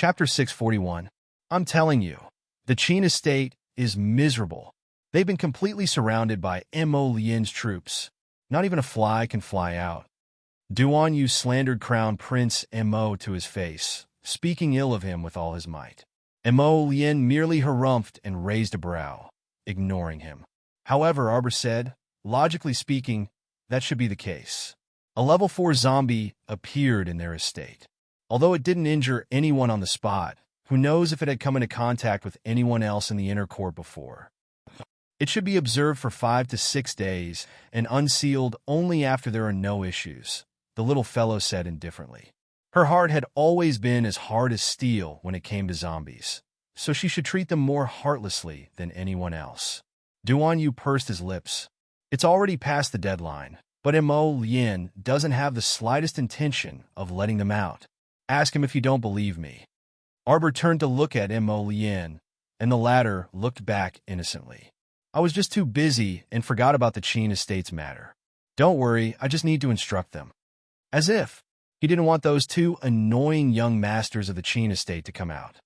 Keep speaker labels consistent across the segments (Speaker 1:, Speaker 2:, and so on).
Speaker 1: Chapter 641. I'm telling you, the Qin estate is miserable. They've been completely surrounded by Mo Lian's troops. Not even a fly can fly out. Duan Yu slandered Crown Prince Mo to his face, speaking ill of him with all his might. Mo Lian merely harumphed and raised a brow, ignoring him. However, Arbor said, logically speaking, that should be the case. A level 4 zombie appeared in their estate. Although it didn't injure anyone on the spot, who knows if it had come into contact with anyone else in the inner court before. It should be observed for 5 to 6 days and unsealed only after there are no issues, the little fellow said indifferently. Her heart had always been as hard as steel when it came to zombies, so she should treat them more heartlessly than anyone else. Duan Yu pursed his lips. It's already past the deadline, but Mo Lian doesn't have the slightest intention of letting them out. Ask him if you don't believe me. Arbor turned to look at Mo Lian, and the latter looked back innocently. I was just too busy and forgot about the Qin estate's matter. Don't worry, I just need to instruct them. As if he didn't want those two annoying young masters of the Qin estate to come out.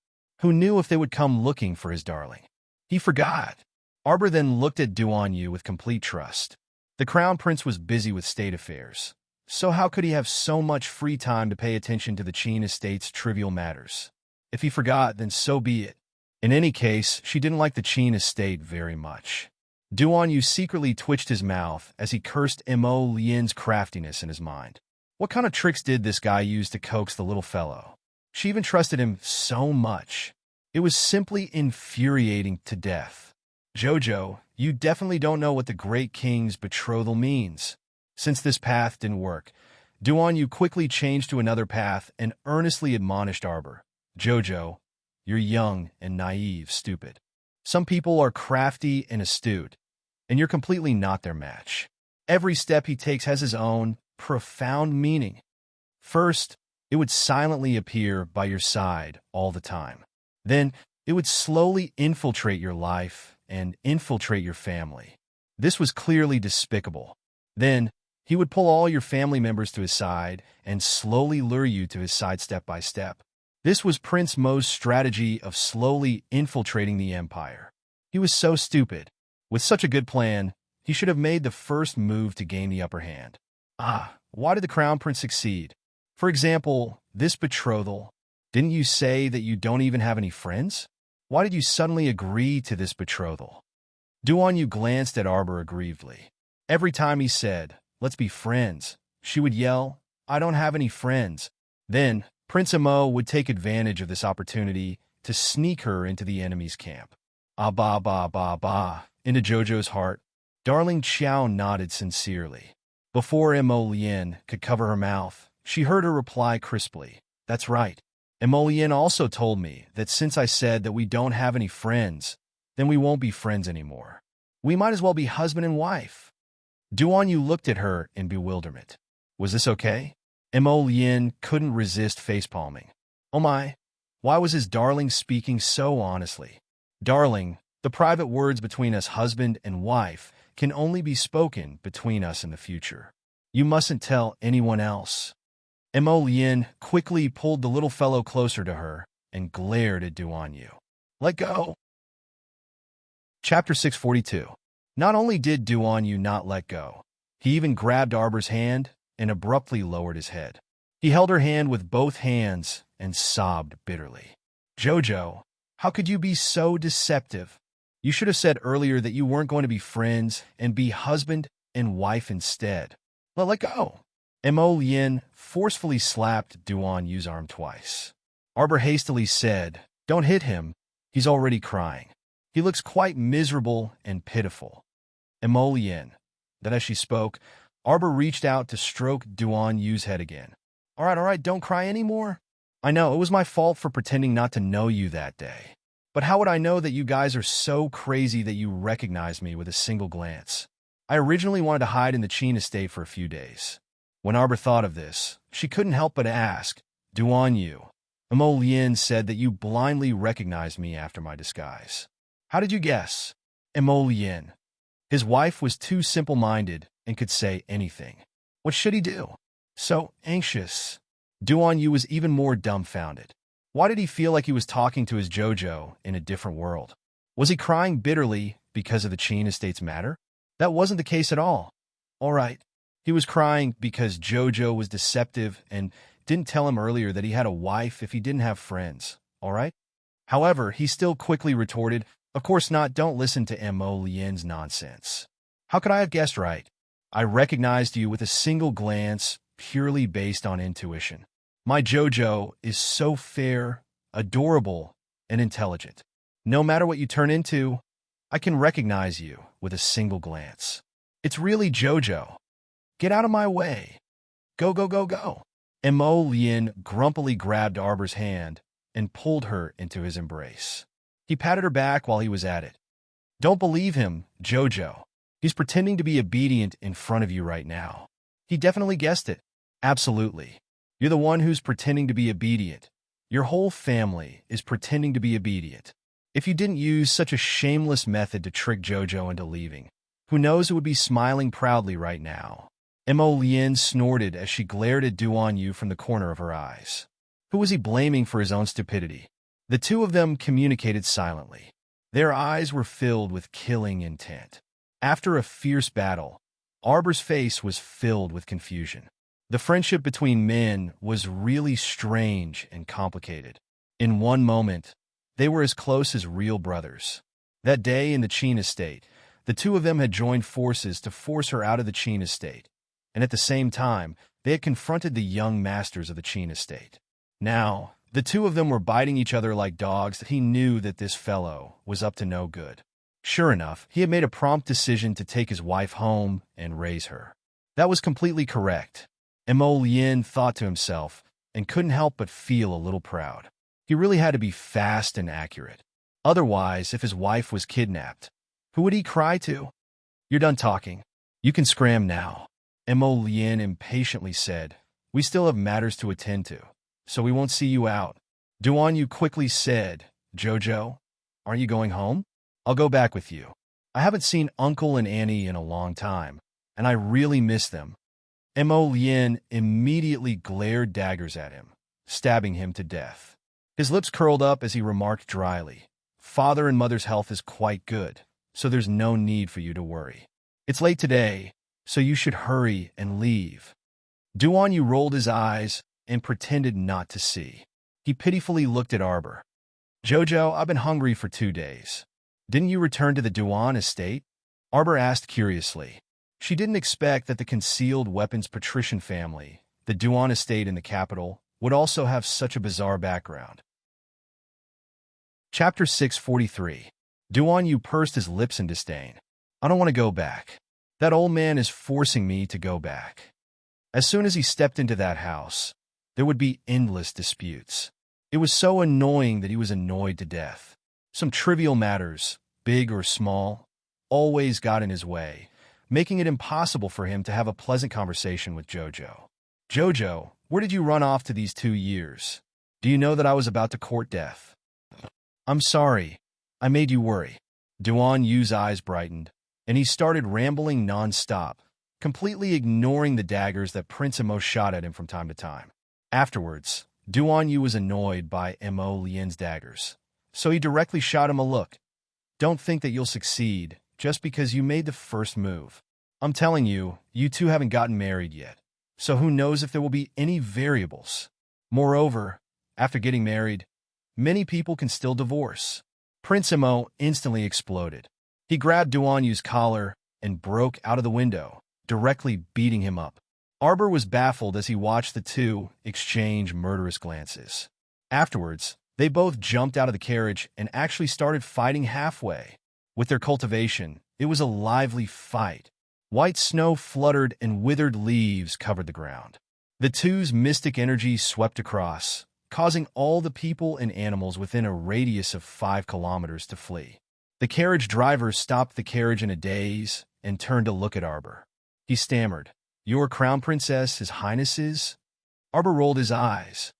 Speaker 1: Who knew if they would come looking for his darling? He forgot. Arbor then looked at Duan Yu with complete trust. The Crown Prince was busy with state affairs, so how could he have so much free time to pay attention to the Qin estate's trivial matters? If he forgot, then so be it. In any case, she didn't like the Qin estate very much. Duan Yu secretly twitched his mouth as he cursed Mo Lian's craftiness in his mind. What kind of tricks did this guy use to coax the little fellow? She even trusted him so much. It was simply infuriating to death. Jojo, you definitely don't know what the Great King's betrothal means. Since this path didn't work, Duan Yu quickly changed to another path and earnestly admonished Arbor. Jojo, you're young and naive, stupid. Some people are crafty and astute, and you're completely not their match. Every step he takes has his own profound meaning. First, it would silently appear by your side all the time. Then, it would slowly infiltrate your life and infiltrate your family. This was clearly despicable. Then, he would pull all your family members to his side and slowly lure you to his side step by step. This was Prince Mo's strategy of slowly infiltrating the empire. He was so stupid. With such a good plan, he should have made the first move to gain the upper hand. Why did the Crown Prince succeed? For example, this betrothal. Didn't you say that you don't even have any friends? Why did you suddenly agree to this betrothal? Duan Yu glanced at Arbor aggrievedly. Every time he said, let's be friends, she would yell, I don't have any friends. Then, Prince Mo would take advantage of this opportunity to sneak her into the enemy's camp. Into Jojo's heart, darling Qiao nodded sincerely. Before Mo Lian could cover her mouth, she heard her reply crisply. That's right. Mo Lian also told me that since I said that we don't have any friends, then we won't be friends anymore. We might as well be husband and wife. Duan Yu looked at her in bewilderment. Was this okay? Mo Lian couldn't resist facepalming. Oh my, why was his darling speaking so honestly? Darling, the private words between us husband and wife can only be spoken between us in the future. You mustn't tell anyone else. Mo Lian quickly pulled the little fellow closer to her and glared at Duan Yu. Let go. Chapter 642. Not only did Duan Yu not let go, he even grabbed Arbor's hand and abruptly lowered his head. He held her hand with both hands and sobbed bitterly. Jojo, how could you be so deceptive? You should have said earlier that you weren't going to be friends and be husband and wife instead. Let go. Mo Lian forcefully slapped Duan Yu's arm twice. Arbor hastily said, don't hit him. He's already crying. He looks quite miserable and pitiful. Mo Lian. Then as she spoke, Arbor reached out to stroke Duan Yu's head again. All right, don't cry anymore. I know, it was my fault for pretending not to know you that day. But how would I know that you guys are so crazy that you recognized me with a single glance? I originally wanted to hide in the Qin estate for a few days. When Arbor thought of this, she couldn't help but ask, Duan Yu. Mo Lian said that you blindly recognized me after my disguise. How did you guess? Mo Lian. His wife was too simple-minded and could say anything. What should he do? So anxious. Duan Yu was even more dumbfounded. Why did he feel like he was talking to his Jojo in a different world? Was he crying bitterly because of the Qin estate's matter? That wasn't the case at all. All right. He was crying because Jojo was deceptive and didn't tell him earlier that he had a wife if he didn't have friends. All right? However, he still quickly retorted, "Of course not, don't listen to Mo Lian's nonsense. How could I have guessed right? I recognized you with a single glance, purely based on intuition. My Jojo is so fair, adorable, and intelligent. No matter what you turn into, I can recognize you with a single glance. It's really Jojo. Get out of my way. Go, go, go, go." Mo Lian grumpily grabbed Arbor's hand and pulled her into his embrace. He patted her back while he was at it. "Don't believe him, Jojo. He's pretending to be obedient in front of you right now." He definitely guessed it. "Absolutely. You're the one who's pretending to be obedient. Your whole family is pretending to be obedient. If you didn't use such a shameless method to trick Jojo into leaving, who knows who would be smiling proudly right now." Mo Lian snorted as she glared at Duan Yu from the corner of her eyes. Who was he blaming for his own stupidity? The two of them communicated silently. Their eyes were filled with killing intent. After a fierce battle, Arbor's face was filled with confusion. The friendship between men was really strange and complicated. In one moment, they were as close as real brothers. That day in the Qin estate, the two of them had joined forces to force her out of the Qin estate, and at the same time, they had confronted the young masters of the Qin estate. Now, the two of them were biting each other like dogs that he knew that this fellow was up to no good. Sure enough, he had made a prompt decision to take his wife home and raise her. That was completely correct. Mo Lian thought to himself and couldn't help but feel a little proud. He really had to be fast and accurate. Otherwise, if his wife was kidnapped, who would he cry to? "You're done talking. You can scram now," Mo Lian impatiently said. "We still have matters to attend to, so we won't see you out." Duan Yu quickly said, "Jojo, aren't you going home? I'll go back with you. I haven't seen Uncle and Annie in a long time, and I really miss them." Mo Lian immediately glared daggers at him, stabbing him to death. His lips curled up as he remarked dryly, "Father and mother's health is quite good, so there's no need for you to worry. It's late today, so you should hurry and leave." Duan Yu rolled his eyes and pretended not to see. He pitifully looked at Arbor. "Jojo, I've been hungry for 2 days. Didn't you return to the Duan estate?" Arbor asked curiously. She didn't expect that the concealed weapons patrician family, the Duan estate in the capital, would also have such a bizarre background. Chapter 643. Duan Yu pursed his lips in disdain. "I don't want to go back. That old man is forcing me to go back." As soon as he stepped into that house, there would be endless disputes. It was so annoying that he was annoyed to death. Some trivial matters, big or small, always got in his way, making it impossible for him to have a pleasant conversation with Jojo. "Jojo, where did you run off to these 2 years? Do you know that I was about to court death?" "I'm sorry. I made you worry." Duan Yu's eyes brightened, and he started rambling non-stop, completely ignoring the daggers that Prince Mo shot at him from time to time. Afterwards, Duan Yu was annoyed by Mo Lian's daggers, so he directly shot him a look. "Don't think that you'll succeed just because you made the first move. I'm telling you, you two haven't gotten married yet, so who knows if there will be any variables. Moreover, after getting married, many people can still divorce." Prince Mo instantly exploded. He grabbed Duan Yu's collar and broke out of the window, directly beating him up. Arbor was baffled as he watched the two exchange murderous glances. Afterwards, they both jumped out of the carriage and actually started fighting halfway. With their cultivation, it was a lively fight. White snow fluttered and withered leaves covered the ground. The two's mystic energy swept across, causing all the people and animals within a radius of 5 kilometers to flee. The carriage driver stopped the carriage in a daze and turned to look at Arbor. He stammered, "Your crown princess, his highnesses?" Arbor rolled his eyes.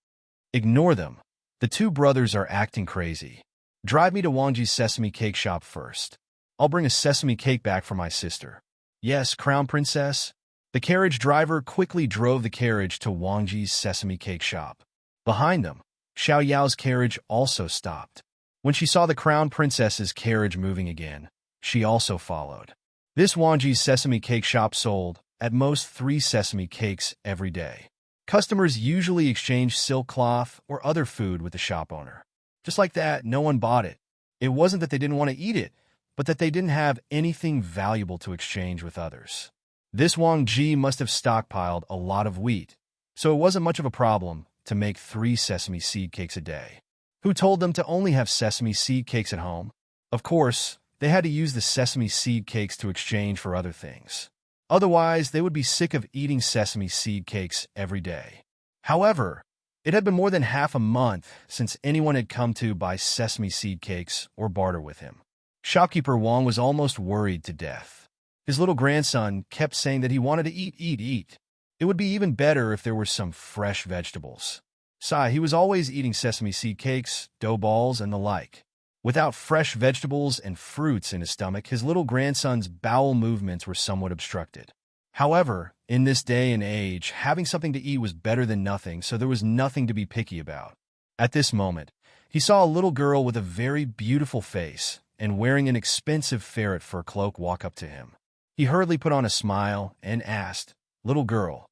Speaker 1: "Ignore them. The two brothers are acting crazy. Drive me to Wangji's sesame cake shop first. I'll bring a sesame cake back for my sister." "Yes, crown princess." The carriage driver quickly drove the carriage to Wangji's sesame cake shop. Behind them, Xiao Yao's carriage also stopped. When she saw the crown princess's carriage also stopped. When she saw the crown princess's carriage moving again, she also followed. This Wanji's sesame cake shop sold, at most 3 sesame cakes every day. Customers usually exchanged silk cloth or other food with the shop owner. Just like that, no one bought it. It wasn't that they didn't want to eat it, but that they didn't have anything valuable to exchange with others. This Wang Ji must have stockpiled a lot of wheat, so it wasn't much of a problem to make 3 sesame seed cakes a day. Who told them to only have sesame seed cakes at home? Of course, they had to use the sesame seed cakes to exchange for other things. Otherwise, they would be sick of eating sesame seed cakes every day. However, it had been more than half a month since anyone had come to buy sesame seed cakes or barter with him. Shopkeeper Wang was almost worried to death. His little grandson kept saying that he wanted to eat. It would be even better if there were some fresh vegetables. He was always eating sesame seed cakes, dough balls, and the like. Without fresh vegetables and fruits in his stomach, his little grandson's bowel movements were somewhat obstructed. However, in this day and age, having something to eat was better than nothing, so there was nothing to be picky about. At this moment, he saw a little girl with a very beautiful face and wearing an expensive ferret fur cloak walk up to him. He hurriedly put on a smile and asked, "Little girl,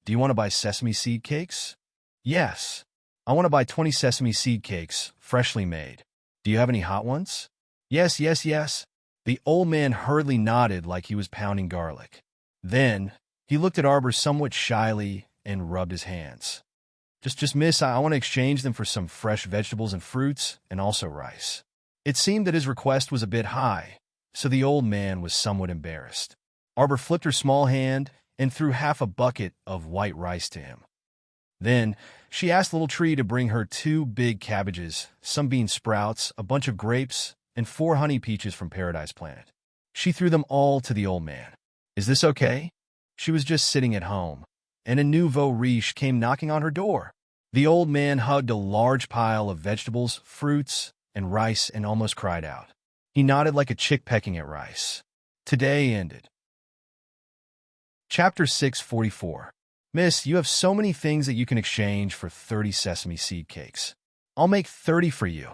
Speaker 1: do you want to buy sesame seed cakes?" "Yes. I want to buy 20 sesame seed cakes, freshly made. Do you have any hot ones?" Yes. The old man hurriedly nodded like he was pounding garlic. Then, he looked at Arbor somewhat shyly and rubbed his hands. Just miss, I want to exchange them for some fresh vegetables and fruits, and also rice." It seemed that his request was a bit high, so the old man was somewhat embarrassed. Arbor flipped her small hand and threw half a bucket of white rice to him. Then, she asked Little Tree to bring her 2 big cabbages, some bean sprouts, a bunch of grapes, and 4 honey peaches from Paradise Planet. She threw them all to the old man. "Is this okay?" She was just sitting at home, and a nouveau riche came knocking on her door. The old man hugged a large pile of vegetables, fruits, and rice and almost cried out. He nodded like a chick pecking at rice. Today ended. Chapter 644. "Miss, you have so many things that you can exchange for 30 sesame seed cakes. I'll make 30 for you."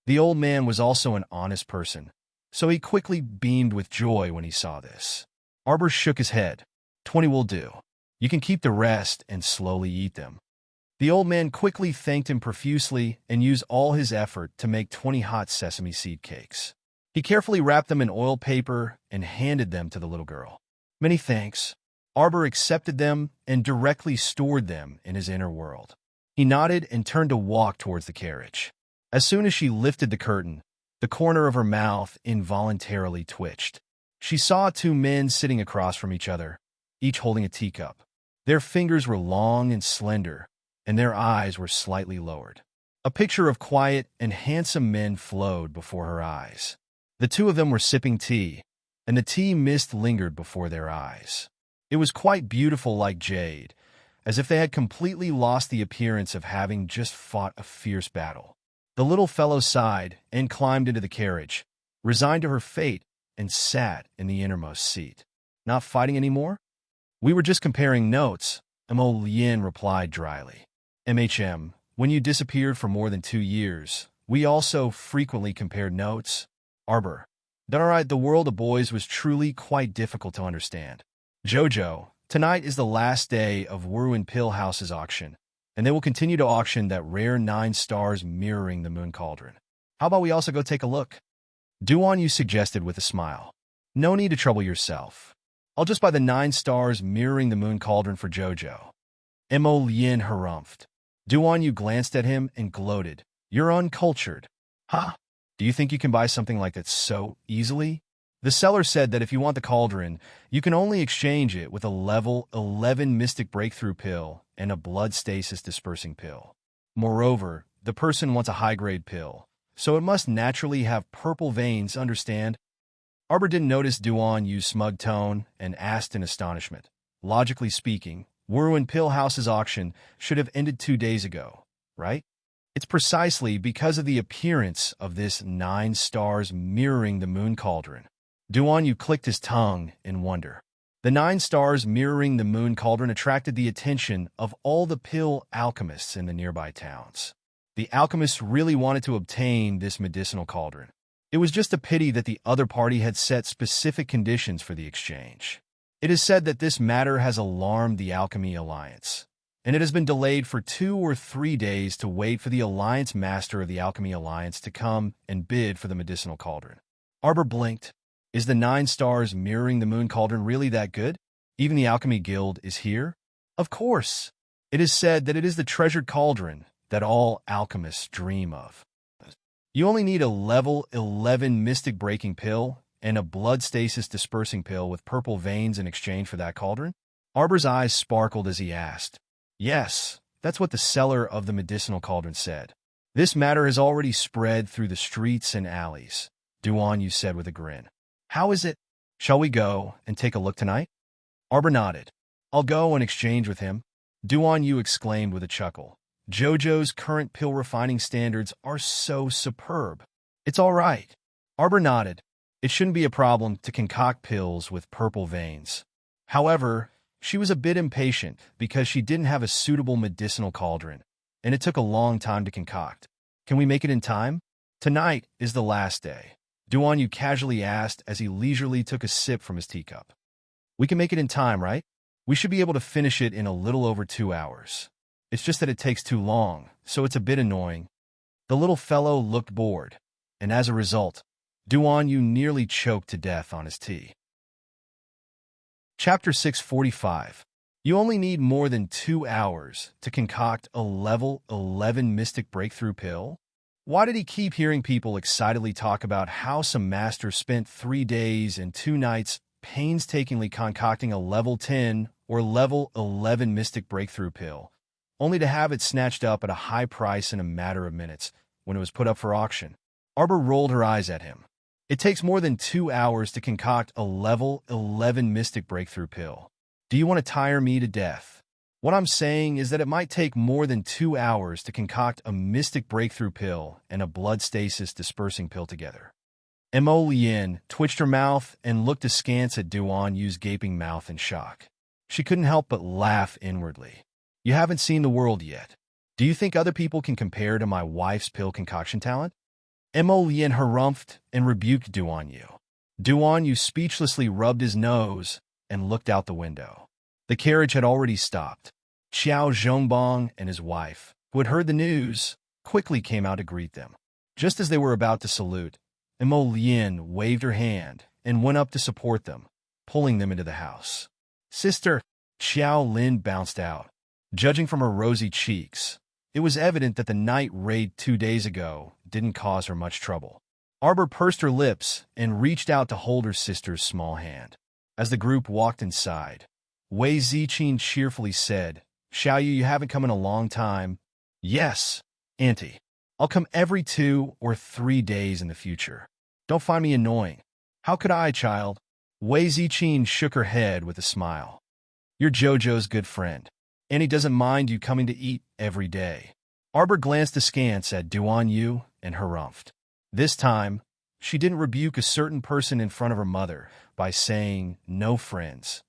Speaker 1: The old man was also an honest person, so he quickly beamed with joy when he saw this. Arbor shook his head. 20 will do. You can keep the rest and slowly eat them." The old man quickly thanked him profusely and used all his effort to make 20 hot sesame seed cakes. He carefully wrapped them in oil paper and handed them to the little girl. "Many thanks." Arbor accepted them and directly stored them in his inner world. He nodded and turned to walk towards the carriage. As soon as she lifted the curtain, the corner of her mouth involuntarily twitched. She saw 2 men sitting across from each other, each holding a teacup. Their fingers were long and slender, and their eyes were slightly lowered. A picture of quiet and handsome men flowed before her eyes. The 2 of them were sipping tea, and the tea mist lingered before their eyes. It was quite beautiful like jade, as if they had completely lost the appearance of having just fought a fierce battle. The little fellow sighed and climbed into the carriage, resigned to her fate, and sat in the innermost seat. "Not fighting anymore?" "We were just comparing notes," Mo Lien replied dryly. When you disappeared for more than 2 years, we also frequently compared notes." Arbor: "Then all right, the world of boys was truly quite difficult to understand." Jojo: "Tonight is the last day of Wuruan Pill House's auction, and they will continue to auction that rare 9 stars mirroring the moon cauldron. How about we also go take a look?" Duan Yu suggested with a smile. "No need to trouble yourself. I'll just buy the 9 stars mirroring the moon cauldron for Jojo." Mo Lien harumphed. Duan Yu glanced at him and gloated. "You're uncultured." "Huh? Do you think you can buy something like that so easily?" The seller said that if you want the cauldron, you can only exchange it with a level 11 mystic breakthrough pill and a blood stasis dispersing pill. Moreover, the person wants a high-grade pill, so it must naturally have purple veins, understand? Arbor didn't notice Duan Yu's smug tone and asked in astonishment. "Logically speaking, Wuruan Pill House's auction should have ended 2 days ago, right?" "It's precisely because of the appearance of this 9 stars mirroring the moon cauldron." Duan Yu clicked his tongue in wonder. The 9 stars mirroring the moon cauldron attracted the attention of all the pill alchemists in the nearby towns. The alchemists really wanted to obtain this medicinal cauldron. It was just a pity that the other party had set specific conditions for the exchange. It is said that this matter has alarmed the Alchemy Alliance, and it has been delayed for 2 or 3 days to wait for the Alliance Master of the Alchemy Alliance to come and bid for the medicinal cauldron. Arbor blinked. Is the 9 stars mirroring the moon cauldron really that good? Even the Alchemy Guild is here? Of course. It is said that it is the treasured cauldron that all alchemists dream of. You only need a level 11 mystic breaking pill and a blood stasis dispersing pill with purple veins in exchange for that cauldron? Arbor's eyes sparkled as he asked. Yes, that's what the seller of the medicinal cauldron said. This matter has already spread through the streets and alleys, Duan said with a grin. How is it? Shall we go and take a look tonight? Arbor nodded. I'll go and exchange with him. Duan exclaimed with a chuckle. Jojo's current pill refining standards are so superb. It's all right. Arbor nodded. It shouldn't be a problem to concoct pills with purple veins. However, she was a bit impatient because she didn't have a suitable medicinal cauldron, and it took a long time to concoct. Can we make it in time? Tonight is the last day, Duan casually asked as he leisurely took a sip from his teacup. We can make it in time, right? We should be able to finish it in a little over 2 hours. It's just that it takes too long, so it's a bit annoying. The little fellow looked bored, and as a result, Duan nearly choked to death on his tea. Chapter 645. You only need more than 2 hours to concoct a level 11 mystic breakthrough pill? Why did he keep hearing people excitedly talk about how some master spent 3 days and 2 nights painstakingly concocting a level 10 or level 11 mystic breakthrough pill, only to have it snatched up at a high price in a matter of minutes when it was put up for auction? Arbor rolled her eyes at him. It takes more than 2 hours to concoct a level 11 mystic breakthrough pill. Do you want to tire me to death? What I'm saying is that it might take more than 2 hours to concoct a mystic breakthrough pill and a blood stasis dispersing pill together. Mo Lien twitched her mouth and looked askance at Duan gaping mouth in shock. She couldn't help but laugh inwardly. You haven't seen the world yet. Do you think other people can compare to my wife's pill concoction talent? Mo Lien harumphed and rebuked Duan Yu. Duan speechlessly rubbed his nose and looked out the window. The carriage had already stopped. Xiao Zhongbong and his wife, who had heard the news, quickly came out to greet them. Just as they were about to salute, Mo Lien waved her hand and went up to support them, pulling them into the house. Sister, Xiao Lin bounced out. Judging from her rosy cheeks, it was evident that the night raid 2 days ago didn't cause her much trouble. Arbor pursed her lips and reached out to hold her sister's small hand. As the group walked inside, Wei Ziqin cheerfully said, Xiaoyu, you haven't come in a long time. Yes, Auntie. I'll come every 2 or 3 days in the future. Don't find me annoying. How could I, child? Wei Ziqin shook her head with a smile. You're Jojo's good friend, and he doesn't mind you coming to eat every day. Arbor glanced askance at Duan Yu and harumphed. This time, she didn't rebuke a certain person in front of her mother by saying, no friends.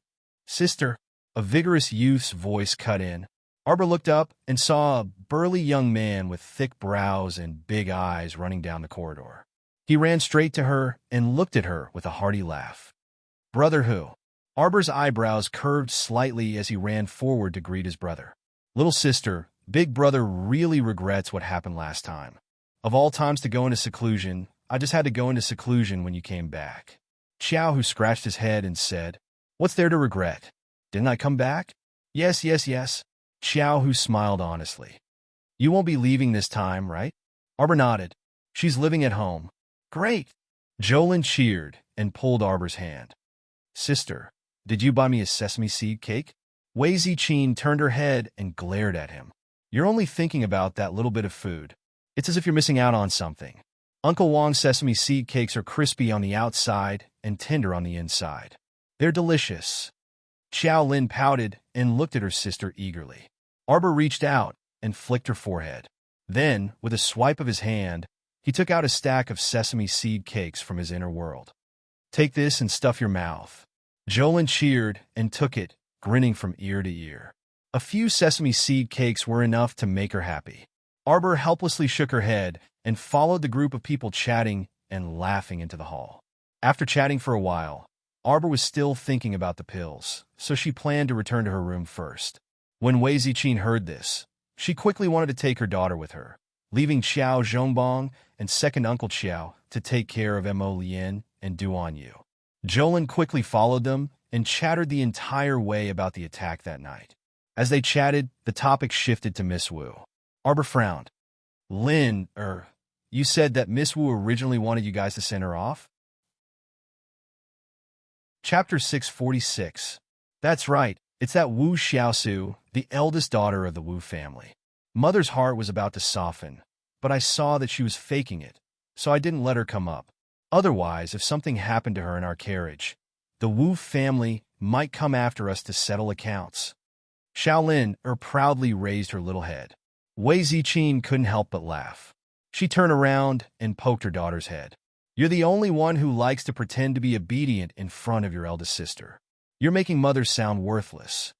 Speaker 1: Sister, a vigorous youth's voice cut in. Arbor looked up and saw a burly young man with thick brows and big eyes running down the corridor. He ran straight to her and looked at her with a hearty laugh. Brother who? Arbor's eyebrows curved slightly as he ran forward to greet his brother. Little sister, big brother really regrets what happened last time. Of all times to go into seclusion, I just had to go into seclusion when you came back. Xiao, who scratched his head and said, What's there to regret? Didn't I come back? Yes. Xiao, who smiled honestly. You won't be leaving this time, right? Arbor nodded. She's living at home. Great. Jolin cheered and pulled Arbor's hand. Sister, did you buy me a sesame seed cake? Wei Ziqin turned her head and glared at him. You're only thinking about that little bit of food. It's as if you're missing out on something. Uncle Wong's sesame seed cakes are crispy on the outside and tender on the inside. They're delicious. Xiao Lin pouted and looked at her sister eagerly. Arbor reached out and flicked her forehead. Then, with a swipe of his hand, he took out a stack of sesame seed cakes from his inner world. Take this and stuff your mouth. Jolin cheered and took it, grinning from ear to ear. A few sesame seed cakes were enough to make her happy. Arbor helplessly shook her head and followed the group of people chatting and laughing into the hall. After chatting for a while, Arbor was still thinking about the pills, so she planned to return to her room first. When Wei Ziqing heard this, she quickly wanted to take her daughter with her, leaving Xiao Zhongbong and second Uncle Xiao to take care of Mo Lien and Duan Yu. Jolin quickly followed them and chattered the entire way about the attack that night. As they chatted, the topic shifted to Miss Wu. Arbor frowned. Lin, you said that Miss Wu originally wanted you guys to send her off? Chapter 646. That's right, it's that Wu Xiaosu, the eldest daughter of the Wu family. Mother's heart was about to soften, but I saw that she was faking it, so I didn't let her come up. Otherwise, if something happened to her in our carriage, the Wu family might come after us to settle accounts. Xiaolin proudly raised her little head. Wei Ziqing couldn't help but laugh. She turned around and poked her daughter's head. You're the only one who likes to pretend to be obedient in front of your eldest sister. You're making mother sound worthless.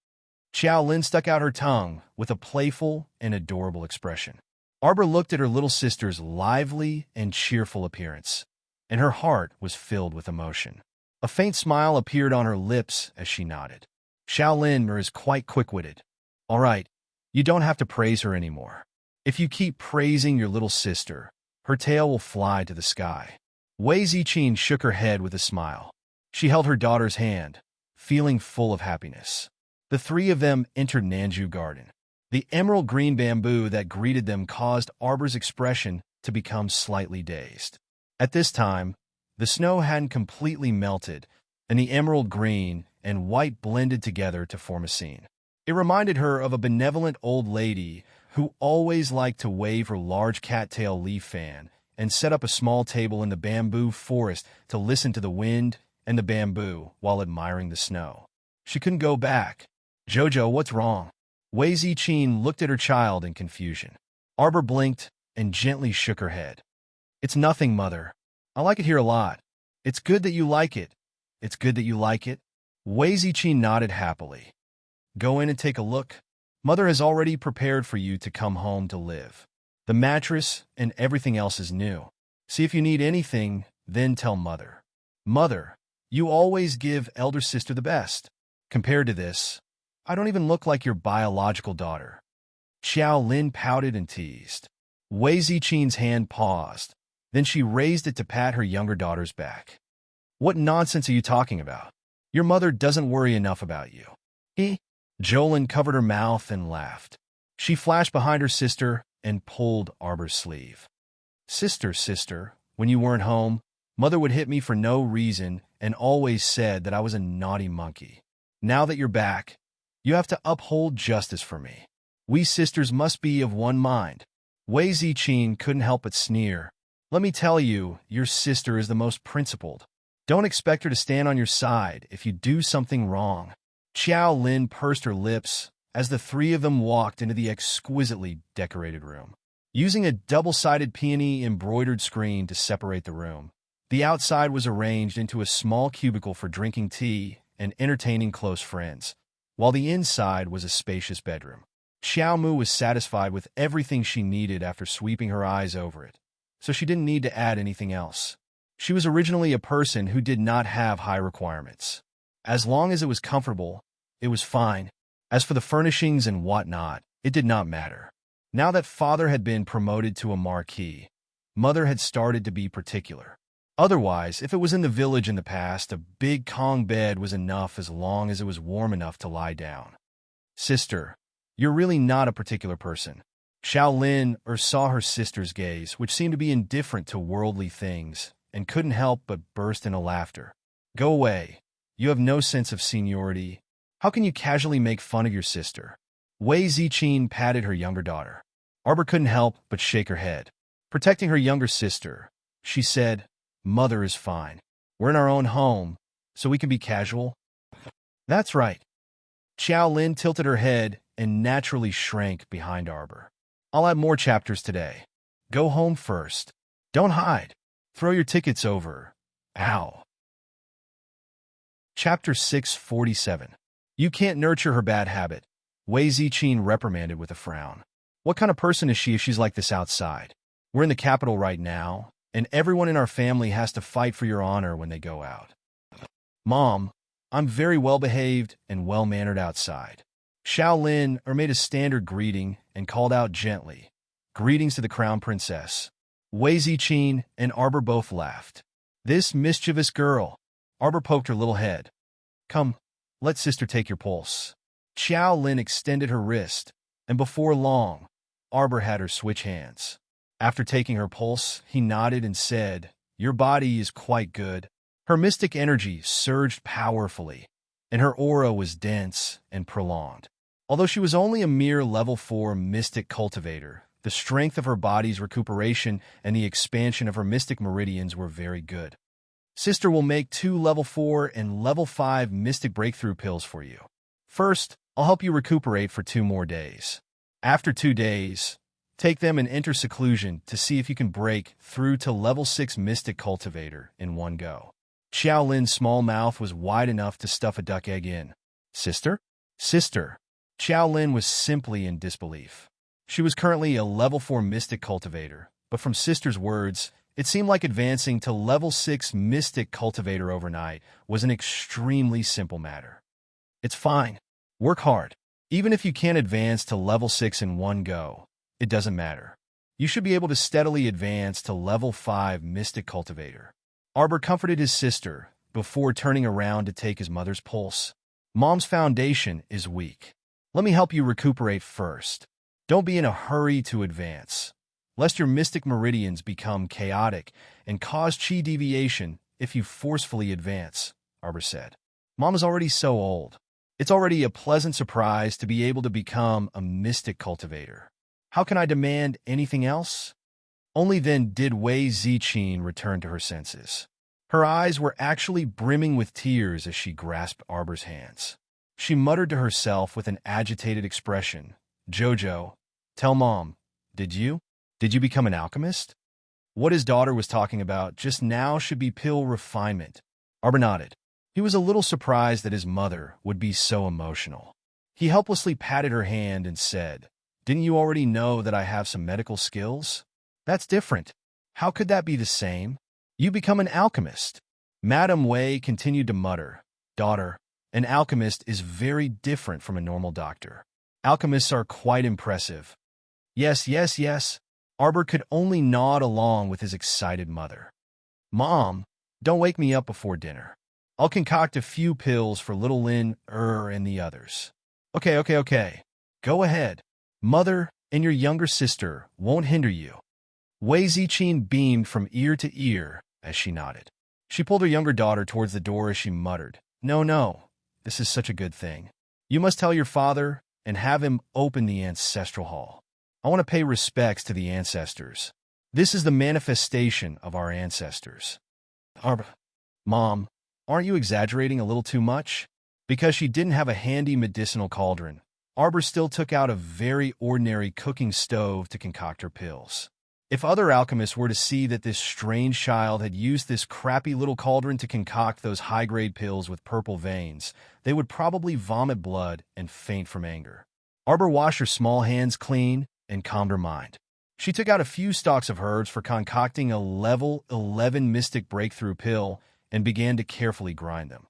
Speaker 1: Xiaolin stuck out her tongue with a playful and adorable expression. Arbor looked at her little sister's lively and cheerful appearance, and her heart was filled with emotion. A faint smile appeared on her lips as she nodded. Xiaolin is quite quick-witted. All right, you don't have to praise her anymore. If you keep praising your little sister, her tail will fly to the sky. Wei Ziqing shook her head with a smile. She held her daughter's hand, feeling full of happiness. The three of them entered Nanju Garden. The emerald green bamboo that greeted them caused Arbor's expression to become slightly dazed. At this time, the snow hadn't completely melted, and the emerald green and white blended together to form a scene. It reminded her of a benevolent old lady who always liked to wave her large cattail leaf fan and set up a small table in the bamboo forest to listen to the wind and the bamboo while admiring the snow. She couldn't go back. Jojo, what's wrong? Wei Ziqing looked at her child in confusion. Arbor blinked and gently shook her head. It's nothing, Mother. I like it here a lot. It's good that you like it. It's good that you like it. Wei Ziqing nodded happily. Go in and take a look. Mother has already prepared for you to come home to live. The mattress and everything else is new. See if you need anything, then tell Mother. Mother, you always give elder sister the best. Compared to this, I don't even look like your biological daughter. Xiao Lin pouted and teased. Wei Ziqing's hand paused. Then she raised it to pat her younger daughter's back. What nonsense are you talking about? Your mother doesn't worry enough about you. Jolin covered her mouth and laughed. She flashed behind her sister and pulled Arbor's sleeve. Sister, when you weren't home, Mother would hit me for no reason and always said that I was a naughty monkey. Now that you're back, you have to uphold justice for me. We sisters must be of one mind. Wei Ziqing couldn't help but sneer. Let me tell you, your sister is the most principled. Don't expect her to stand on your side if you do something wrong. Xiao Lin pursed her lips as the three of them walked into the exquisitely decorated room. Using a double-sided peony embroidered screen to separate the room, the outside was arranged into a small cubicle for drinking tea and entertaining close friends, while the inside was a spacious bedroom. Xiao Mu was satisfied with everything she needed after sweeping her eyes over it, so she didn't need to add anything else. She was originally a person who did not have high requirements. As long as it was comfortable, it was fine. As for the furnishings and whatnot, it did not matter. Now that father had been promoted to a marquis, mother had started to be particular. Otherwise, if it was in the village in the past, a big Kong bed was enough as long as it was warm enough to lie down. Sister, you're really not a particular person. Xiao Lin saw her sister's gaze, which seemed to be indifferent to worldly things, and couldn't help but burst into laughter. Go away. You have no sense of seniority. How can you casually make fun of your sister? Wei Ziqing patted her younger daughter. Arbor couldn't help but shake her head. Protecting her younger sister, she said, Mother is fine. We're in our own home, so we can be casual. That's right. Xiao Lin tilted her head and naturally shrank behind Arbor. I'll add more chapters today. Go home first. Don't hide. Throw your tickets over. Ow. Chapter 647. You can't nurture her bad habit, Wei Ziqing reprimanded with a frown. What kind of person is she if she's like this outside? We're in the capital right now, and everyone in our family has to fight for your honor when they go out. Mom, I'm very well-behaved and well-mannered outside. Xiao made a standard greeting and called out gently, "Greetings to the crown princess." Wei Ziqin and Arbor both laughed. This mischievous girl. Arbor poked her little head. Come, let sister take your pulse. Xiao Lin extended her wrist, and before long, Arbor had her switch hands. After taking her pulse, he nodded and said, "Your body is quite good." Her mystic energy surged powerfully, and her aura was dense and prolonged. Although she was only a mere level 4 mystic cultivator, the strength of her body's recuperation and the expansion of her mystic meridians were very good. Sister will make 2 level 4 and level 5 mystic breakthrough pills for you. First, I'll help you recuperate for 2 more days. After 2 days, take them and enter seclusion to see if you can break through to level 6 mystic cultivator in one go. Xiao Lin's small mouth was wide enough to stuff a duck egg in. Sister? Sister. Xiao Lin was simply in disbelief. She was currently a level 4 mystic cultivator, but from Sister's words, it seemed like advancing to level 6 mystic cultivator overnight was an extremely simple matter. It's fine. Work hard. Even if you can't advance to level 6 in one go, it doesn't matter. You should be able to steadily advance to level 5 mystic cultivator. Arbor comforted his sister before turning around to take his mother's pulse. Mom's foundation is weak. Let me help you recuperate first. Don't be in a hurry to advance, lest your mystic meridians become chaotic and cause chi deviation if you forcefully advance, Arbor said. Mom is already so old. It's already a pleasant surprise to be able to become a mystic cultivator. How can I demand anything else? Only then did Wei Ziqin return to her senses. Her eyes were actually brimming with tears as she grasped Arbor's hands. She muttered to herself with an agitated expression, "Jojo, tell Mom, did you become an alchemist?" What his daughter was talking about just now should be pill refinement. Arbor nodded. He was a little surprised that his mother would be so emotional. He helplessly patted her hand and said, "Didn't you already know that I have some medical skills? That's different. How could that be the same? You become an alchemist." Madame Wei continued to mutter, "Daughter, an alchemist is very different from a normal doctor. Alchemists are quite impressive." Yes, yes, yes. Arbor could only nod along with his excited mother. "Mom, don't wake me up before dinner. I'll concoct a few pills for little Lin, and the others." Okay. Go ahead. Mother and your younger sister won't hinder you." Wei Ziqin beamed from ear to ear as she nodded. She pulled her younger daughter towards the door as she muttered, No, this is such a good thing. You must tell your father and have him open the ancestral hall. I want to pay respects to the ancestors. This is the manifestation of our ancestors." Mom, aren't you exaggerating a little too much? Because she didn't have a handy medicinal cauldron, Arbor still took out a very ordinary cooking stove to concoct her pills. If other alchemists were to see that this strange child had used this crappy little cauldron to concoct those high-grade pills with purple veins, they would probably vomit blood and faint from anger. Arbor washed her small hands clean and calmed her mind. She took out a few stalks of herbs for concocting a level 11 mystic breakthrough pill and began to carefully grind them.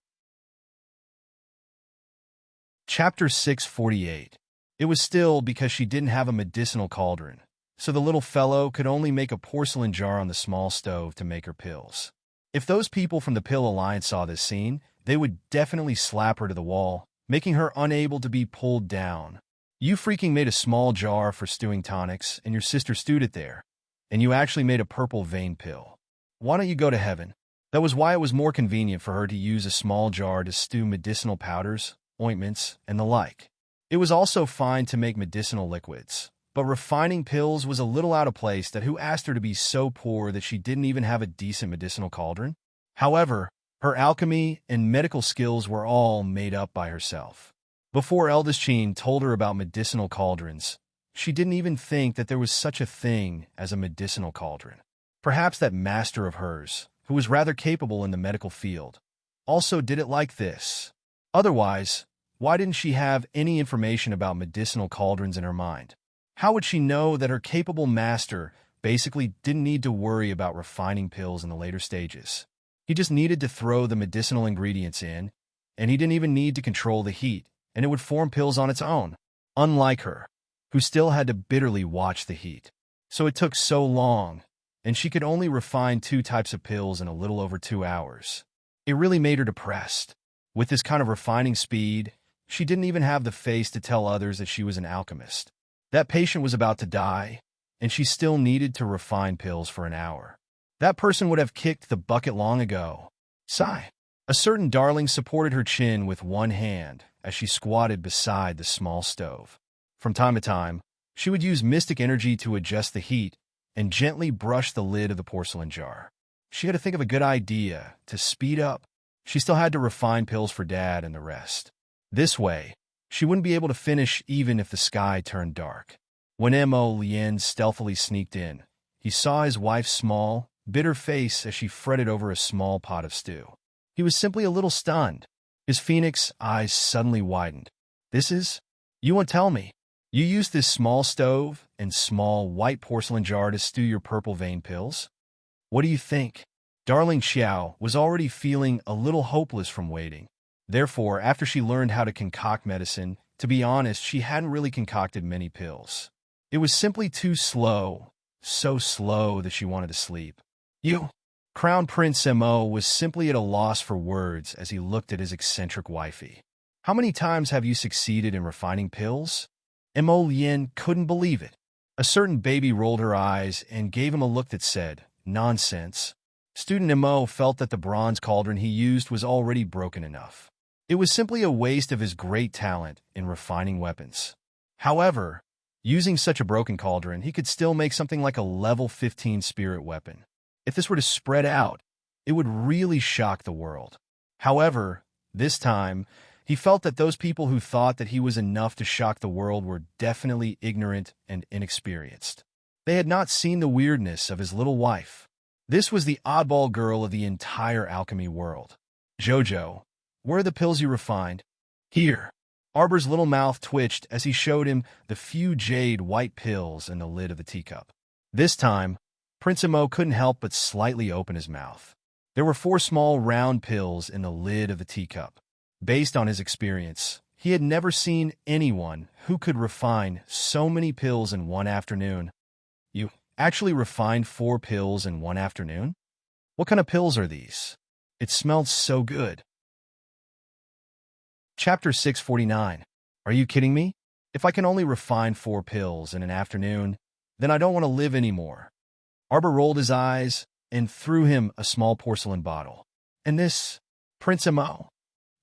Speaker 1: Chapter 648. It was still because she didn't have a medicinal cauldron, so the little fellow could only make a porcelain jar on the small stove to make her pills. If those people from the Pill Alliance saw this scene, they would definitely slap her to the wall, making her unable to be pulled down. You freaking made a small jar for stewing tonics, and your sister stewed it there, and you actually made a purple vein pill. Why don't you go to heaven? That was why it was more convenient for her to use a small jar to stew medicinal powders, ointments, and the like. It was also fine to make medicinal liquids, but refining pills was a little out of place. That who asked her to be so poor that she didn't even have a decent medicinal cauldron? However, her alchemy and medical skills were all made up by herself. Before Eldest Qin told her about medicinal cauldrons, she didn't even think that there was such a thing as a medicinal cauldron. Perhaps that master of hers, who was rather capable in the medical field, also did it like this. Otherwise, why didn't she have any information about medicinal cauldrons in her mind? How would she know that her capable master basically didn't need to worry about refining pills in the later stages? He just needed to throw the medicinal ingredients in, and he didn't even need to control the heat, and it would form pills on its own. Unlike her, who still had to bitterly watch the heat. So it took so long, and she could only refine 2 types of pills in a little over 2 hours. It really made her depressed. With this kind of refining speed, she didn't even have the face to tell others that she was an alchemist. That patient was about to die, and she still needed to refine pills for an hour. That person would have kicked the bucket long ago. Sigh. A certain darling supported her chin with one hand as she squatted beside the small stove. From time to time, she would use mystic energy to adjust the heat and gently brush the lid of the porcelain jar. She had to think of a good idea to speed up. She still had to refine pills for Dad and the rest. This way, she wouldn't be able to finish even if the sky turned dark. When Mo Lien stealthily sneaked in, he saw his wife's small, bitter face as she fretted over a small pot of stew. He was simply a little stunned. His phoenix eyes suddenly widened. "This is? You won't tell me. You used this small stove and small white porcelain jar to stew your purple vein pills? What do you think?" Darling Xiao was already feeling a little hopeless from waiting. Therefore, after she learned how to concoct medicine, to be honest, she hadn't really concocted many pills. It was simply too slow, so slow that she wanted to sleep. "You?" Crown Prince Mo was simply at a loss for words as he looked at his eccentric wifey. "How many times have you succeeded in refining pills?" Mo Lien couldn't believe it. A certain baby rolled her eyes and gave him a look that said, "Nonsense." Student Mo felt that the bronze cauldron he used was already broken enough. It was simply a waste of his great talent in refining weapons. However, using such a broken cauldron, he could still make something like a level 15 spirit weapon. If this were to spread out, it would really shock the world. However, this time, he felt that those people who thought that he was enough to shock the world were definitely ignorant and inexperienced. They had not seen the weirdness of his little wife. This was the oddball girl of the entire alchemy world. "Jojo, where are the pills you refined?" "Here." Arbor's little mouth twitched as he showed him the few jade white pills in the lid of the teacup. This time, Prince Mo couldn't help but slightly open his mouth. There were 4 small round pills in the lid of the teacup. Based on his experience, he had never seen anyone who could refine so many pills in one afternoon. "You actually refined 4 pills in one afternoon? What kind of pills are these? It smelled so good." Chapter 649. Are you kidding me? If I can only refine 4 pills in an afternoon, then I don't want to live anymore. Arbor rolled his eyes and threw him a small porcelain bottle. "And this, Prince Mo,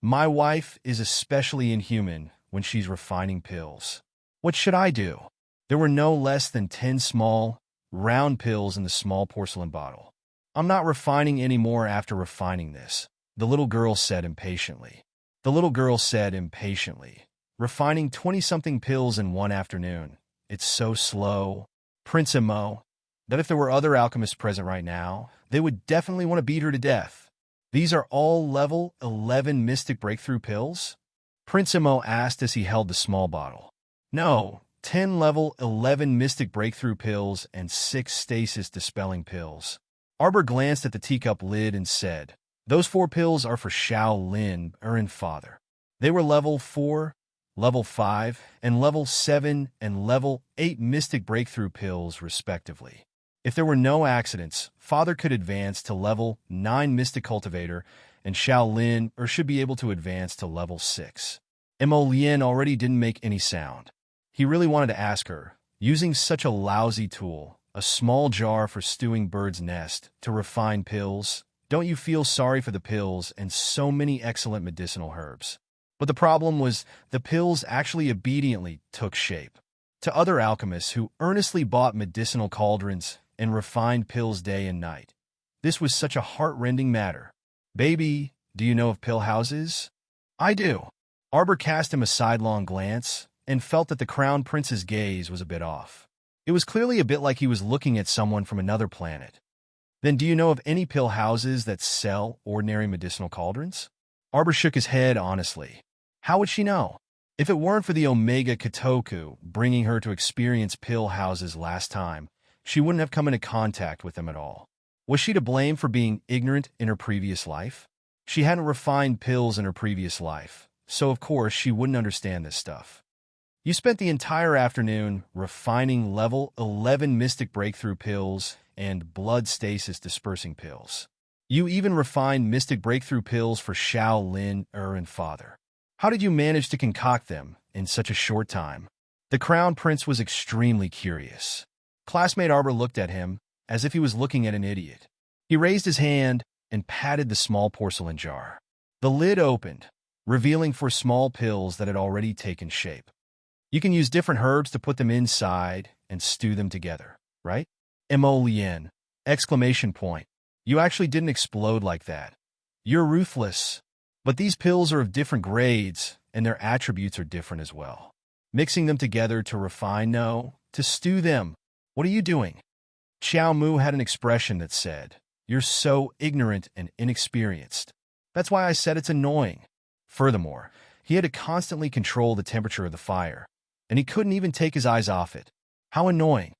Speaker 1: my wife is especially inhuman when she's refining pills. What should I do?" There were no less than 10 small, round pills in the small porcelain bottle. "I'm not refining any more after refining this," the little girl said impatiently. "Refining 20-something pills in one afternoon. It's so slow, Prince Mo, that if there were other alchemists present right now, they would definitely want to beat her to death." "These are all level 11 mystic breakthrough pills?" Prince Mo asked as he held the small bottle. "No, 10 level 11 mystic breakthrough pills and 6 stasis dispelling pills." Arbor glanced at the teacup lid and said, "Those 4 pills are for Xiao Lin, Urin father. They were level 4, level 5, and level 7 and level 8 mystic breakthrough pills, respectively. If there were no accidents, father could advance to level 9 mystic cultivator, and Xiao Lin should be able to advance to level 6. Mo Lien already didn't make any sound. He really wanted to ask her, using such a lousy tool, a small jar for stewing bird's nest, to refine pills, don't you feel sorry for the pills and so many excellent medicinal herbs? But the problem was, the pills actually obediently took shape. To other alchemists who earnestly bought medicinal cauldrons and refined pills day and night, this was such a heart-rending matter. "Baby, do you know of pill houses?" "I do." Arbor cast him a sidelong glance and felt that the crown prince's gaze was a bit off. It was clearly a bit like he was looking at someone from another planet. "Then do you know of any pill houses that sell ordinary medicinal cauldrons?" Arbor shook his head honestly. How would she know? If it weren't for the Omega Kotoku bringing her to experience pill houses last time, she wouldn't have come into contact with them at all. Was she to blame for being ignorant in her previous life? She hadn't refined pills in her previous life, so of course she wouldn't understand this stuff. You spent the entire afternoon refining level 11 Mystic Breakthrough pills and blood stasis dispersing pills. You even refined Mystic Breakthrough pills for Xiao Lin, and father. How did you manage to concoct them in such a short time? The Crown Prince was extremely curious. Classmate Arbor looked at him as if he was looking at an idiot. He raised his hand and patted the small porcelain jar. The lid opened, revealing 4 small pills that had already taken shape. You can use different herbs to put them inside and stew them together, right? Emolien! Exclamation point. You actually didn't explode like that. You're ruthless. But these pills are of different grades, and their attributes are different as well. Mixing them together to refine, no, to stew them. What are you doing? Xiao Mu had an expression that said, "You're so ignorant and inexperienced. That's why I said it's annoying." Furthermore, he had to constantly control the temperature of the fire, and he couldn't even take his eyes off it. How annoying.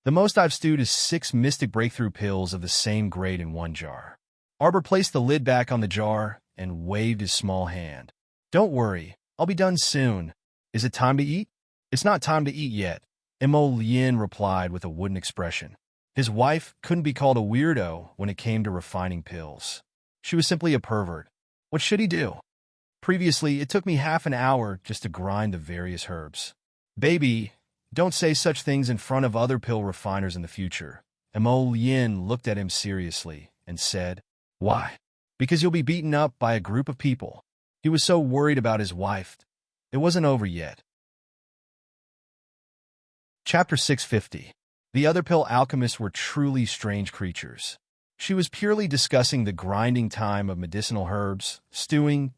Speaker 1: The most I've stewed is 6 Mystic Breakthrough pills of the same grade in one jar. Arbor placed the lid back on the jar and waved his small hand. Don't worry, I'll be done soon. Is it time to eat? It's not time to eat yet, Emolien replied with a wooden expression. His wife couldn't be called a weirdo when it came to refining pills. She was simply a pervert. What should he do? Previously, it took me half an hour just to grind the various herbs. Baby, don't say such things in front of other pill refiners in the future. Emolien looked at him seriously and said, Why? Because you'll be beaten up by a group of people. He was so worried about his wife. It wasn't over yet. Chapter 650. The other pill alchemists were truly strange creatures. She was purely discussing the grinding time of medicinal herbs, stewing,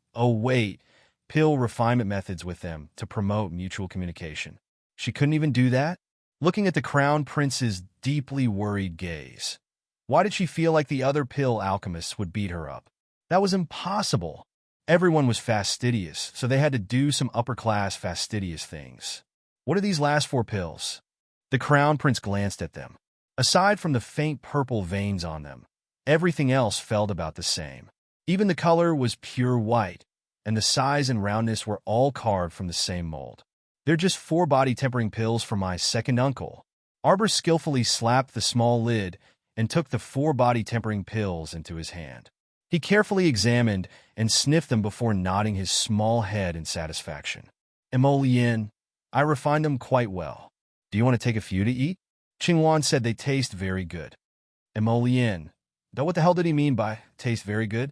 Speaker 1: pill refinement methods with them to promote mutual communication. She couldn't even do that? Looking at the Crown Prince's deeply worried gaze. Why did she feel like the other pill alchemists would beat her up? That was impossible. Everyone was fastidious, so they had to do some upper-class fastidious things. What are these last 4 pills? The Crown Prince glanced at them. Aside from the faint purple veins on them, everything else felt about the same. Even the color was pure white, and the size and roundness were all carved from the same mold. They're just 4 body-tempering pills for my second uncle. Arbor skillfully slapped the small lid and took the 4 body-tempering pills into his hand. He carefully examined and sniffed them before nodding his small head in satisfaction. Emolien, I refined them quite well. Do you want to take a few to eat? Qingwan said they taste very good. Emolien, though what the hell did he mean by taste very good?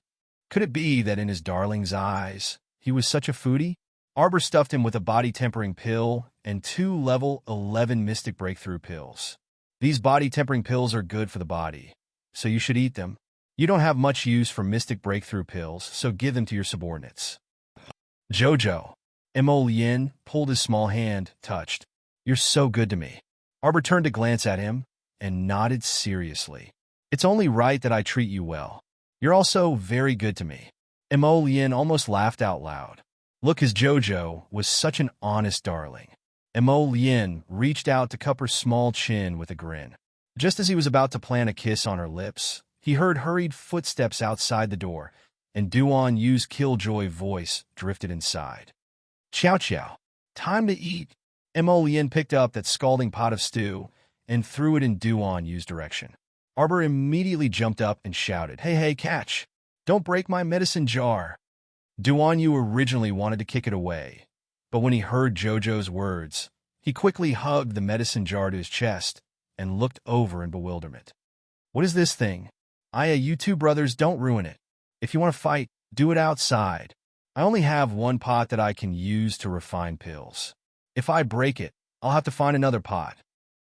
Speaker 1: Could it be that in his darling's eyes, he was such a foodie? Arbor stuffed him with a body-tempering pill and 2 level 11 Mystic Breakthrough pills. These body-tempering pills are good for the body, so you should eat them. You don't have much use for Mystic Breakthrough pills, so give them to your subordinates. Jojo. Emolien pulled his small hand, touched. You're so good to me. Arbor turned to glance at him and nodded seriously. It's only right that I treat you well. You're also very good to me. Emolien almost laughed out loud. Look, his Jojo was such an honest darling. Emolien reached out to cup her small chin with a grin. Just as he was about to plant a kiss on her lips, he heard hurried footsteps outside the door, and Duan Yu's killjoy voice drifted inside. Chow chow. Time to eat. Emolien picked up that scalding pot of stew and threw it in Duan Yu's direction. Arbor immediately jumped up and shouted, Hey, catch! Don't break my medicine jar! Duan Yu originally wanted to kick it away, but when he heard Jojo's words, he quickly hugged the medicine jar to his chest and looked over in bewilderment. What is this thing? You 2 brothers, don't ruin it. If you want to fight, do it outside. I only have 1 pot that I can use to refine pills. If I break it, I'll have to find another pot.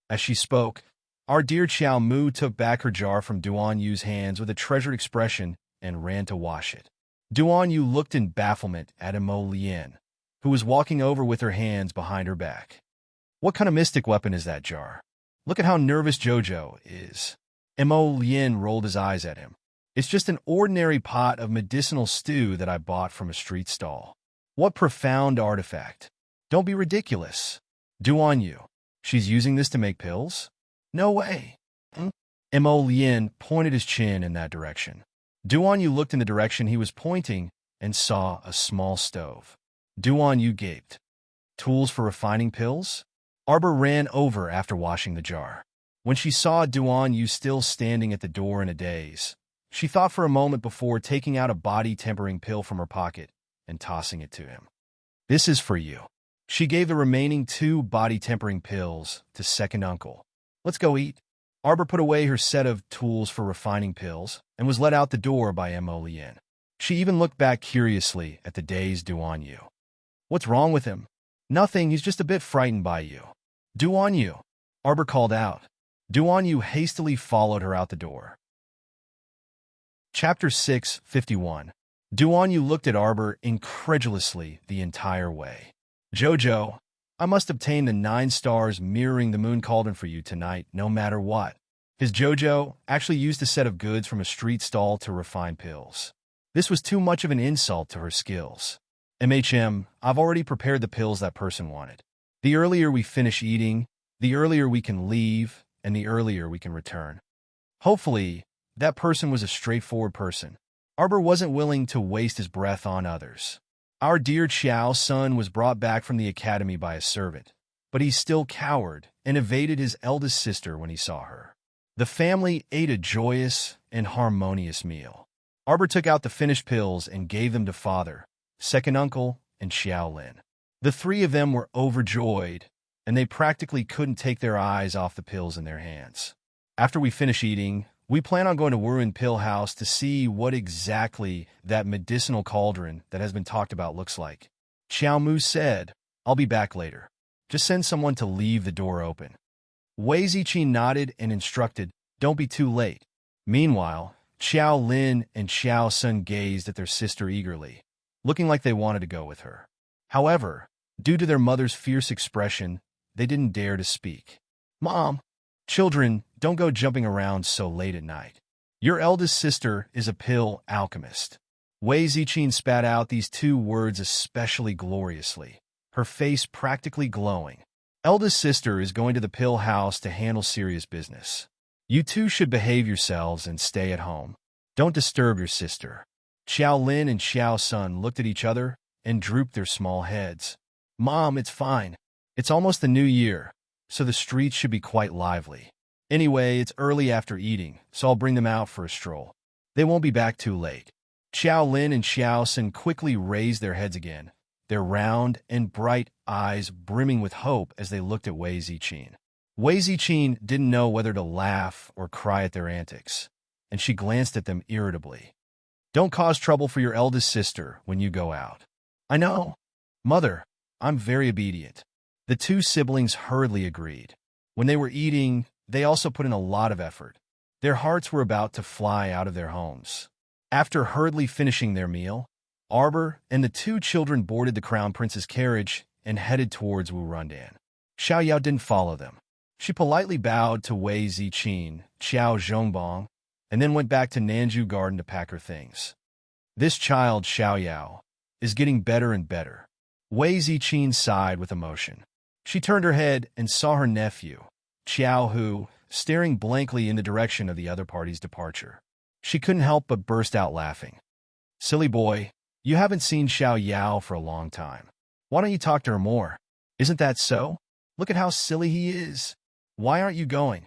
Speaker 1: As she spoke, our dear Xiao Mu took back her jar from Duan Yu's hands with a treasured expression and ran to wash it. Duan Yu looked in bafflement at Emolien, who was walking over with her hands behind her back. What kind of mystic weapon is that jar? Look at how nervous Jojo is. Emolien rolled his eyes at him. It's just an ordinary pot of medicinal stew that I bought from a street stall. What profound artifact. Don't be ridiculous. Duan Yu. She's using this to make pills? No way. Mo Lien pointed his chin in that direction. Duan Yu looked in the direction he was pointing and saw a small stove. Duan Yu gaped. Tools for refining pills? Arbor ran over after washing the jar. When she saw Duan Yu still standing at the door in a daze, she thought for a moment before taking out a body-tempering pill from her pocket and tossing it to him. This is for you. She gave the remaining 2 body-tempering pills to second uncle. Let's go eat. Arbor put away her set of tools for refining pills and was let out the door by Mo Lien. She even looked back curiously at the dazed Duan Yu. What's wrong with him? Nothing, he's just a bit frightened by you. Duan Yu, Arbor called out. Duan Yu hastily followed her out the door. Chapter 651. Duan Yu looked at Arbor incredulously the entire way. Jojo, I must obtain the 9 stars mirroring the moon cauldron for you tonight, no matter what. His Jojo actually used a set of goods from a street stall to refine pills. This was too much of an insult to her skills. I've already prepared the pills that person wanted. The earlier we finish eating, the earlier we can leave, and the earlier we can return. Hopefully, that person was a straightforward person. Arbor wasn't willing to waste his breath on others. Our dear Xiao's son was brought back from the academy by a servant, but he still cowered and evaded his eldest sister when he saw her. The family ate a joyous and harmonious meal. Arbor took out the finished pills and gave them to father, second uncle, and Xiao Lin. The 3 of them were overjoyed, and they practically couldn't take their eyes off the pills in their hands. After we finish eating, we plan on going to Wuren Pill House to see what exactly that medicinal cauldron that has been talked about looks like. Xiao Mu said, I'll be back later. Just send someone to leave the door open. Wei Ziqi nodded and instructed, don't be too late. Meanwhile, Xiao Lin and Xiao Sun gazed at their sister eagerly, looking like they wanted to go with her. However, due to their mother's fierce expression, they didn't dare to speak. Mom, children, don't go jumping around so late at night. Your eldest sister is a pill alchemist. Wei Ziqin spat out these 2 words especially gloriously, her face practically glowing. Eldest sister is going to the pill house to handle serious business. You 2 should behave yourselves and stay at home. Don't disturb your sister. Xiao Lin and Xiao Sun looked at each other and drooped their small heads. Mom, it's fine. It's almost the new year, so the streets should be quite lively. Anyway, it's early after eating, so I'll bring them out for a stroll. They won't be back too late. Xiao Lin and Xiao Sun quickly raised their heads again, their round and bright eyes brimming with hope as they looked at Wei Ziqin. Wei Ziqin didn't know whether to laugh or cry at their antics, and she glanced at them irritably. Don't cause trouble for your eldest sister when you go out. I know. Mother, I'm very obedient. The 2 siblings hurriedly agreed. When they were eating, they also put in a lot of effort. Their hearts were about to fly out of their homes. After hurriedly finishing their meal, Arbor and the 2 children boarded the Crown Prince's carriage and headed towards Wurendan. Xiao Yao didn't follow them. She politely bowed to Wei Ziqin, Xiao Zhongbong, and then went back to Nanju Garden to pack her things. This child, Xiao Yao, is getting better and better. Wei Ziqin sighed with emotion. She turned her head and saw her nephew, Xiao Hu, staring blankly in the direction of the other party's departure. She couldn't help but burst out laughing. Silly boy, you haven't seen Xiao Yao for a long time. Why don't you talk to her more? Isn't that so? Look at how silly he is. Why aren't you going?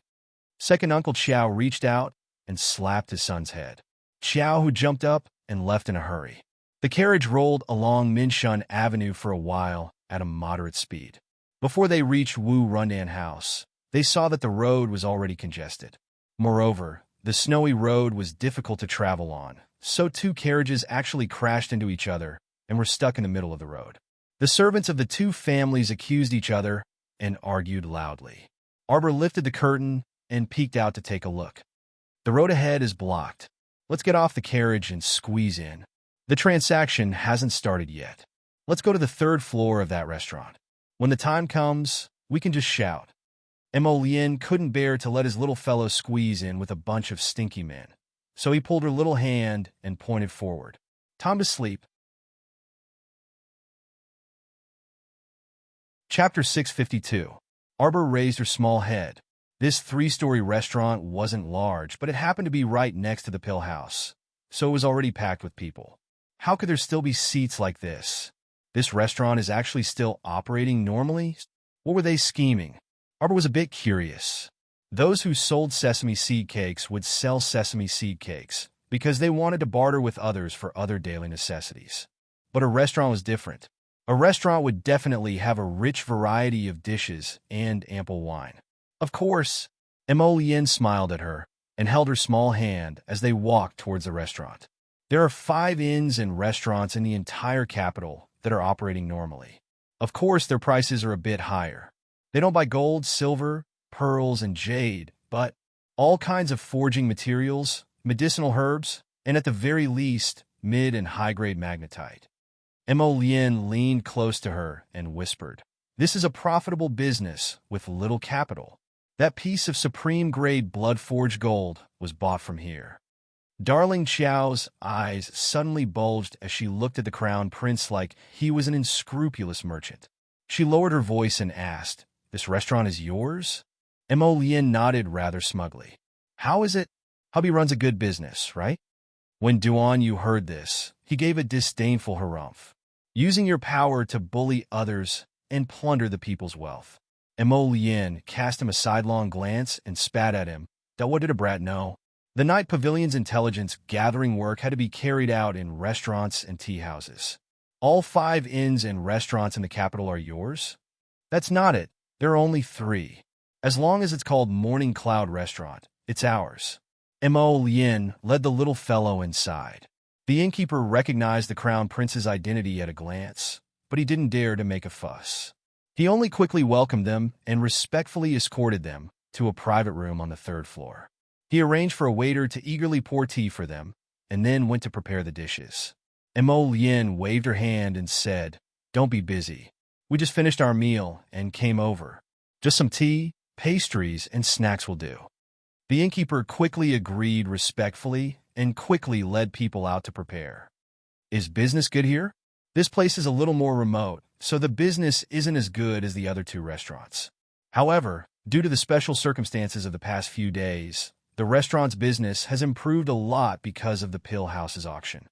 Speaker 1: Second Uncle Xiao reached out and slapped his son's head. Xiao Hu jumped up and left in a hurry. The carriage rolled along Minshun Avenue for a while at a moderate speed. Before they reached Wu Rundan House, they saw that the road was already congested. Moreover, the snowy road was difficult to travel on, so 2 carriages actually crashed into each other and were stuck in the middle of the road. The servants of the 2 families accused each other and argued loudly. Arbor lifted the curtain and peeked out to take a look. The road ahead is blocked. Let's get off the carriage and squeeze in. The transaction hasn't started yet. Let's go to the 3rd floor of that restaurant. When the time comes, we can just shout. Mo Lien couldn't bear to let his little fellow squeeze in with a bunch of stinky men, so he pulled her little hand and pointed forward. Time to sleep. Chapter 652. Arbor raised her small head. This three-story restaurant wasn't large, but it happened to be right next to the pill house, so it was already packed with people. How could there still be seats like this? This restaurant is actually still operating normally? What were they scheming? Arbor was a bit curious. Those who sold sesame seed cakes would sell sesame seed cakes because they wanted to barter with others for other daily necessities. But a restaurant was different. A restaurant would definitely have a rich variety of dishes and ample wine. Of course, Emolien smiled at her and held her small hand as they walked towards the restaurant. There are 5 inns and restaurants in the entire capital that are operating normally. Of course, their prices are a bit higher. They don't buy gold, silver, pearls, and jade, but all kinds of forging materials, medicinal herbs, and at the very least, mid and high-grade magnetite. Emolien leaned close to her and whispered, "This is a profitable business with little capital. That piece of supreme-grade blood-forged gold was bought from here." Darling Xiao's eyes suddenly bulged as she looked at the crown prince like he was an unscrupulous merchant. She lowered her voice and asked, "This restaurant is yours?" Emolien nodded rather smugly. "How is it? Hubby runs a good business, right?" When Duan Yu heard this, he gave a disdainful harumph. "Using your power to bully others and plunder the people's wealth." Emolien cast him a sidelong glance and spat at him. That what did a brat know? The night pavilion's intelligence gathering work had to be carried out in restaurants and tea houses. All 5 inns and restaurants in the capital are yours? That's not it. There are only 3. As long as it's called Morning Cloud Restaurant, it's ours. Emolien led the little fellow inside. The innkeeper recognized the crown prince's identity at a glance, but he didn't dare to make a fuss. He only quickly welcomed them and respectfully escorted them to a private room on the 3rd floor. He arranged for a waiter to eagerly pour tea for them, and then went to prepare the dishes. Emolien waved her hand and said, "Don't be busy. We just finished our meal and came over. Just some tea, pastries, and snacks will do." The innkeeper quickly agreed respectfully and quickly led people out to prepare. "Is business good here?" This place is a little more remote, so the business isn't as good as the other 2 restaurants. However, due to the special circumstances of the past few days, the restaurant's business has improved a lot because of the pill house's auction.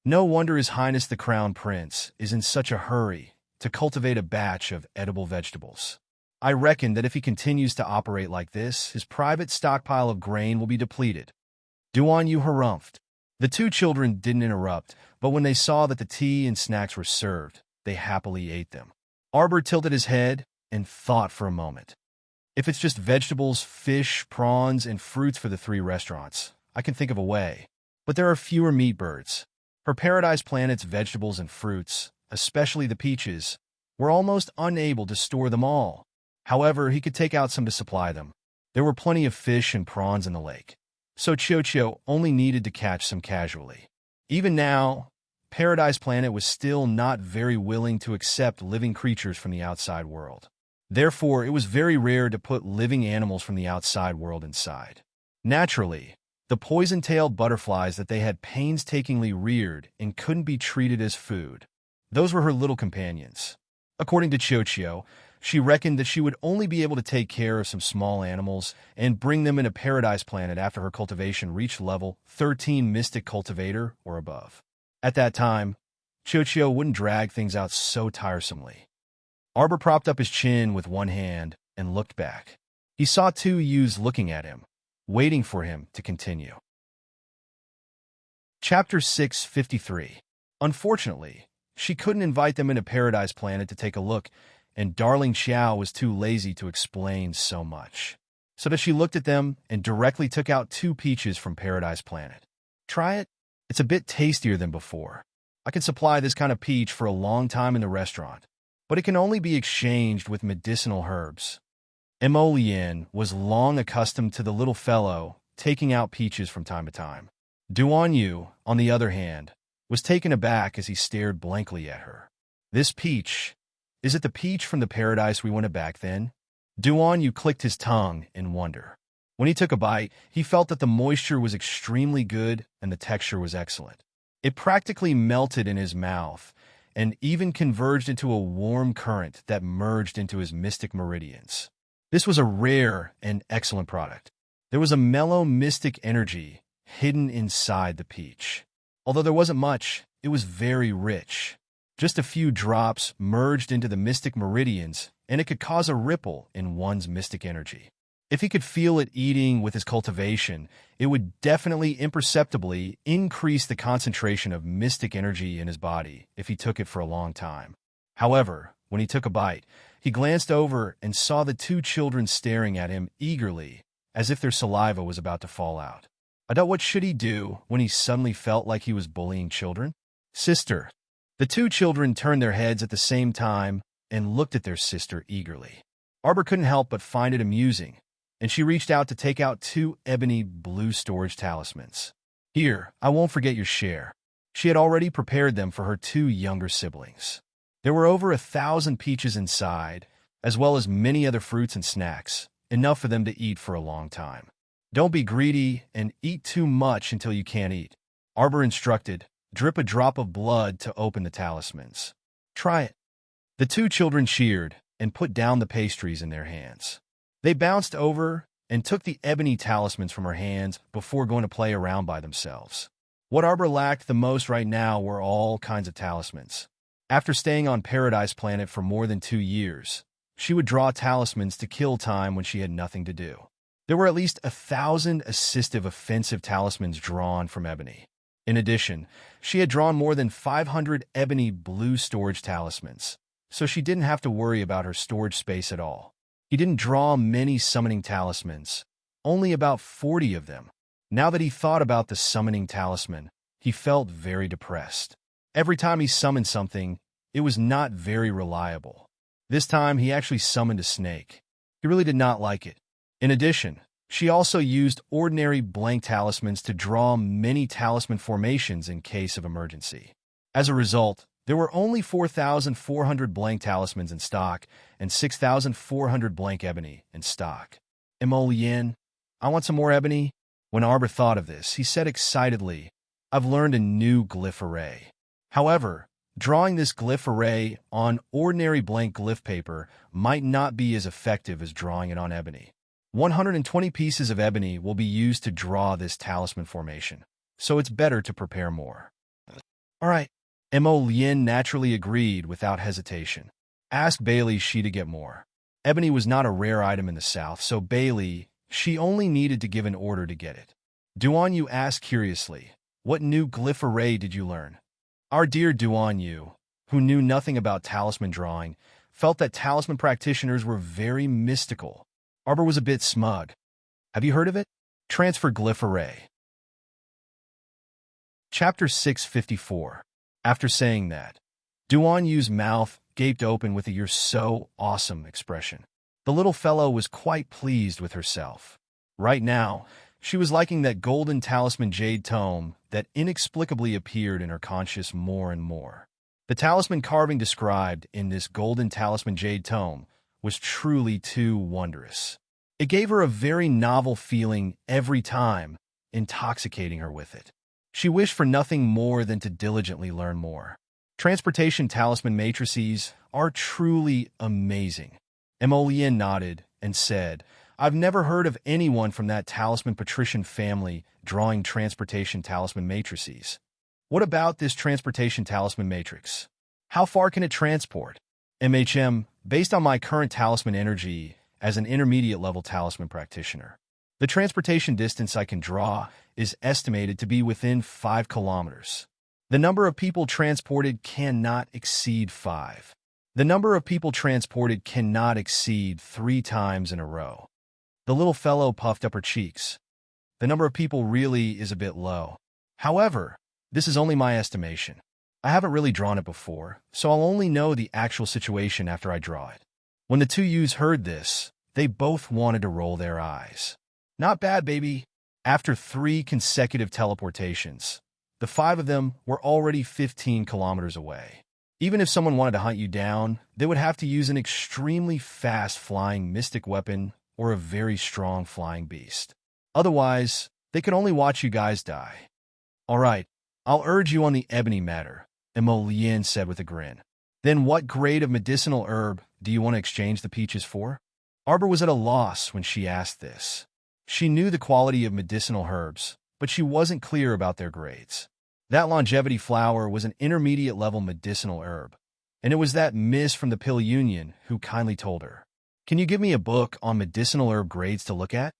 Speaker 1: No wonder His Highness the Crown Prince is in such a hurry to cultivate a batch of edible vegetables. I reckon that if he continues to operate like this, his private stockpile of grain will be depleted. Duan Yu harumphed. The 2 children didn't interrupt, but when they saw that the tea and snacks were served, they happily ate them. Arbor tilted his head and thought for a moment. If it's just vegetables, fish, prawns, and fruits for the 3 restaurants, I can think of a way. But there are fewer meat birds. Her Paradise Planet's vegetables and fruits, especially the peaches, were almost unable to store them all. However, he could take out some to supply them. There were plenty of fish and prawns in the lake, so Qiuqiu only needed to catch some casually. Even now, Paradise Planet was still not very willing to accept living creatures from the outside world. Therefore, it was very rare to put living animals from the outside world inside. Naturally, the poison-tailed butterflies that they had painstakingly reared and couldn't be treated as food. Those were her little companions. According to Qiuqiu, she reckoned that she would only be able to take care of some small animals and bring them into Paradise Planet after her cultivation reached level 13 Mystic Cultivator or above. At that time, Qiuqiu wouldn't drag things out so tiresomely. Arbor propped up his chin with one hand and looked back. He saw 2 youths looking at him, waiting for him to continue. Chapter 653. Unfortunately, she couldn't invite them into Paradise Planet to take a look, and Darling Xiao was too lazy to explain so much. So that she looked at them and directly took out 2 peaches from Paradise Planet. "Try it. It's a bit tastier than before. I can supply this kind of peach for a long time in the restaurant, but it can only be exchanged with medicinal herbs." Emolien was long accustomed to the little fellow taking out peaches from time to time. Duan Yu, on the other hand, was taken aback as he stared blankly at her. "This peach, is it the peach from the paradise we went back then?" Duan Yu clicked his tongue in wonder. When he took a bite, he felt that the moisture was extremely good and the texture was excellent. It practically melted in his mouth, and even converged into a warm current that merged into his mystic meridians. This was a rare and excellent product. There was a mellow mystic energy hidden inside the peach. Although there wasn't much, it was very rich. Just a few drops merged into the mystic meridians, and it could cause a ripple in one's mystic energy. If he could feel it eating with his cultivation, it would definitely imperceptibly increase the concentration of mystic energy in his body if he took it for a long time. However, when he took a bite, he glanced over and saw the two children staring at him eagerly, as if their saliva was about to fall out. What should he do when he suddenly felt like he was bullying children? Sister. The two children turned their heads at the same time and looked at their sister eagerly. Arbor couldn't help but find it amusing, and she reached out to take out 2 ebony blue storage talismans. Here, I won't forget your share. She had already prepared them for her 2 younger siblings. There were over 1,000 peaches inside, as well as many other fruits and snacks, enough for them to eat for a long time. Don't be greedy and eat too much until you can't eat. Arbor instructed, drip a drop of blood to open the talismans. Try it. The 2 children cheered and put down the pastries in their hands. They bounced over and took the ebony talismans from her hands before going to play around by themselves. What Arbor lacked the most right now were all kinds of talismans. After staying on Paradise Planet for more than 2 years, she would draw talismans to kill time when she had nothing to do. There were at least 1,000 assistive offensive talismans drawn from ebony. In addition, she had drawn more than 500 ebony blue storage talismans, so she didn't have to worry about her storage space at all. He didn't draw many summoning talismans, only about 40 of them. Now that he thought about the summoning talisman, he felt very depressed. Every time he summoned something, it was not very reliable. This time, he actually summoned a snake. He really did not like it. In addition, she also used ordinary blank talismans to draw many talisman formations in case of emergency. As a result, there were only 4,400 blank talismans in stock and 6,400 blank ebony in stock. Emolien, I want some more ebony. When Arbor thought of this, he said excitedly, I've learned a new glyph array. However, drawing this glyph array on ordinary blank glyph paper might not be as effective as drawing it on ebony. 120 pieces of ebony will be used to draw this talisman formation, so it's better to prepare more. All right. Emolien naturally agreed without hesitation. Ask Bailey she to get more. Ebony was not a rare item in the South, so Bailey, she only needed to give an order to get it. Duan Yu asked curiously, what new glyph array did you learn? Our dear Duan Yu, who knew nothing about talisman drawing, felt that talisman practitioners were very mystical. Arbor was a bit smug. Have you heard of it? Transfer glyph array. Chapter 654. After saying that, Duan Yu's mouth gaped open with a "you're so awesome" expression. The little fellow was quite pleased with herself. Right now, she was liking that golden talisman jade tome that inexplicably appeared in her conscious more and more. The talisman carving described in this golden talisman jade tome was truly too wondrous. It gave her a very novel feeling every time, intoxicating her with it. She wished for nothing more than to diligently learn more. Transportation talisman matrices are truly amazing. Emolien nodded and said, I've never heard of anyone from that talisman patrician family drawing transportation talisman matrices. What about this transportation talisman matrix? How far can it transport? Based on my current talisman energy as an intermediate level talisman practitioner, the transportation distance I can draw is estimated to be within 5 kilometers. The number of people transported cannot exceed 5. The number of people transported cannot exceed 3 times in a row. The little fellow puffed up her cheeks. The number of people really is a bit low. However, this is only my estimation. I haven't really drawn it before, so I'll only know the actual situation after I draw it. When the 2 youths heard this, they both wanted to roll their eyes. Not bad, baby. After 3 consecutive teleportations, the 5 of them were already 15 kilometers away. Even if someone wanted to hunt you down, they would have to use an extremely fast flying mystic weapon or a very strong flying beast. Otherwise, they could only watch you guys die. All right, I'll urge you on the ebony matter. Emolien said with a grin. Then what grade of medicinal herb do you want to exchange the peaches for? Arbor was at a loss when she asked this. She knew the quality of medicinal herbs, but she wasn't clear about their grades. That longevity flower was an intermediate-level medicinal herb, and it was that miss from the Pill Union who kindly told her, "Can you give me a book on medicinal herb grades to look at?"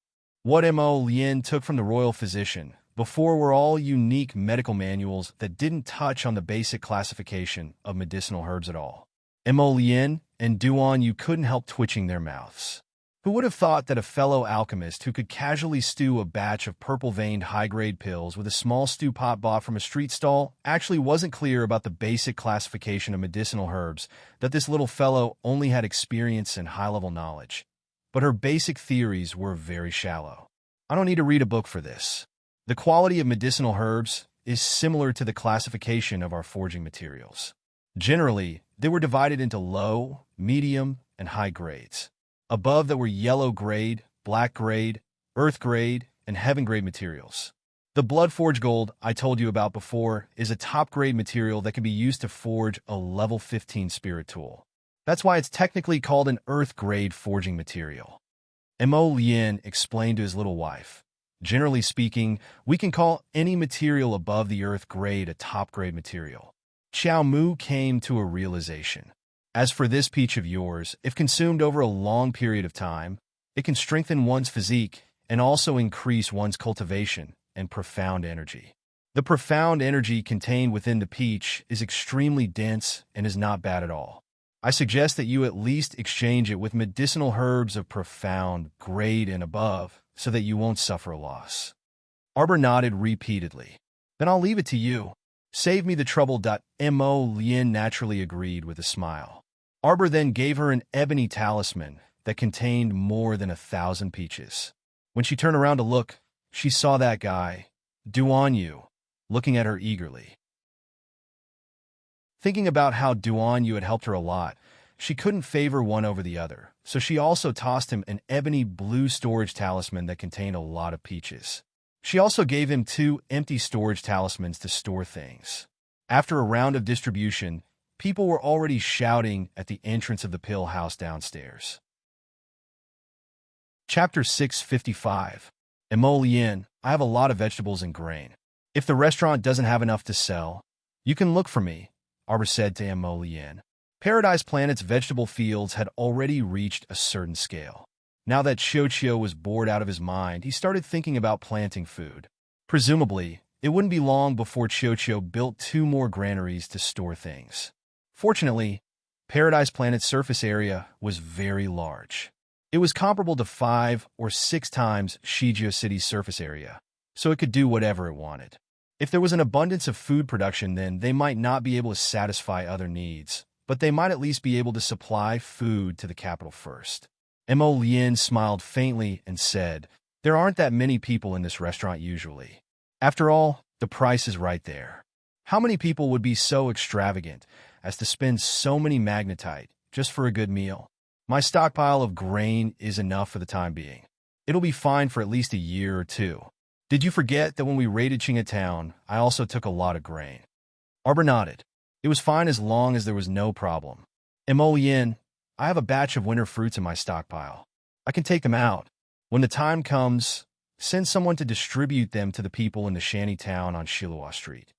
Speaker 1: What Emolien took from the royal physician before were all unique medical manuals that didn't touch on the basic classification of medicinal herbs at all. Emolien and Duan Yu couldn't help twitching their mouths. Who would have thought that a fellow alchemist who could casually stew a batch of purple-veined high-grade pills with a small stew pot bought from a street stall actually wasn't clear about the basic classification of medicinal herbs, that this little fellow only had experience and high-level knowledge. But her basic theories were very shallow. I don't need to read a book for this. The quality of medicinal herbs is similar to the classification of our forging materials. Generally, they were divided into low, medium, and high grades. Above that were yellow grade, black grade, earth grade, and heaven grade materials. The blood forge gold I told you about before is a top grade material that can be used to forge a level 15 spirit tool. That's why it's technically called an earth grade forging material. Emolien explained to his little wife. Generally speaking, we can call any material above the earth grade a top grade material. Xiao Mu came to a realization. As for this peach of yours, if consumed over a long period of time, it can strengthen one's physique and also increase one's cultivation and profound energy. The profound energy contained within the peach is extremely dense and is not bad at all. I suggest that you at least exchange it with medicinal herbs of profound grade and above so that you won't suffer a loss. Arbor nodded repeatedly. Then I'll leave it to you. Save me the trouble. Emolien naturally agreed with a smile. Arbor then gave her an ebony talisman that contained more than 1,000 peaches. When she turned around to look, she saw that guy, Duan Yu, looking at her eagerly. Thinking about how Duan Yu had helped her a lot, she couldn't favor one over the other, so she also tossed him an ebony blue storage talisman that contained a lot of peaches. She also gave him 2 empty storage talismans to store things. After a round of distribution, people were already shouting at the entrance of the pill house downstairs. Chapter 655. Emolien, I have a lot of vegetables and grain. If the restaurant doesn't have enough to sell, you can look for me, Arbor said to Emolien. Paradise Planet's vegetable fields had already reached a certain scale. Now that Xiao was bored out of his mind, he started thinking about planting food. Presumably, it wouldn't be long before Xiao built 2 more granaries to store things. Fortunately, Paradise Planet's surface area was very large. It was comparable to 5 or 6 times Shijia City's surface area, so it could do whatever it wanted. If there was an abundance of food production, then they might not be able to satisfy other needs, but they might at least be able to supply food to the capital first. Emolien smiled faintly and said, "There aren't that many people in this restaurant usually. After all, the price is right there. How many people would be so extravagant as to spend so many magnetite just for a good meal? My stockpile of grain is enough for the time being. It'll be fine for at least a year or 2. Did you forget that when we raided Qingatown, I also took a lot of grain?" Arbor nodded. It was fine as long as there was no problem. Emolien, I have a batch of winter fruits in my stockpile. I can take them out. When the time comes, send someone to distribute them to the people in the shanty town on Shiluo Street.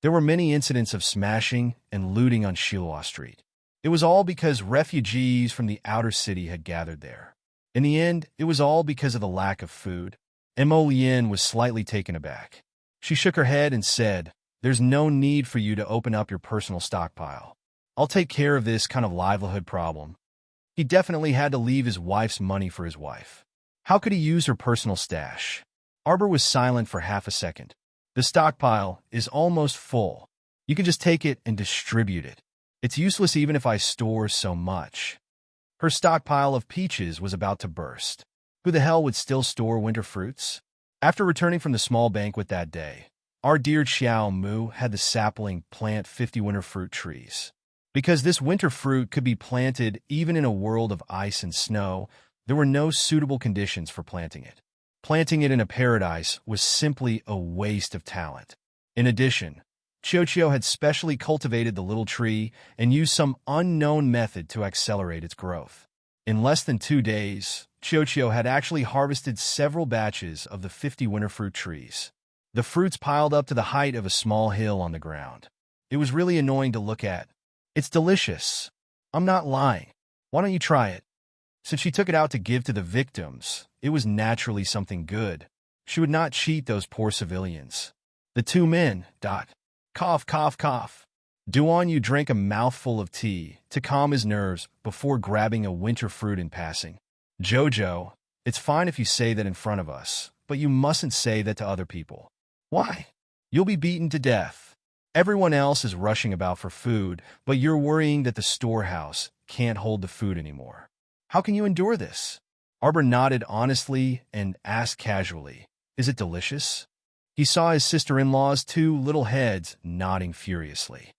Speaker 1: There were many incidents of smashing and looting on Shiluo Street. It was all because refugees from the outer city had gathered there. In the end, it was all because of the lack of food. Emolien was slightly taken aback. She shook her head and said, "There's no need for you to open up your personal stockpile. I'll take care of this kind of livelihood problem." He definitely had to leave his wife's money for his wife. How could he use her personal stash? Arbor was silent for half a second. The stockpile is almost full. You can just take it and distribute it. It's useless even if I store so much. Her stockpile of peaches was about to burst. Who the hell would still store winter fruits? After returning from the small banquet that day, our dear Xiao Mu had the sapling plant 50 winter fruit trees. Because this winter fruit could be planted even in a world of ice and snow, there were no suitable conditions for planting it. Planting it in a paradise was simply a waste of talent. In addition, Chocho had specially cultivated the little tree and used some unknown method to accelerate its growth. In less than 2 days, Chocho had actually harvested several batches of the 50 winter fruit trees. The fruits piled up to the height of a small hill on the ground. It was really annoying to look at. "It's delicious. I'm not lying. Why don't you try it?" Since she took it out to give to the victims, it was naturally something good. She would not cheat those poor civilians. The two men, cough, cough, cough. Duan drank a mouthful of tea to calm his nerves before grabbing a winter fruit in passing. "Jojo, it's fine if you say that in front of us, but you mustn't say that to other people." "Why?" "You'll be beaten to death. Everyone else is rushing about for food, but you're worrying that the storehouse can't hold the food anymore. How can you endure this?" Arbor nodded honestly and asked casually, "Is it delicious?" He saw his sister-in-law's 2 little heads nodding furiously.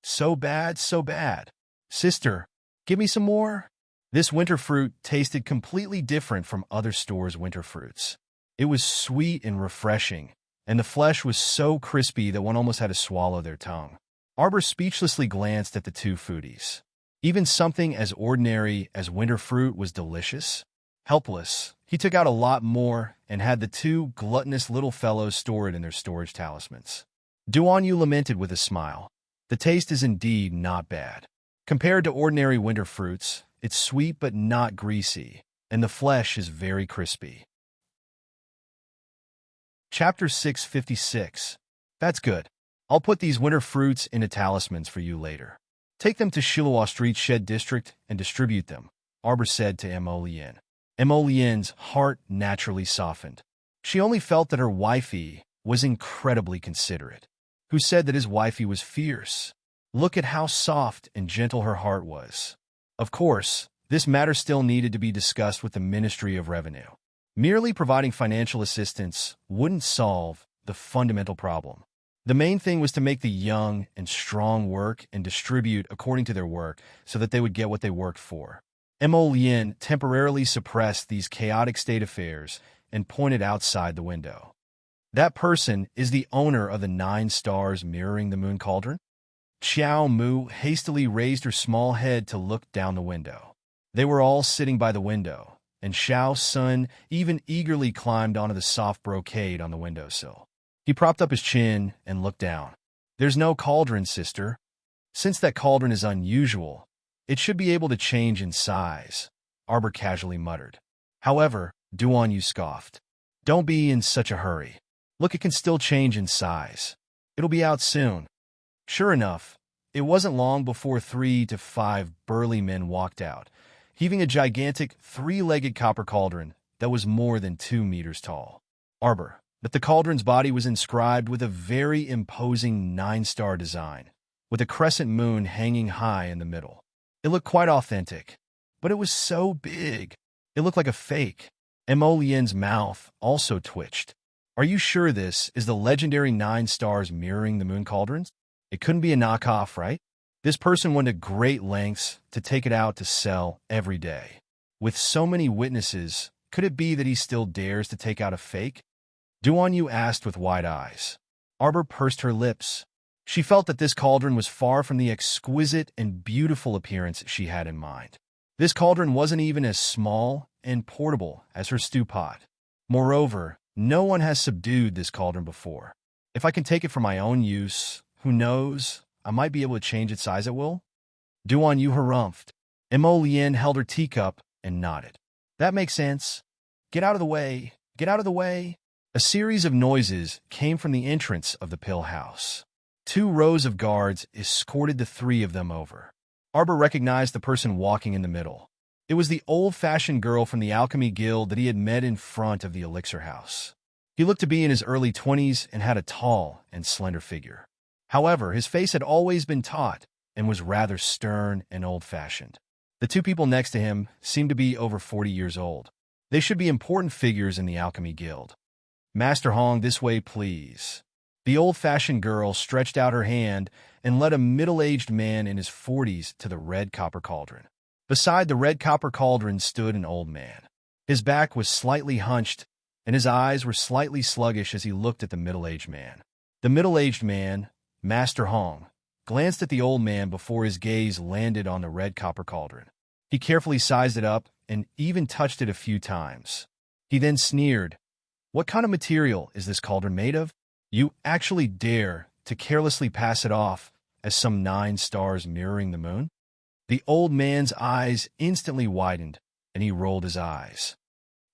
Speaker 1: So bad, so bad. "Sister, give me some more." This winter fruit tasted completely different from other stores' winter fruits. It was sweet and refreshing, and the flesh was so crispy that one almost had to swallow their tongue. Arbor speechlessly glanced at the 2 foodies. Even something as ordinary as winter fruit was delicious. Helpless, he took out a lot more and had the 2 gluttonous little fellows store it in their storage talismans. Duan lamented with a smile. "The taste is indeed not bad. Compared to ordinary winter fruits, it's sweet but not greasy, and the flesh is very crispy." Chapter 656. "That's good. I'll put these winter fruits into talismans for you later. Take them to Shiluo Street Shed District and distribute them," Arbor said to Emolien. Emolien's heart naturally softened. She only felt that her wifey was incredibly considerate. Who said that his wifey was fierce? Look at how soft and gentle her heart was. Of course, this matter still needed to be discussed with the Ministry of Revenue. Merely providing financial assistance wouldn't solve the fundamental problem. The main thing was to make the young and strong work and distribute according to their work so that they would get what they worked for. Emolien temporarily suppressed these chaotic state affairs and pointed outside the window. "That person is the owner of the 9 stars mirroring the moon cauldron?" Xiao Mu hastily raised her small head to look down the window. They were all sitting by the window, and Xiao Sun even eagerly climbed onto the soft brocade on the windowsill. He propped up his chin and looked down. "There's no cauldron, sister. Since that cauldron is unusual, it should be able to change in size," Arbor casually muttered. However, Duan scoffed. "Don't be in such a hurry. Look, it can still change in size. It'll be out soon." Sure enough, it wasn't long before 3 to 5 burly men walked out, heaving a gigantic 3-legged copper cauldron that was more than 2 meters tall. Arbor, but the cauldron's body was inscribed with a very imposing 9-star design, with a crescent moon hanging high in the middle. It looked quite authentic, but it was so big. It looked like a fake. Emolien's mouth also twitched. "Are you sure this is the legendary 9 stars mirroring the moon cauldrons? It couldn't be a knockoff, right? This person went to great lengths to take it out to sell every day. With so many witnesses, could it be that he still dares to take out a fake?" Duan asked with wide eyes. Arbor pursed her lips. She felt that this cauldron was far from the exquisite and beautiful appearance she had in mind. This cauldron wasn't even as small and portable as her stew pot. Moreover, no one has subdued this cauldron before. If I can take it for my own use, who knows, I might be able to change its size at will? Duan harumphed. Emolien held her teacup and nodded. "That makes sense. Get out of the way. Get out of the way." A series of noises came from the entrance of the pill house. 2 rows of guards escorted the 3 of them over. Arbor recognized the person walking in the middle. It was the old-fashioned girl from the Alchemy Guild that he had met in front of the Elixir House. He looked to be in his early 20s and had a tall and slender figure. However, his face had always been taut and was rather stern and old-fashioned. The 2 people next to him seemed to be over 40 years old. They should be important figures in the Alchemy Guild. "Master Hong, this way, please." The old-fashioned girl stretched out her hand and led a middle-aged man in his 40s to the red copper cauldron. Beside the red copper cauldron stood an old man. His back was slightly hunched, and his eyes were slightly sluggish as he looked at the middle-aged man. The middle-aged man, Master Hong glanced at the old man before his gaze landed on the red copper cauldron. He carefully sized it up and even touched it a few times. He then sneered, "What kind of material is this cauldron made of? You actually dare to carelessly pass it off as some 9 stars mirroring the moon?" The old man's eyes instantly widened, and he rolled his eyes.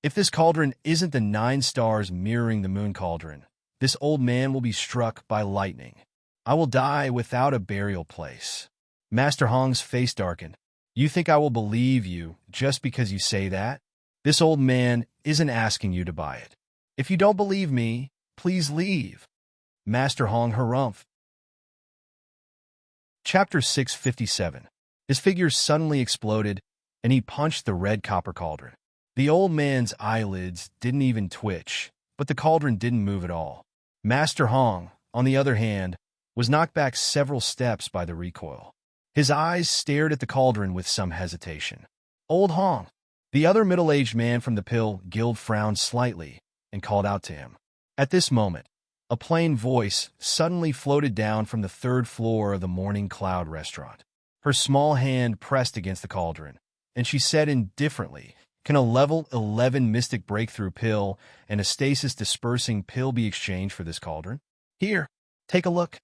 Speaker 1: If this cauldron isn't the 9 stars mirroring the moon cauldron, this old man will be struck by lightning. I will die without a burial place. Master Hong's face darkened. You think I will believe you just because you say that? This old man isn't asking you to buy it. If you don't believe me, please leave. Master Hong harumphed. Chapter 657. His figure suddenly exploded, and he punched the red copper cauldron. The old man's eyelids didn't even twitch, but the cauldron didn't move at all. Master Hong, on the other hand, was knocked back several steps by the recoil. His eyes stared at the cauldron with some hesitation. Old Hong, the other middle-aged man from the Pill Guild, frowned slightly and called out to him. At this moment, a plain voice suddenly floated down from the 3rd floor of the Morning Cloud restaurant. Her small hand pressed against the cauldron, and she said indifferently, "Can a level 11 mystic breakthrough pill and a stasis dispersing pill be exchanged for this cauldron? Here, take a look."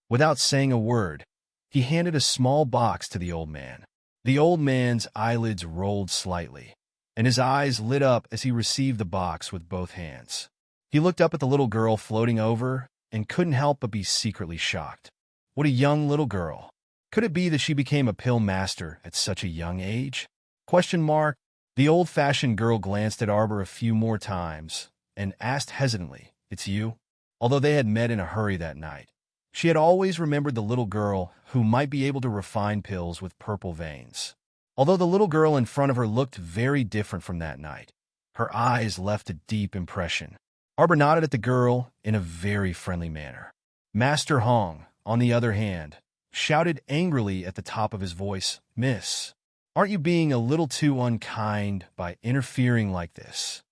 Speaker 1: Without saying a word, he handed a small box to the old man. The old man's eyelids rolled slightly, and his eyes lit up as he received the box with both hands. He looked up at the little girl floating over and couldn't help but be secretly shocked. What a young little girl. Could it be that she became a pill master at such a young age? Question mark. The old-fashioned girl glanced at Arbor a few more times and asked hesitantly, "It's you?" Although they had met in a hurry that night, she had always remembered the little girl who might be able to refine pills with purple veins. Although the little girl in front of her looked very different from that night, her eyes left a deep impression. Arbor nodded at the girl in a very friendly manner. Master Hong, on the other hand, shouted angrily at the top of his voice, "Miss, aren't you being a little too unkind by interfering like this?"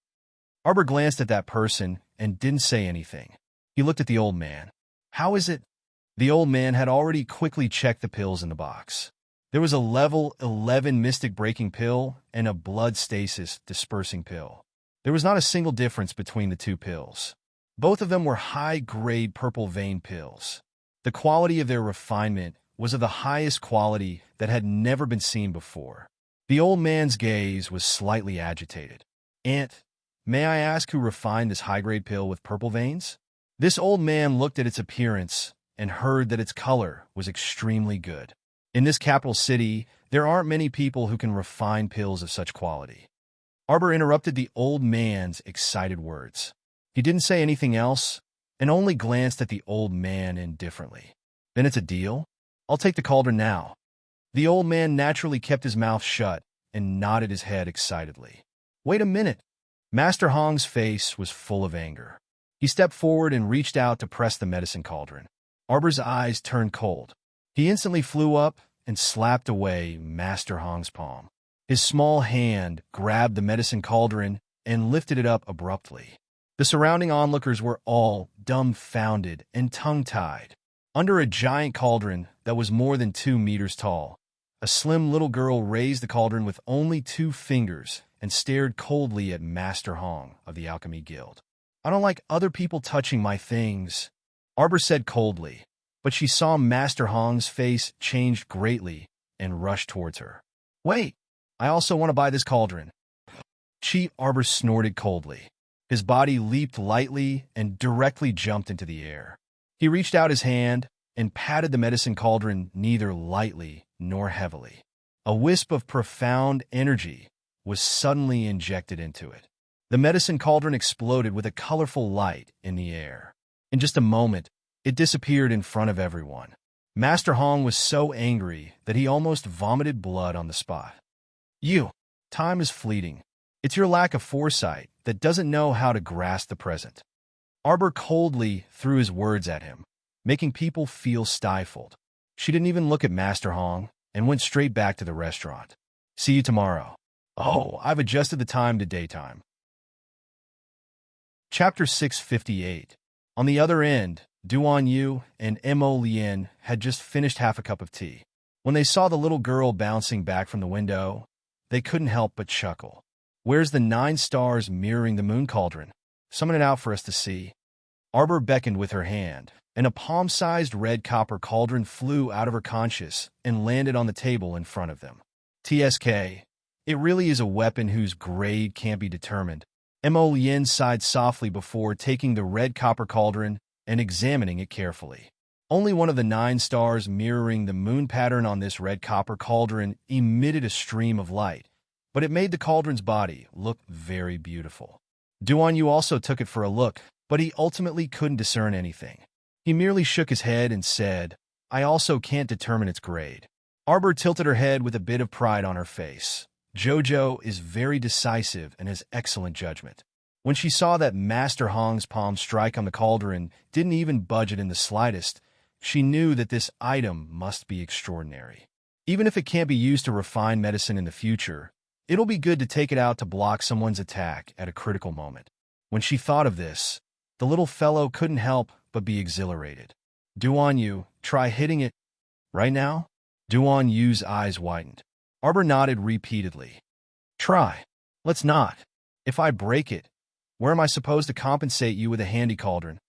Speaker 1: Arbor glanced at that person and didn't say anything. He looked at the old man. "How is it?" The old man had already quickly checked the pills in the box. There was a level 11 mystic breaking pill and a blood stasis dispersing pill. There was not a single difference between the 2 pills. Both of them were high-grade purple vein pills. The quality of their refinement was of the highest quality that had never been seen before. The old man's gaze was slightly agitated. "Aunt, may I ask who refined this high-grade pill with purple veins?" This old man looked at its appearance and heard that its color was extremely good. In this capital city, there aren't many people who can refine pills of such quality. Arbor interrupted the old man's excited words. He didn't say anything else and only glanced at the old man indifferently. "Then it's a deal? I'll take the cauldron now." The old man naturally kept his mouth shut and nodded his head excitedly. "Wait a minute." Master Hong's face was full of anger. He stepped forward and reached out to press the medicine cauldron. Arbor's eyes turned cold. He instantly flew up and slapped away Master Hong's palm. His small hand grabbed the medicine cauldron and lifted it up abruptly. The surrounding onlookers were all dumbfounded and tongue-tied. Under a giant cauldron that was more than 2 meters tall, a slim little girl raised the cauldron with only 2 fingers and stared coldly at Master Hong of the Alchemy Guild. "I don't like other people touching my things," Arbor said coldly, but she saw Master Hong's face change greatly and rushed towards her. "Wait, I also want to buy this cauldron." Arbor snorted coldly. His body leaped lightly and directly jumped into the air. He reached out his hand and patted the medicine cauldron neither lightly nor heavily. A wisp of profound energy was suddenly injected into it. The medicine cauldron exploded with a colorful light in the air. In just a moment, it disappeared in front of everyone. Master Hong was so angry that he almost vomited blood on the spot. Time is fleeting. It's your lack of foresight that doesn't know how to grasp the present." Arbor coldly threw his words at him, making people feel stifled. She didn't even look at Master Hong and went straight back to the restaurant. "See you tomorrow." "Oh, I've adjusted the time to daytime." Chapter 658. On the other end, Duan Yu and Mo Lien had just finished half a cup of tea. When they saw the little girl bouncing back from the window, they couldn't help but chuckle. "Where's the 9 stars mirroring the moon cauldron? Summon it out for us to see." Arbor beckoned with her hand, and a palm-sized red copper cauldron flew out of her conscious and landed on the table in front of them. TSK, it really is a weapon whose grade can't be determined. Mo Lien sighed softly before taking the red copper cauldron and examining it carefully. Only one of the 9 stars mirroring the moon pattern on this red copper cauldron emitted a stream of light, but it made the cauldron's body look very beautiful. Duan Yu also took it for a look, but he ultimately couldn't discern anything. He merely shook his head and said, "I also can't determine its grade." Arbor tilted her head with a bit of pride on her face. Jojo is very decisive and has excellent judgment. When she saw that Master Hong's palm strike on the cauldron didn't even budge it in the slightest, she knew that this item must be extraordinary. Even if it can't be used to refine medicine in the future, it'll be good to take it out to block someone's attack at a critical moment. When she thought of this, the little fellow couldn't help but be exhilarated. "Duan Yu, try hitting it right now?" Duan Yu's eyes widened. Arbor nodded repeatedly. "Try. Let's not. If I break it, where am I supposed to compensate you with a handy cauldron?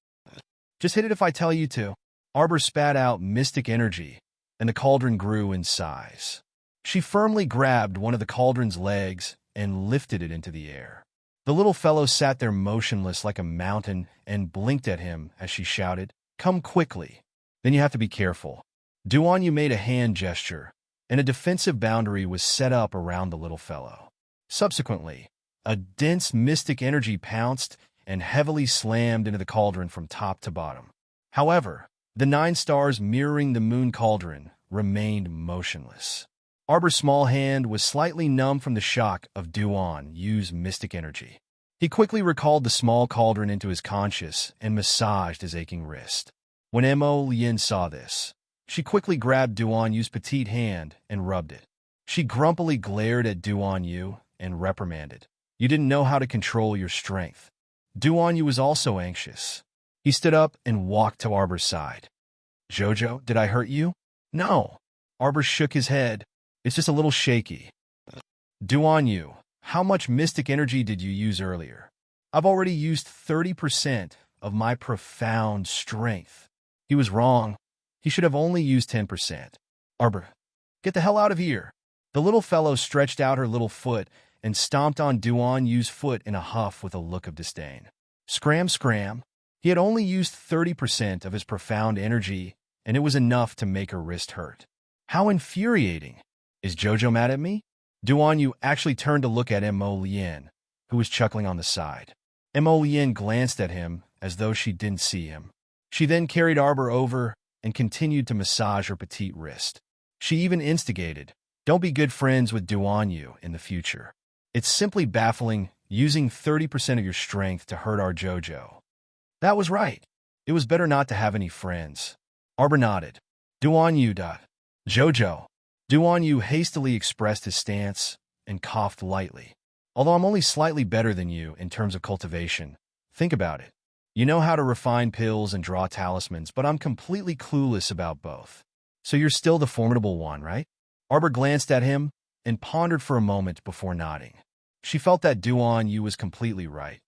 Speaker 1: Just hit it if I tell you to." Arbor spat out mystic energy, and the cauldron grew in size. She firmly grabbed one of the cauldron's legs and lifted it into the air. The little fellow sat there motionless like a mountain and blinked at him as she shouted, "Come quickly." "Then you have to be careful." Duan Yu made a hand gesture, and a defensive boundary was set up around the little fellow. Subsequently, a dense mystic energy pounced and heavily slammed into the cauldron from top to bottom. However, the 9 stars mirroring the moon cauldron remained motionless. Arbor's small hand was slightly numb from the shock of Duan Yu's mystic energy. He quickly recalled the small cauldron into his conscious and massaged his aching wrist. When Mo Lien saw this, she quickly grabbed Duan Yu's petite hand and rubbed it. She grumpily glared at Duan Yu and reprimanded, "You didn't know how to control your strength." Duan Yu was also anxious. He stood up and walked to Arbor's side. "Jojo, did I hurt you?" "No." Arbor shook his head. "It's just a little shaky." "Duan Yu, how much mystic energy did you use earlier?" "I've already used 30% of my profound strength." He was wrong. He should have only used 10%. "Arbor, get the hell out of here." The little fellow stretched out her little foot and stomped on Duan Yu's foot in a huff with a look of disdain. Scram, scram. He had only used 30% of his profound energy, and it was enough to make her wrist hurt. How infuriating. Is Jojo mad at me? Duan Yu actually turned to look at Mo Lien, who was chuckling on the side. Mo Lien glanced at him as though she didn't see him. She then carried Arbor over and continued to massage her petite wrist. She even instigated, "Don't be good friends with Duan Yu in the future. It's simply baffling using 30% of your strength to hurt our Jojo." That was right. It was better not to have any friends. Arbor nodded. "Duan Yu. Jojo." Duan Yu hastily expressed his stance and coughed lightly. "Although I'm only slightly better than you in terms of cultivation, think about it. You know how to refine pills and draw talismans, but I'm completely clueless about both. So you're still the formidable one, right?" Arbor glanced at him and pondered for a moment before nodding. She felt that Duan Yu was completely right.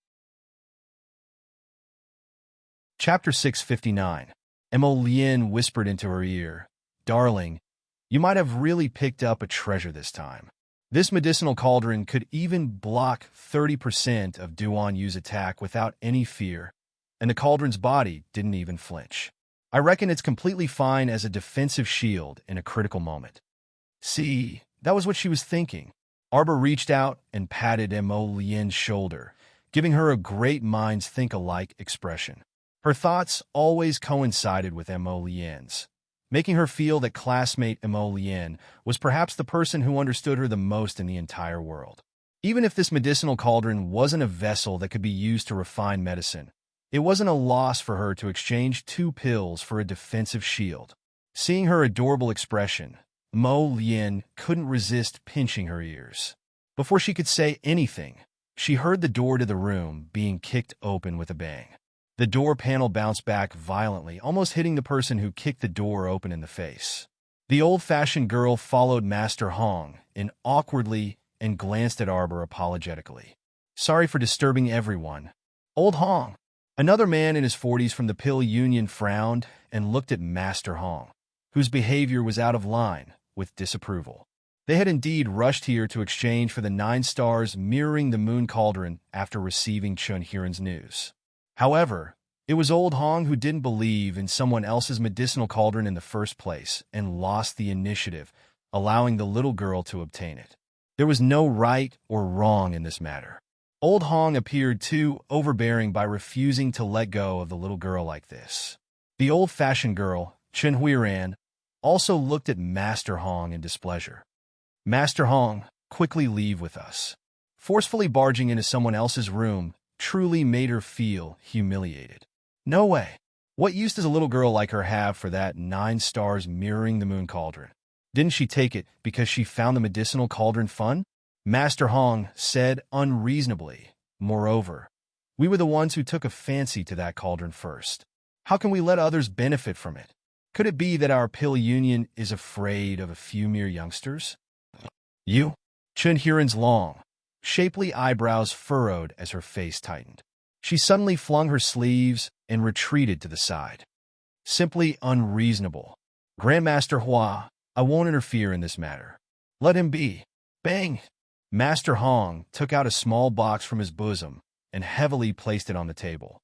Speaker 1: Chapter 659. Mo Lien whispered into her ear, "Darling, you might have really picked up a treasure this time. This medicinal cauldron could even block 30% of Duan Yu's attack without any fear, and the cauldron's body didn't even flinch. I reckon it's completely fine as a defensive shield in a critical moment." See, that was what she was thinking. Arbor reached out and patted Mo Lien's shoulder, giving her a great minds think alike expression. Her thoughts always coincided with Mo Lien's, making her feel that classmate Mo Lien was perhaps the person who understood her the most in the entire world. Even if this medicinal cauldron wasn't a vessel that could be used to refine medicine, it wasn't a loss for her to exchange 2 pills for a defensive shield. Seeing her adorable expression, Mo Lien couldn't resist pinching her ears. Before she could say anything, she heard the door to the room being kicked open with a bang. The door panel bounced back violently, almost hitting the person who kicked the door open in the face. The old-fashioned girl followed Master Hong in awkwardly and glanced at Arbor apologetically. "Sorry for disturbing everyone." Old Hong. Another man in his 40s from the Pill Union frowned and looked at Master Hong, whose behavior was out of line, with disapproval. They had indeed rushed here to exchange for the 9 stars mirroring the moon cauldron after receiving Chun Huron's news. However, it was Old Hong who didn't believe in someone else's medicinal cauldron in the first place and lost the initiative, allowing the little girl to obtain it. There was no right or wrong in this matter. Old Hong appeared too overbearing by refusing to let go of the little girl like this. The old-fashioned girl, Chen Huiran, also looked at Master Hong in displeasure. "Master Hong, quickly leave with us." Forcefully barging into someone else's room truly made her feel humiliated. No way. What use does a little girl like her have for that 9 stars mirroring the moon cauldron? Didn't she take it because she found the medicinal cauldron fun? Master Hong said unreasonably. "Moreover, we were the ones who took a fancy to that cauldron first. How can we let others benefit from it? Could it be that our Pill Union is afraid of a few mere youngsters?" "You?" Chun Huron's long, shapely eyebrows furrowed as her face tightened. She suddenly flung her sleeves and retreated to the side. "Simply unreasonable. Grandmaster Hua, I won't interfere in this matter. Let him be." Bang! Master Hong took out a small box from his bosom and heavily placed it on the table.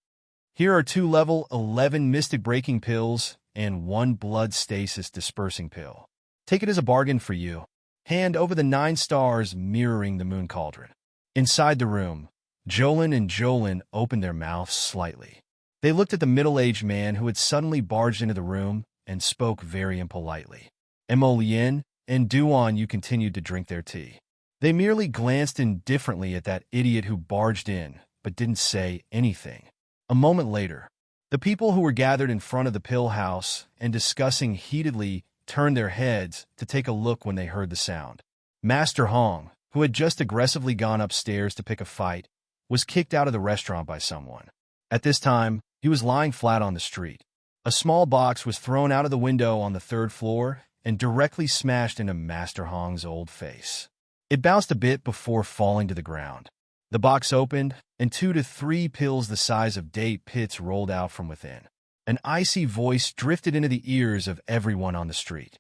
Speaker 1: "Here are 2 level 11 mystic breaking pills and 1 blood stasis dispersing pill. Take it as a bargain for you. Hand over the 9 stars mirroring the moon cauldron." Inside the room, Jolin and Jolin opened their mouths slightly. They looked at the middle-aged man who had suddenly barged into the room and spoke very impolitely. Emolien and Duan Yu continued to drink their tea. They merely glanced indifferently at that idiot who barged in, but didn't say anything. A moment later, the people who were gathered in front of the pill house and discussing heatedly turned their heads to take a look when they heard the sound. Master Hong, who had just aggressively gone upstairs to pick a fight, was kicked out of the restaurant by someone. At this time, he was lying flat on the street. A small box was thrown out of the window on the 3rd floor and directly smashed into Master Hong's old face. It bounced a bit before falling to the ground. The box opened, and 2 to 3 pills the size of date pits rolled out from within. An icy voice drifted into the ears of everyone on the street.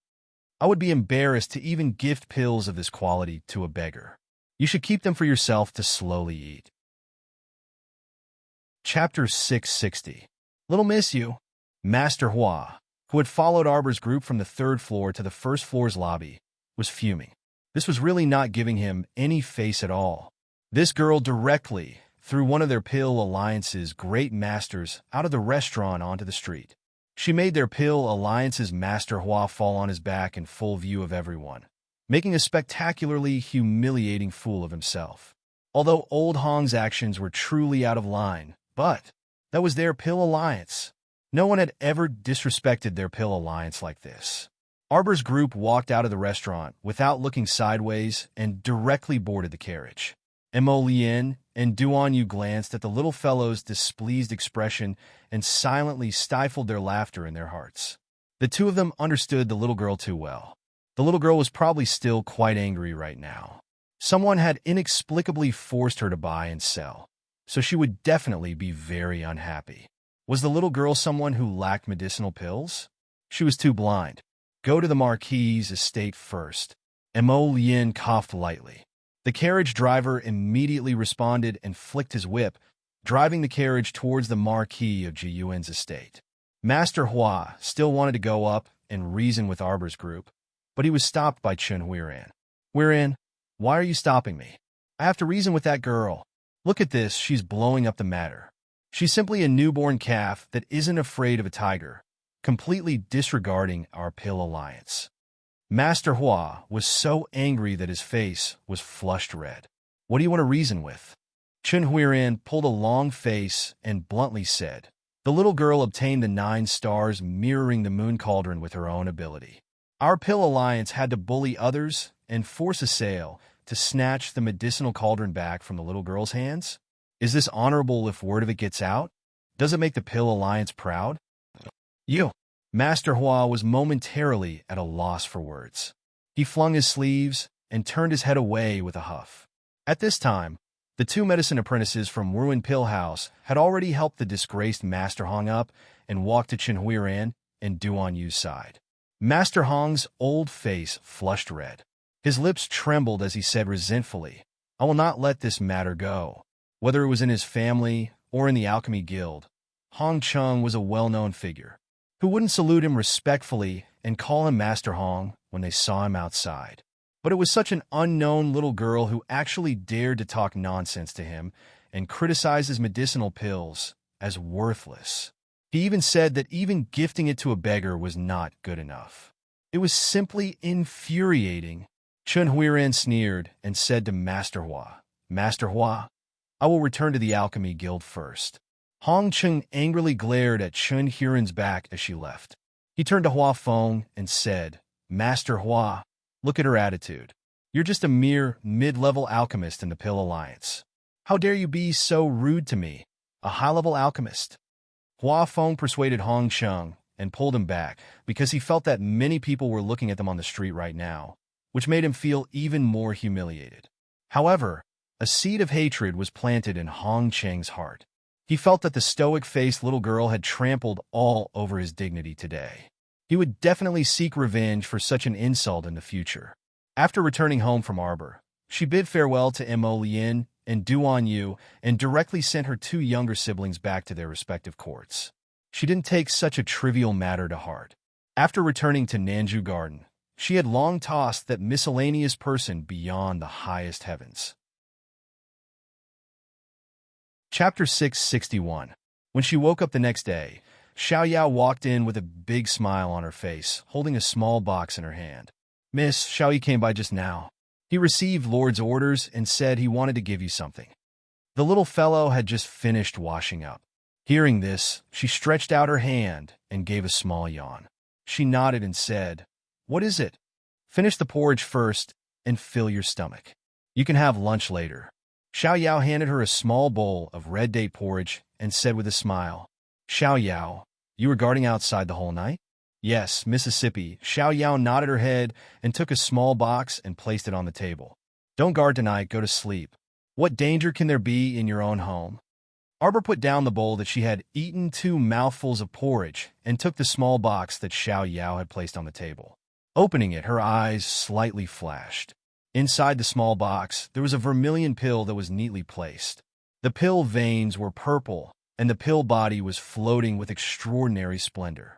Speaker 1: "I would be embarrassed to even gift pills of this quality to a beggar. You should keep them for yourself to slowly eat." Chapter 660. Little Miss You. Master Hua, who had followed Arbor's group from the 3rd floor to the 1st floor's lobby, was fuming. This was really not giving him any face at all. This girl directly threw one of their Pill Alliance's great masters out of the restaurant onto the street. She made their Pill Alliance's Master Hua fall on his back in full view of everyone, making a spectacularly humiliating fool of himself. Although Old Hong's actions were truly out of line, but that was their Pill Alliance. No one had ever disrespected their Pill Alliance like this. Arbor's group walked out of the restaurant without looking sideways and directly boarded the carriage. Emolien and Duan Yu glanced at the little fellow's displeased expression and silently stifled their laughter in their hearts. The 2 of them understood the little girl too well. The little girl was probably still quite angry right now. Someone had inexplicably forced her to buy and sell, so she would definitely be very unhappy. Was the little girl someone who lacked medicinal pills? She was too blind. "Go to the Marquis's estate first." Emolien coughed lightly. The carriage driver immediately responded and flicked his whip, driving the carriage towards the Marquis of Jiyuan's estate. Master Hua still wanted to go up and reason with Arbor's group, but he was stopped by Chen Huiran. "Huiran, why are you stopping me? I have to reason with that girl. Look at this, she's blowing up the matter. She's simply a newborn calf that isn't afraid of a tiger, completely disregarding our Pill Alliance." Master Hua was so angry that his face was flushed red. "What do you want to reason with?" Chen Huiran pulled a long face and bluntly said, "The little girl obtained the 9 stars mirroring the moon cauldron with her own ability. Our Pill Alliance had to bully others and force a sale to snatch the medicinal cauldron back from the little girl's hands. Is this honorable if word of it gets out? Does it make the Pill Alliance proud? You. Master Hua was momentarily at a loss for words. He flung his sleeves and turned his head away with a huff. At this time, the two medicine apprentices from Ruin Pill House had already helped the disgraced Master Hong up and walked to Chen Huiran and Duan Yu's side. Master Hong's old face flushed red. His lips trembled as he said resentfully, "I will not let this matter go." Whether it was in his family or in the Alchemy Guild, Hong Chung was a well-known figure. Who wouldn't salute him respectfully and call him Master Hong when they saw him outside? But it was such an unknown little girl who actually dared to talk nonsense to him and criticize his medicinal pills as worthless. He even said that even gifting it to a beggar was not good enough. It was simply infuriating. Chen Huiran sneered and said to Master Hua, "Master Hua, I will return to the Alchemy Guild first." Hong Chung angrily glared at Chen Huiran's back as she left. He turned to Hua Feng and said, "Master Hua, look at her attitude. You're just a mere mid-level alchemist in the Pill Alliance. How dare you be so rude to me, a high-level alchemist?" Hua Feng persuaded Hong Chung and pulled him back because he felt that many people were looking at them on the street right now, which made him feel even more humiliated. However, a seed of hatred was planted in Hong Cheng's heart. He felt that the stoic-faced little girl had trampled all over his dignity today. He would definitely seek revenge for such an insult in the future. After returning home from Arbor, she bid farewell to Mo Lien and Duan Yu and directly sent her two younger siblings back to their respective courts. She didn't take such a trivial matter to heart. After returning to Nanju Garden, she had long tossed that miscellaneous person beyond the highest heavens. Chapter 661. When she woke up the next day, Xiao Yao walked in with a big smile on her face, holding a small box in her hand. "Miss, Xiao Yi came by just now. He received Lord's orders and said he wanted to give you something." The little fellow had just finished washing up. Hearing this, she stretched out her hand and gave a small yawn. She nodded and said, "What is it? Finish the porridge first and fill your stomach. You can have lunch later." Xiao Yao handed her a small bowl of red date porridge and said with a smile, "Xiao Yao, you were guarding outside the whole night?" "Yes, Mississippi." Xiao Yao nodded her head and took a small box and placed it on the table. "Don't guard tonight, go to sleep. What danger can there be in your own home?" Arbor put down the bowl that she had eaten 2 mouthfuls of porridge and took the small box that Xiao Yao had placed on the table. Opening it, her eyes slightly flashed. Inside the small box, there was a vermilion pill that was neatly placed. The pill veins were purple, and the pill body was floating with extraordinary splendor.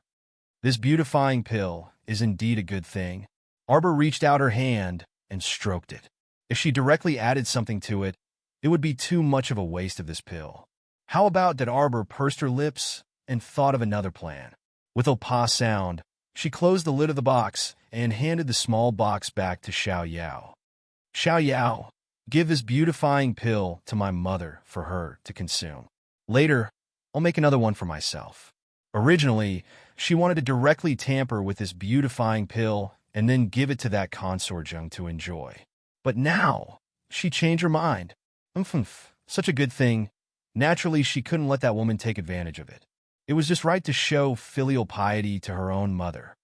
Speaker 1: This beautifying pill is indeed a good thing. Arbor reached out her hand and stroked it. If she directly added something to it, it would be too much of a waste of this pill. How about that? Arbor pursed her lips and thought of another plan. With a pa sound, she closed the lid of the box and handed the small box back to Xiao Yao. "Xiao Yao, give this beautifying pill to my mother for her to consume. Later, I'll make another one for myself." Originally, she wanted to directly tamper with this beautifying pill and then give it to that Consort young to enjoy. But now, she changed her mind. Such a good thing. Naturally, she couldn't let that woman take advantage of it. It was just right to show filial piety to her own mother.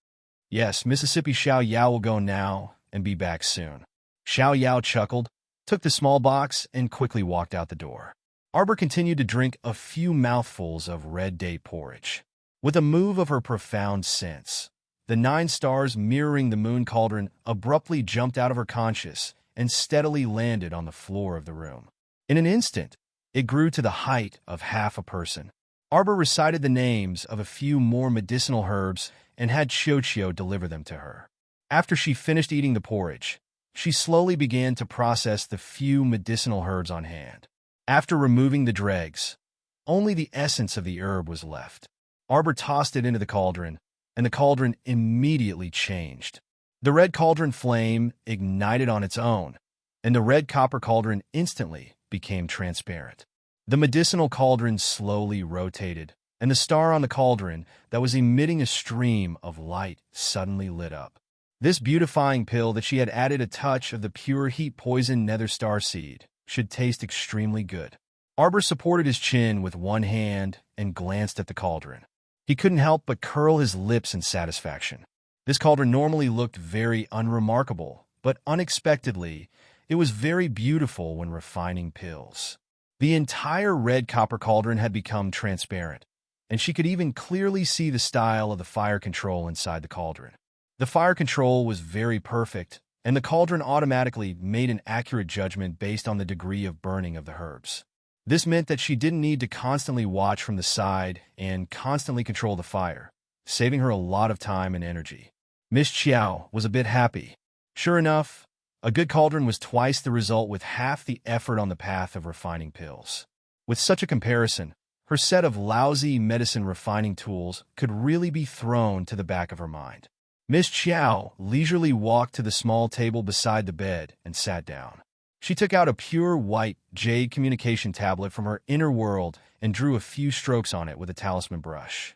Speaker 1: "Yes, Mississippi." Xiao Yao will go now and be back soon. Xiao Yao chuckled, took the small box, and quickly walked out the door. Arbor continued to drink a few mouthfuls of red date porridge. With a move of her profound sense, the 9 stars mirroring the moon cauldron abruptly jumped out of her conscious and steadily landed on the floor of the room. In an instant, it grew to the height of half a person. Arbor recited the names of a few more medicinal herbs and had Chio deliver them to her. After she finished eating the porridge, she slowly began to process the few medicinal herbs on hand. After removing the dregs, only the essence of the herb was left. Arbor tossed it into the cauldron, and the cauldron immediately changed. The red cauldron flame ignited on its own, and the red copper cauldron instantly became transparent. The medicinal cauldron slowly rotated, and the star on the cauldron that was emitting a stream of light suddenly lit up. This beautifying pill that she had added a touch of the pure heat poison nether star seed should taste extremely good. Arbor supported his chin with one hand and glanced at the cauldron. He couldn't help but curl his lips in satisfaction. This cauldron normally looked very unremarkable, but unexpectedly, it was very beautiful when refining pills. The entire red copper cauldron had become transparent, and she could even clearly see the style of the fire control inside the cauldron. The fire control was very perfect, and the cauldron automatically made an accurate judgment based on the degree of burning of the herbs. This meant that she didn't need to constantly watch from the side and constantly control the fire, saving her a lot of time and energy. Miss Qiao was a bit happy. Sure enough, a good cauldron was twice the result with half the effort on the path of refining pills. With such a comparison, her set of lousy medicine refining tools could really be thrown to the back of her mind. Miss Qiao leisurely walked to the small table beside the bed and sat down. She took out a pure white jade communication tablet from her inner world and drew a few strokes on it with a talisman brush.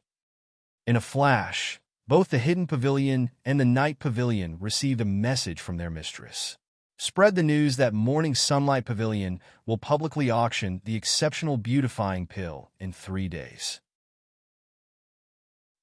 Speaker 1: In a flash, both the Hidden Pavilion and the Night Pavilion received a message from their mistress. Spread the news that Morning Sunlight Pavilion will publicly auction the exceptional beautifying pill in 3 days.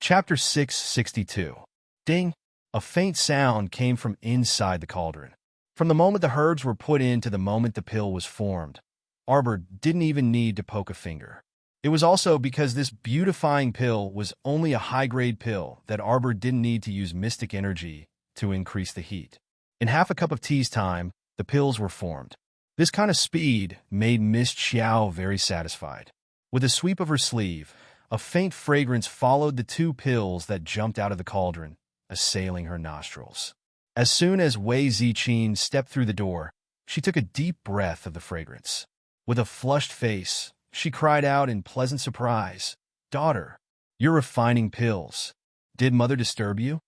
Speaker 1: Chapter 662. Ding! A faint sound came from inside the cauldron. From the moment the herbs were put in to the moment the pill was formed, Arbor didn't even need to poke a finger. It was also because this beautifying pill was only a high-grade pill that Arbor didn't need to use mystic energy to increase the heat. In half a cup of tea's time, the pills were formed. This kind of speed made Miss Qiao very satisfied. With a sweep of her sleeve, a faint fragrance followed the 2 pills that jumped out of the cauldron, assailing her nostrils. As soon as Wei Ziqin stepped through the door, she took a deep breath of the fragrance. With a flushed face, she cried out in pleasant surprise, "Daughter, you're refining pills. Did Mother disturb you?"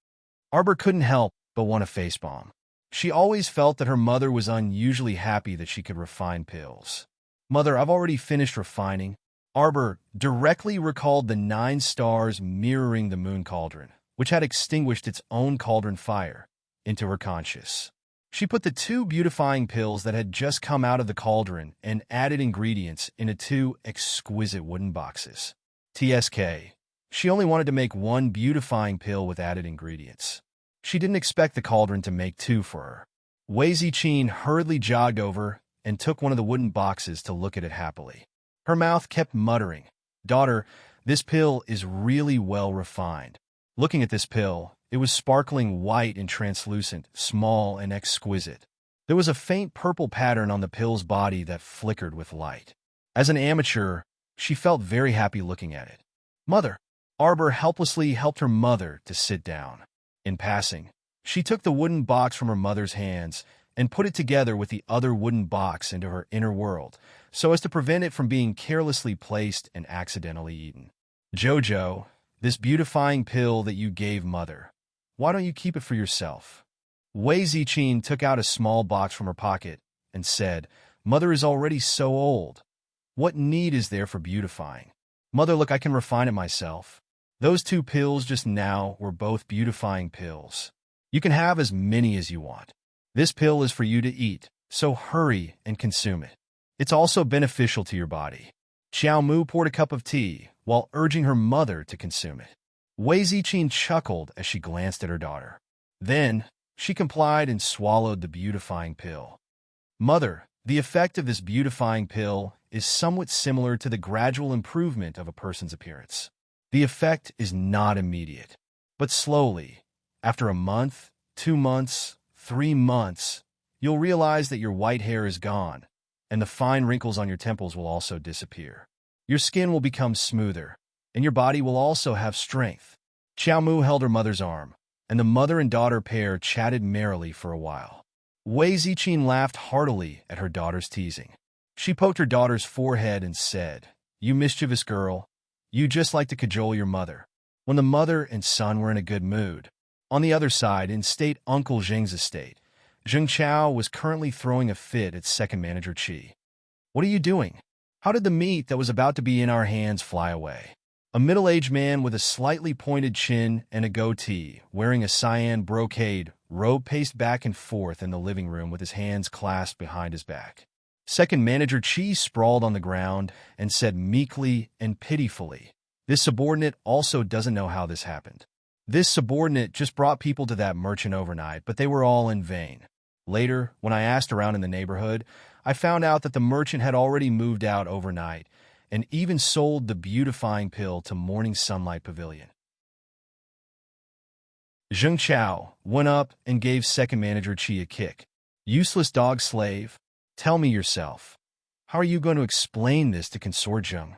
Speaker 1: Arbor couldn't help but want a facepalm. She always felt that her mother was unusually happy that she could refine pills. "Mother, I've already finished refining." Arbor directly recalled the 9 stars mirroring the moon cauldron, which had extinguished its own cauldron fire, into her conscious. She put the 2 beautifying pills that had just come out of the cauldron and added ingredients into 2 exquisite wooden boxes. TSK. She only wanted to make 1 beautifying pill with added ingredients. She didn't expect the cauldron to make 2 for her. Wei Ziqin hurriedly jogged over and took one of the wooden boxes to look at it happily. Her mouth kept muttering, "Daughter, this pill is really well refined." Looking at this pill, it was sparkling white and translucent, small and exquisite. There was a faint purple pattern on the pill's body that flickered with light. As an amateur, she felt very happy looking at it. "Mother!" Arbor helplessly helped her mother to sit down. In passing, she took the wooden box from her mother's hands and put it together with the other wooden box into her inner world, so as to prevent it from being carelessly placed and accidentally eaten. "Jojo, this beautifying pill that you gave Mother, why don't you keep it for yourself?" Wei Ziqin took out a small box from her pocket and said, "Mother is already so old. What need is there for beautifying? Mother, look, I can refine it myself." Those 2 pills just now were both beautifying pills. "You can have as many as you want. This pill is for you to eat, so hurry and consume it. It's also beneficial to your body." Xiao Mu poured a cup of tea while urging her mother to consume it. Wei Ziqin chuckled as she glanced at her daughter. Then, she complied and swallowed the beautifying pill. "Mother, the effect of this beautifying pill is somewhat similar to the gradual improvement of a person's appearance. The effect is not immediate, but slowly, after a month, 2 months, 3 months, you'll realize that your white hair is gone, and the fine wrinkles on your temples will also disappear. Your skin will become smoother, and your body will also have strength." Xiao Mu held her mother's arm, and the mother and daughter pair chatted merrily for a while. Wei Ziqin laughed heartily at her daughter's teasing. She poked her daughter's forehead and said, "You mischievous girl, you just like to cajole your mother." When the mother and son were in a good mood. On the other side, in State Uncle Zheng's estate, Zheng Chao was currently throwing a fit at second manager Qi. "What are you doing? How did the meat that was about to be in our hands fly away?" A middle-aged man with a slightly pointed chin and a goatee, wearing a cyan brocade robe, paced back and forth in the living room with his hands clasped behind his back. Second manager Qi sprawled on the ground and said meekly and pitifully, This subordinate also doesn't know how this happened. This subordinate just brought people to that merchant overnight, but they were all in vain. Later, when I asked around in the neighborhood, I found out that the merchant had already moved out overnight and even sold the beautifying pill to Morning Sunlight Pavilion. Zheng Chao went up and gave second manager Chi a kick. Useless dog slave, tell me yourself. How are you going to explain this to Consort Zheng?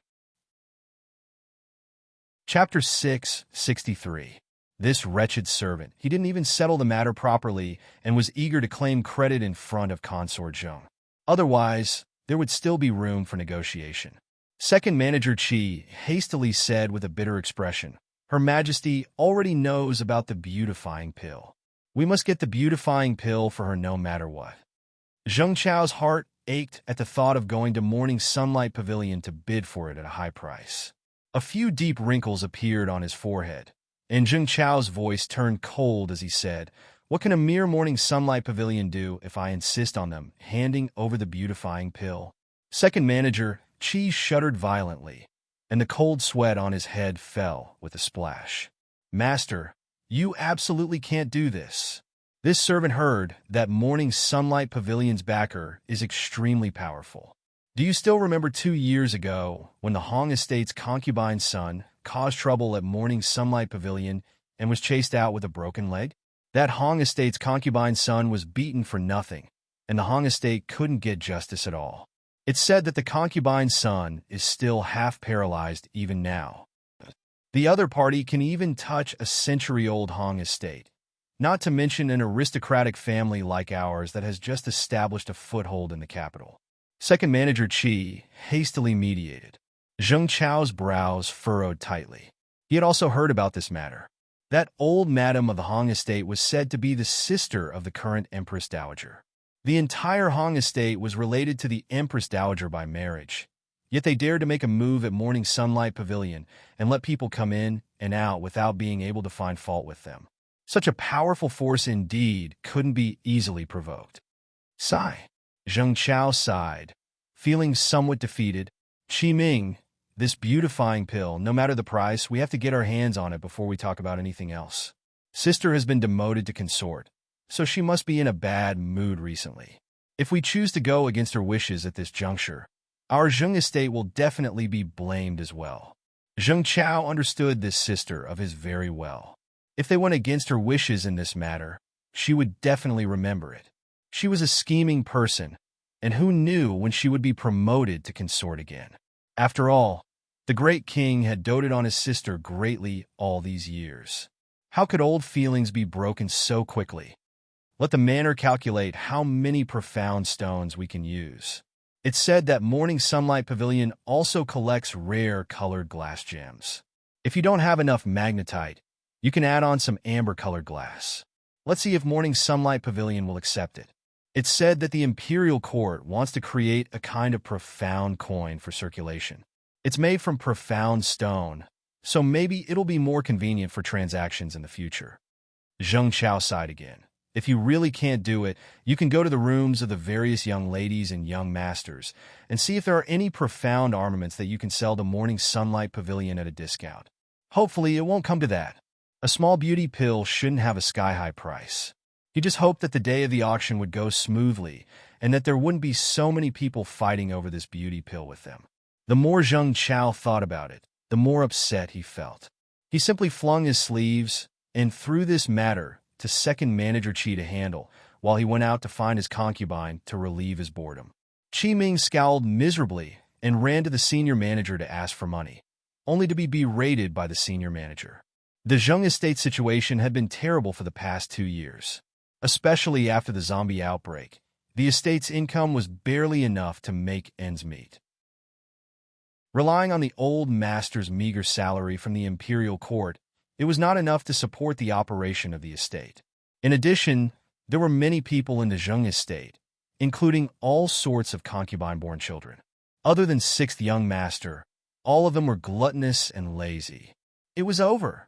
Speaker 1: Chapter 663. This wretched servant, he didn't even settle the matter properly and was eager to claim credit in front of Consort Zheng. Otherwise, there would still be room for negotiation. Second manager Chi hastily said with a bitter expression, Her Majesty already knows about the beautifying pill. We must get the beautifying pill for her no matter what. Zheng Chao's heart ached at the thought of going to Morning Sunlight Pavilion to bid for it at a high price. A few deep wrinkles appeared on his forehead, and Zheng Chao's voice turned cold as he said, What can a mere Morning Sunlight Pavilion do if I insist on them handing over the beautifying pill? Second manager Chi shuddered violently, and the cold sweat on his head fell with a splash. Master, you absolutely can't do this. This servant heard that Morning Sunlight Pavilion's backer is extremely powerful. Do you still remember 2 years ago when the Hong Estate's concubine's son caused trouble at Morning Sunlight Pavilion and was chased out with a broken leg? That Hong Estate's concubine's son was beaten for nothing, and the Hong Estate couldn't get justice at all. It's said that the concubine's son is still half paralyzed even now. The other party can even touch a century-old Hong Estate, not to mention an aristocratic family like ours that has just established a foothold in the capital. Second manager Chi hastily mediated. Zheng Chao's brows furrowed tightly. He had also heard about this matter. That old madam of the Hong Estate was said to be the sister of the current Empress Dowager. The entire Hong Estate was related to the Empress Dowager by marriage, yet they dared to make a move at Morning Sunlight Pavilion and let people come in and out without being able to find fault with them. Such a powerful force indeed couldn't be easily provoked. Sigh. Zheng Chao sighed, feeling somewhat defeated. Qi Ming, this beautifying pill, no matter the price, we have to get our hands on it before we talk about anything else. Sister has been demoted to consort, so she must be in a bad mood recently. If we choose to go against her wishes at this juncture, our Zheng estate will definitely be blamed as well. Zheng Chao understood this sister of his very well. If they went against her wishes in this matter, she would definitely remember it. She was a scheming person, and who knew when she would be promoted to consort again? After all, the great king had doted on his sister greatly all these years. How could old feelings be broken so quickly? Let the manner calculate how many profound stones we can use. It's said that Morning Sunlight Pavilion also collects rare colored glass gems. If you don't have enough magnetite, you can add on some amber-colored glass. Let's see if Morning Sunlight Pavilion will accept it. It's said that the imperial court wants to create a kind of profound coin for circulation. It's made from profound stone, so maybe it'll be more convenient for transactions in the future. Zheng Chao sighed again. If you really can't do it, you can go to the rooms of the various young ladies and young masters and see if there are any profound armaments that you can sell to Morning Sunlight Pavilion at a discount. Hopefully, it won't come to that. A small beauty pill shouldn't have a sky-high price. He just hoped that the day of the auction would go smoothly and that there wouldn't be so many people fighting over this beauty pill with them. The more Zheng Chao thought about it, the more upset he felt. He simply flung his sleeves and threw this matter to second manager Qi to handle while he went out to find his concubine to relieve his boredom. Qi Ming scowled miserably and ran to the senior manager to ask for money, only to be berated by the senior manager. The Zheng estate situation had been terrible for the past 2 years. Especially after the zombie outbreak, the estate's income was barely enough to make ends meet. Relying on the old master's meager salary from the imperial court, it was not enough to support the operation of the estate. In addition, there were many people in the Zheng estate, including all sorts of concubine-born children. Other than sixth young master, all of them were gluttonous and lazy. It was over.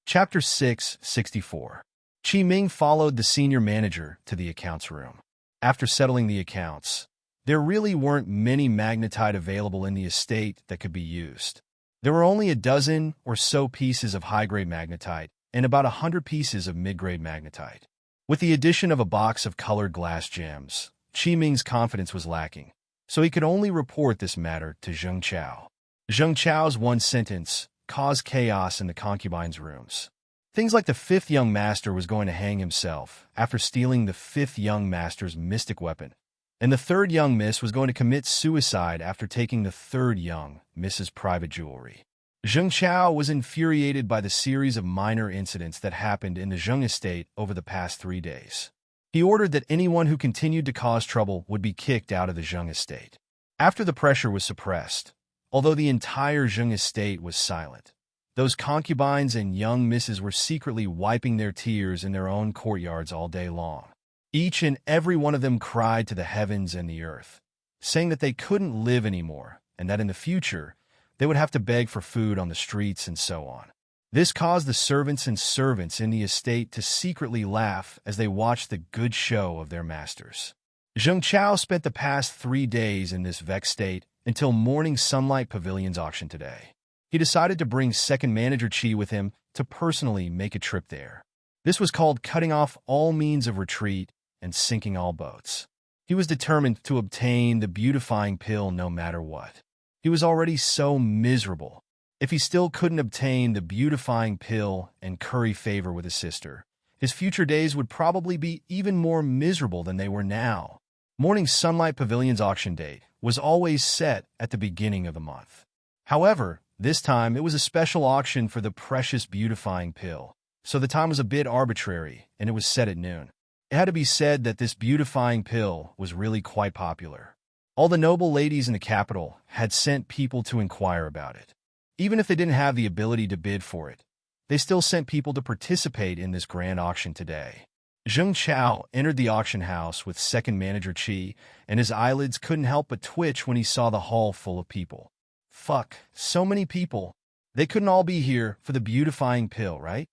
Speaker 1: Chapter 664. Qi Ming followed the senior manager to the accounts room. After settling the accounts, There really weren't many magnetite available in the estate that could be used. There were only a dozen or so pieces of high-grade magnetite and about 100 pieces of mid-grade magnetite. With the addition of a box of colored glass gems, Qi Ming's confidence was lacking, so he could only report this matter to Zheng Chao. Zheng Chao's one sentence caused chaos in the concubines' rooms. Things like the fifth young master was going to hang himself after stealing the fifth young master's mystic weapon, and the third young miss was going to commit suicide after taking the third young miss's private jewelry. Zheng Chao was infuriated by the series of minor incidents that happened in the Zheng estate over the past 3 days. He ordered that anyone who continued to cause trouble would be kicked out of the Zheng estate. After the pressure was suppressed, although the entire Zheng estate was silent, those concubines and young misses were secretly wiping their tears in their own courtyards all day long. Each and every one of them cried to the heavens and the earth, saying that they couldn't live anymore and that in the future they would have to beg for food on the streets and so on. This caused the servants in the estate to secretly laugh as they watched the good show of their masters. Zheng Chao spent the past 3 days in this vexed state until Morning Sunlight Pavilion's auction today. He decided to bring second manager Qi with him to personally make a trip there. This was called cutting off all means of retreat and sinking all boats. He was determined to obtain the beautifying pill no matter what. He was already so miserable. If he still couldn't obtain the beautifying pill and curry favor with his sister, his future days would probably be even more miserable than they were now. Morning Sunlight Pavilion's auction date was always set at the beginning of the month. However, this time it was a special auction for the precious beautifying pill, so the time was a bit arbitrary and it was set at noon. It had to be said that this beautifying pill was really quite popular. All the noble ladies in the capital had sent people to inquire about it. Even if they didn't have the ability to bid for it, they still sent people to participate in this grand auction today. Zheng Chao entered the auction house with second manager Qi, and his eyelids couldn't help but twitch when he saw the hall full of people. Fuck, so many people. They couldn't all be here for the beautifying pill, right?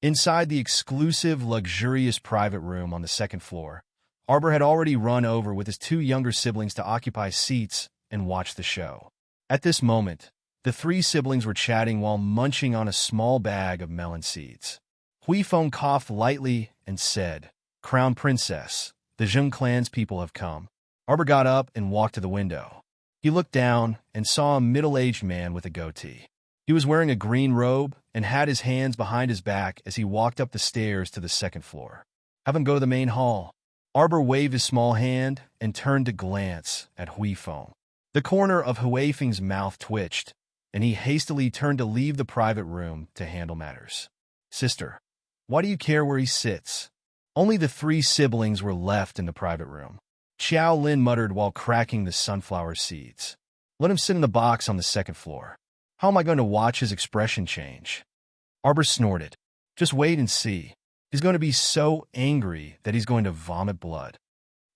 Speaker 1: Inside the exclusive, luxurious private room on the second floor, Arbor had already run over with his 2 younger siblings to occupy seats and watch the show. At this moment, the 3 siblings were chatting while munching on a small bag of melon seeds. Huifeng coughed lightly and said, "Crown Princess, the Zheng clan's people have come." Arbor got up and walked to the window. He looked down and saw a middle-aged man with a goatee. He was wearing a green robe and had his hands behind his back as he walked up the stairs to the second floor. "Have him go to the main hall." Arbor waved his small hand and turned to glance at Huifeng. The corner of Huifeng's mouth twitched, and he hastily turned to leave the private room to handle matters. "Sister, why do you care where he sits?" Only the 3 siblings were left in the private room. Xiao Lin muttered while cracking the sunflower seeds. "Let him sit in the box on the second floor. How am I going to watch his expression change?" Arbor snorted. "Just wait and see. He's going to be so angry that he's going to vomit blood."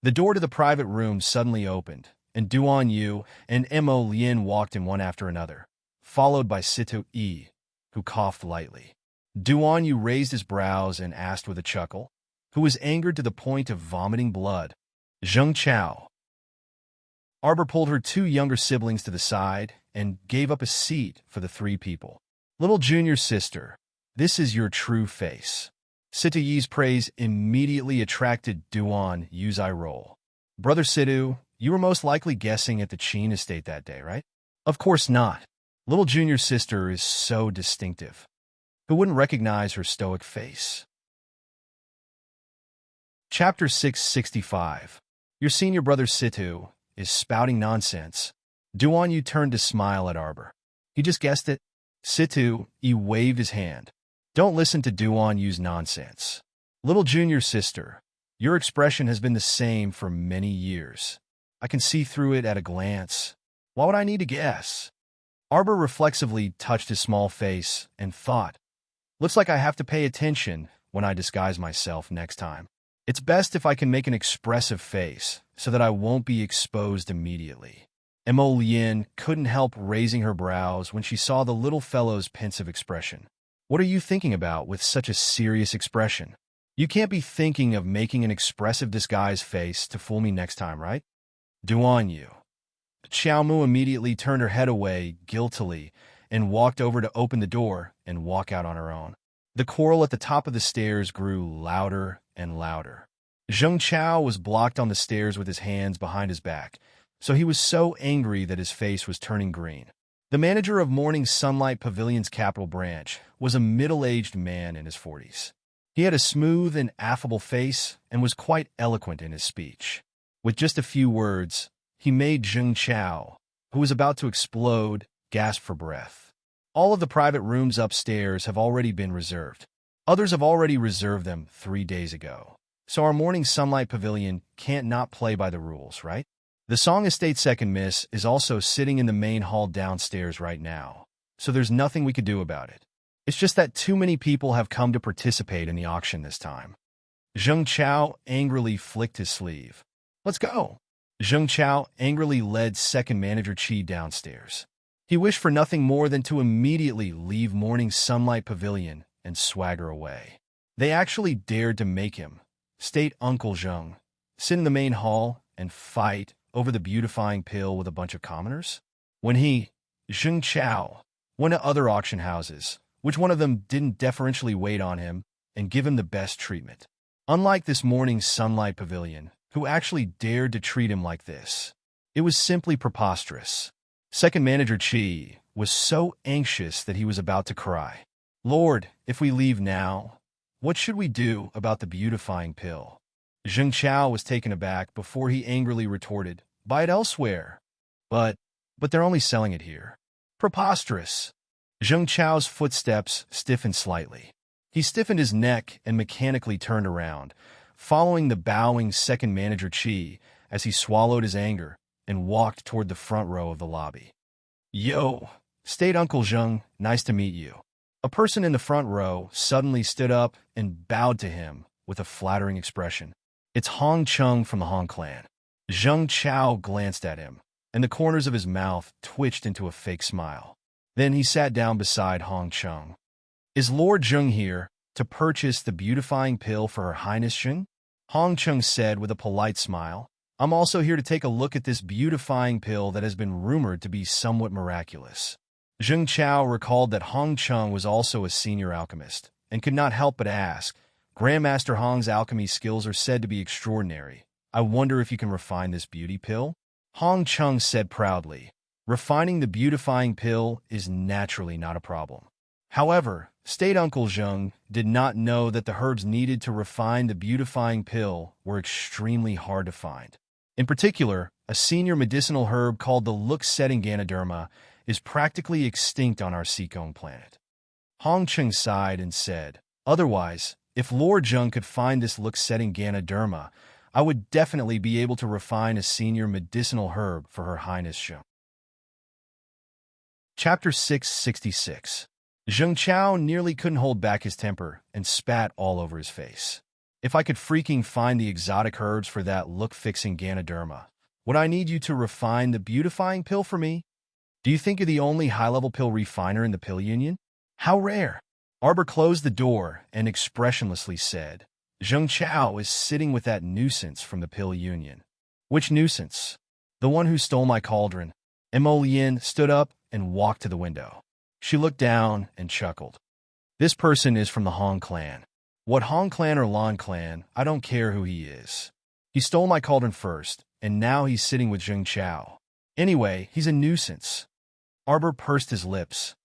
Speaker 1: The door to the private room suddenly opened, and Duan Yu and Mo Lin walked in one after another, followed by Sito Yi, who coughed lightly. Duan Yu raised his brows and asked with a chuckle, who was angered to the point of vomiting blood, "Zheng Chao." Arbor pulled her 2 younger siblings to the side and gave up a seat for the 3 people. "Little junior sister, this is your true face." Sito Yi's praise immediately attracted Duan Yu's eye roll. "Brother Situ, you were most likely guessing at the Qin estate that day, right?" "Of course not. Little junior sister is so distinctive. Who wouldn't recognize her stoic face?" Chapter 665. Your senior brother Situ is spouting nonsense. Duan Yu turned to smile at Arbor. "He just guessed it." Situ Yi waved his hand. "Don't listen to Duan Yu's nonsense. Little junior sister, your expression has been the same for many years. I can see through it at a glance. Why would I need to guess?" Arbor reflexively touched his small face and thought, "Looks like I have to pay attention when I disguise myself next time. It's best if I can make an expressive face so that I won't be exposed immediately." Mo Lin couldn't help raising her brows when she saw the little fellow's pensive expression. "What are you thinking about with such a serious expression? You can't be thinking of making an expressive disguise face to fool me next time, right?" Duan Yu. Xiao Mu immediately turned her head away guiltily and walked over to open the door and walk out on her own. The quarrel at the top of the stairs grew louder and louder. Zheng Chao was blocked on the stairs with his hands behind his back, so he was so angry that his face was turning green. The manager of Morning Sunlight Pavilion's capital branch was a middle-aged man in his 40s. He had a smooth and affable face and was quite eloquent in his speech. With just a few words, he made Zheng Chao, who was about to explode, gasp for breath. All of the private rooms upstairs have already been reserved. Others have already reserved them 3 days ago. So our Morning Sunlight Pavilion can't not play by the rules, right? The Song Estate Second Miss is also sitting in the main hall downstairs right now, so there's nothing we could do about it. It's just that too many people have come to participate in the auction this time. Zheng Chao angrily flicked his sleeve. Let's go. Zheng Chao angrily led second manager Qi downstairs. He wished for nothing more than to immediately leave Morning Sunlight Pavilion and swagger away. They actually dared to make him, State Uncle Zheng, sit in the main hall and fight over the beautifying pill with a bunch of commoners? When he, Zheng Chao, went to other auction houses, which one of them didn't deferentially wait on him and give him the best treatment? Unlike this Morning Sunlight Pavilion, who actually dared to treat him like this. It was simply preposterous. Second manager Qi was so anxious that he was about to cry. Lord, if we leave now, what should we do about the beautifying pill? Zheng Chao was taken aback before he angrily retorted, buy it elsewhere. But they're only selling it here. Preposterous. Zheng Chao's footsteps stiffened slightly. He stiffened his neck and mechanically turned around, following the bowing second manager Qi as he swallowed his anger and walked toward the front row of the lobby. Yo, State Uncle Zheng, nice to meet you. A person in the front row suddenly stood up and bowed to him with a flattering expression. It's Hong Chung from the Hong clan. Zheng Chao glanced at him, and the corners of his mouth twitched into a fake smile. Then he sat down beside Hong Chung. Is Lord Zheng here to purchase the beautifying pill for Her Highness Zheng? Hong Chung said with a polite smile. I'm also here to take a look at this beautifying pill that has been rumored to be somewhat miraculous. Zheng Chao recalled that Hong Chung was also a senior alchemist, and could not help but ask, Grandmaster Hong's alchemy skills are said to be extraordinary. I wonder if you can refine this beauty pill? Hong Chung said proudly, refining the beautifying pill is naturally not a problem. However, State Uncle Zheng did not know that the herbs needed to refine the beautifying pill were extremely hard to find. In particular, a senior medicinal herb called the look-setting Ganoderma is practically extinct on our Seacone planet. Hong Chung sighed and said, otherwise, if Lord Zheng could find this look-setting Ganoderma, I would definitely be able to refine a senior medicinal herb for Her Highness Zheng. Chapter 666. Zheng Chao nearly couldn't hold back his temper and spat all over his face. If I could freaking find the exotic herbs for that look-fixing Ganoderma, would I need you to refine the beautifying pill for me? Do you think you're the only high-level pill refiner in the pill union? How rare! Arbor closed the door and expressionlessly said, Zheng Chao is sitting with that nuisance from the pill union. Which nuisance? The one who stole my cauldron. Emolien stood up and walked to the window. She looked down and chuckled. This person is from the Hong clan. What Hong clan or Lan clan, I don't care who he is. He stole my cauldron first, and now he's sitting with Zheng Chao. Anyway, he's a nuisance. Arbor pursed his lips.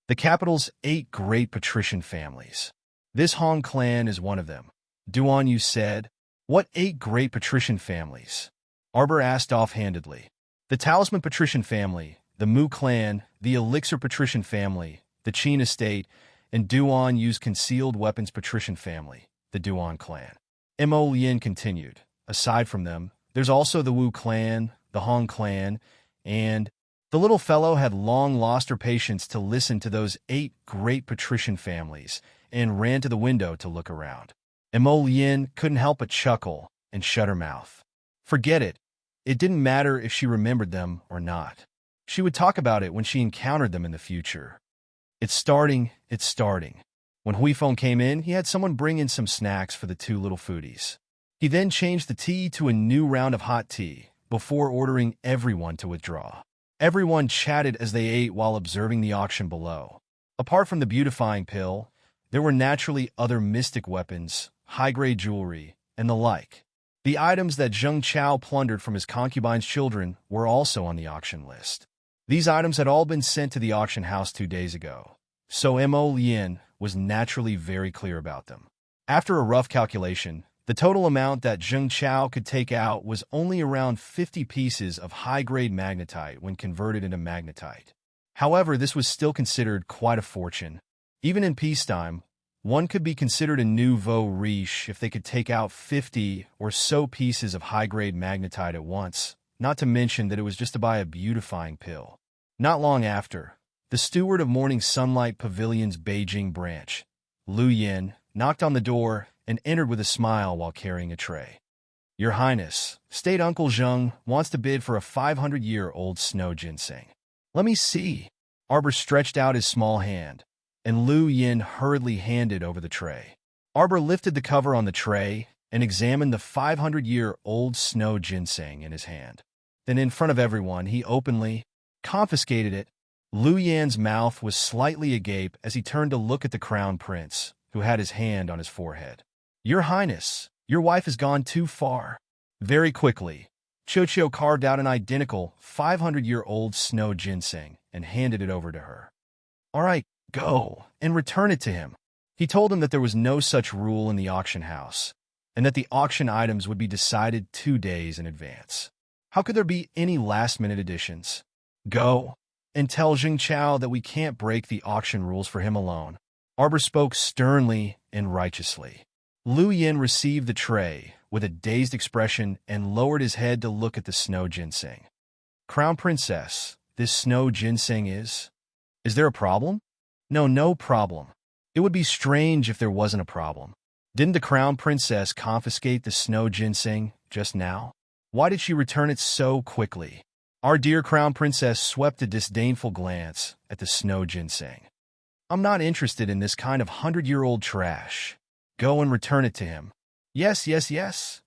Speaker 1: The capital's 8 great patrician families. This Hong clan is one of them. Duan Yu said, what 8 great patrician families? Arbor asked offhandedly. The Talisman patrician family, the Mu clan, the Elixir patrician family, the Qin estate, and Duan Yu's concealed weapons patrician family, the Duan clan. Mo Lien continued. Aside from them, there's also the Wu clan, the Hong clan, and... The little fellow had long lost her patience to listen to those 8 great patrician families and ran to the window to look around. Mo Lien couldn't help but chuckle and shut her mouth. Forget it. It didn't matter if she remembered them or not. She would talk about it when she encountered them in the future. It's starting. When Huifeng came in, he had someone bring in some snacks for the 2 little foodies. He then changed the tea to a new round of hot tea, before ordering everyone to withdraw. Everyone chatted as they ate while observing the auction below. Apart from the beautifying pill, there were naturally other mystic weapons, high-grade jewelry, and the like. The items that Zheng Chao plundered from his concubine's children were also on the auction list. These items had all been sent to the auction house 2 days ago, so Mo Lien was naturally very clear about them. After a rough calculation, the total amount that Zheng Chao could take out was only around 50 pieces of high-grade magnetite when converted into magnetite. However, this was still considered quite a fortune. Even in peacetime, one could be considered a nouveau riche if they could take out 50 or so pieces of high-grade magnetite at once, not to mention that it was just to buy a beautifying pill. Not long after, the steward of Morning Sunlight Pavilion's Beijing branch, Lu Yin, knocked on the door and entered with a smile while carrying a tray. "Your Highness, State Uncle Zheng wants to bid for a 500-year-old snow ginseng." "Let me see." Arbor stretched out his small hand, and Lu Yin hurriedly handed over the tray. Arbor lifted the cover on the tray and examined the 500-year-old snow ginseng in his hand. Then in front of everyone, he openly confiscated it. Lu Yan's mouth was slightly agape as he turned to look at the crown prince, who had his hand on his forehead. "Your Highness, your wife has gone too far." Very quickly, Chocho carved out an identical 500-year-old snow ginseng and handed it over to her. "All right, go and return it to him." He told him that there was no such rule in the auction house, and that the auction items would be decided 2 days in advance. How could there be any last-minute additions? "Go and tell Zheng Chao that we can't break the auction rules for him alone." Arbor spoke sternly and righteously. Lu Yin received the tray with a dazed expression and lowered his head to look at the snow ginseng. "Crown Princess, this snow ginseng is there a problem?" "No, no problem. It would be strange if there wasn't a problem. Didn't the Crown Princess confiscate the snow ginseng just now? Why did she return it so quickly?" Our dear Crown Princess swept a disdainful glance at the snow ginseng. "I'm not interested in this kind of 100-year-old trash. Go and return it to him." "Yes, yes, yes."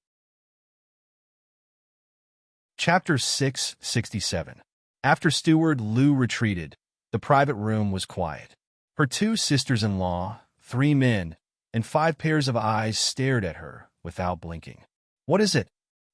Speaker 1: Chapter 667. After Steward Lu retreated, the private room was quiet. Her 2 sisters-in-law, 3 men, and 5 pairs of eyes stared at her without blinking. "What is it?"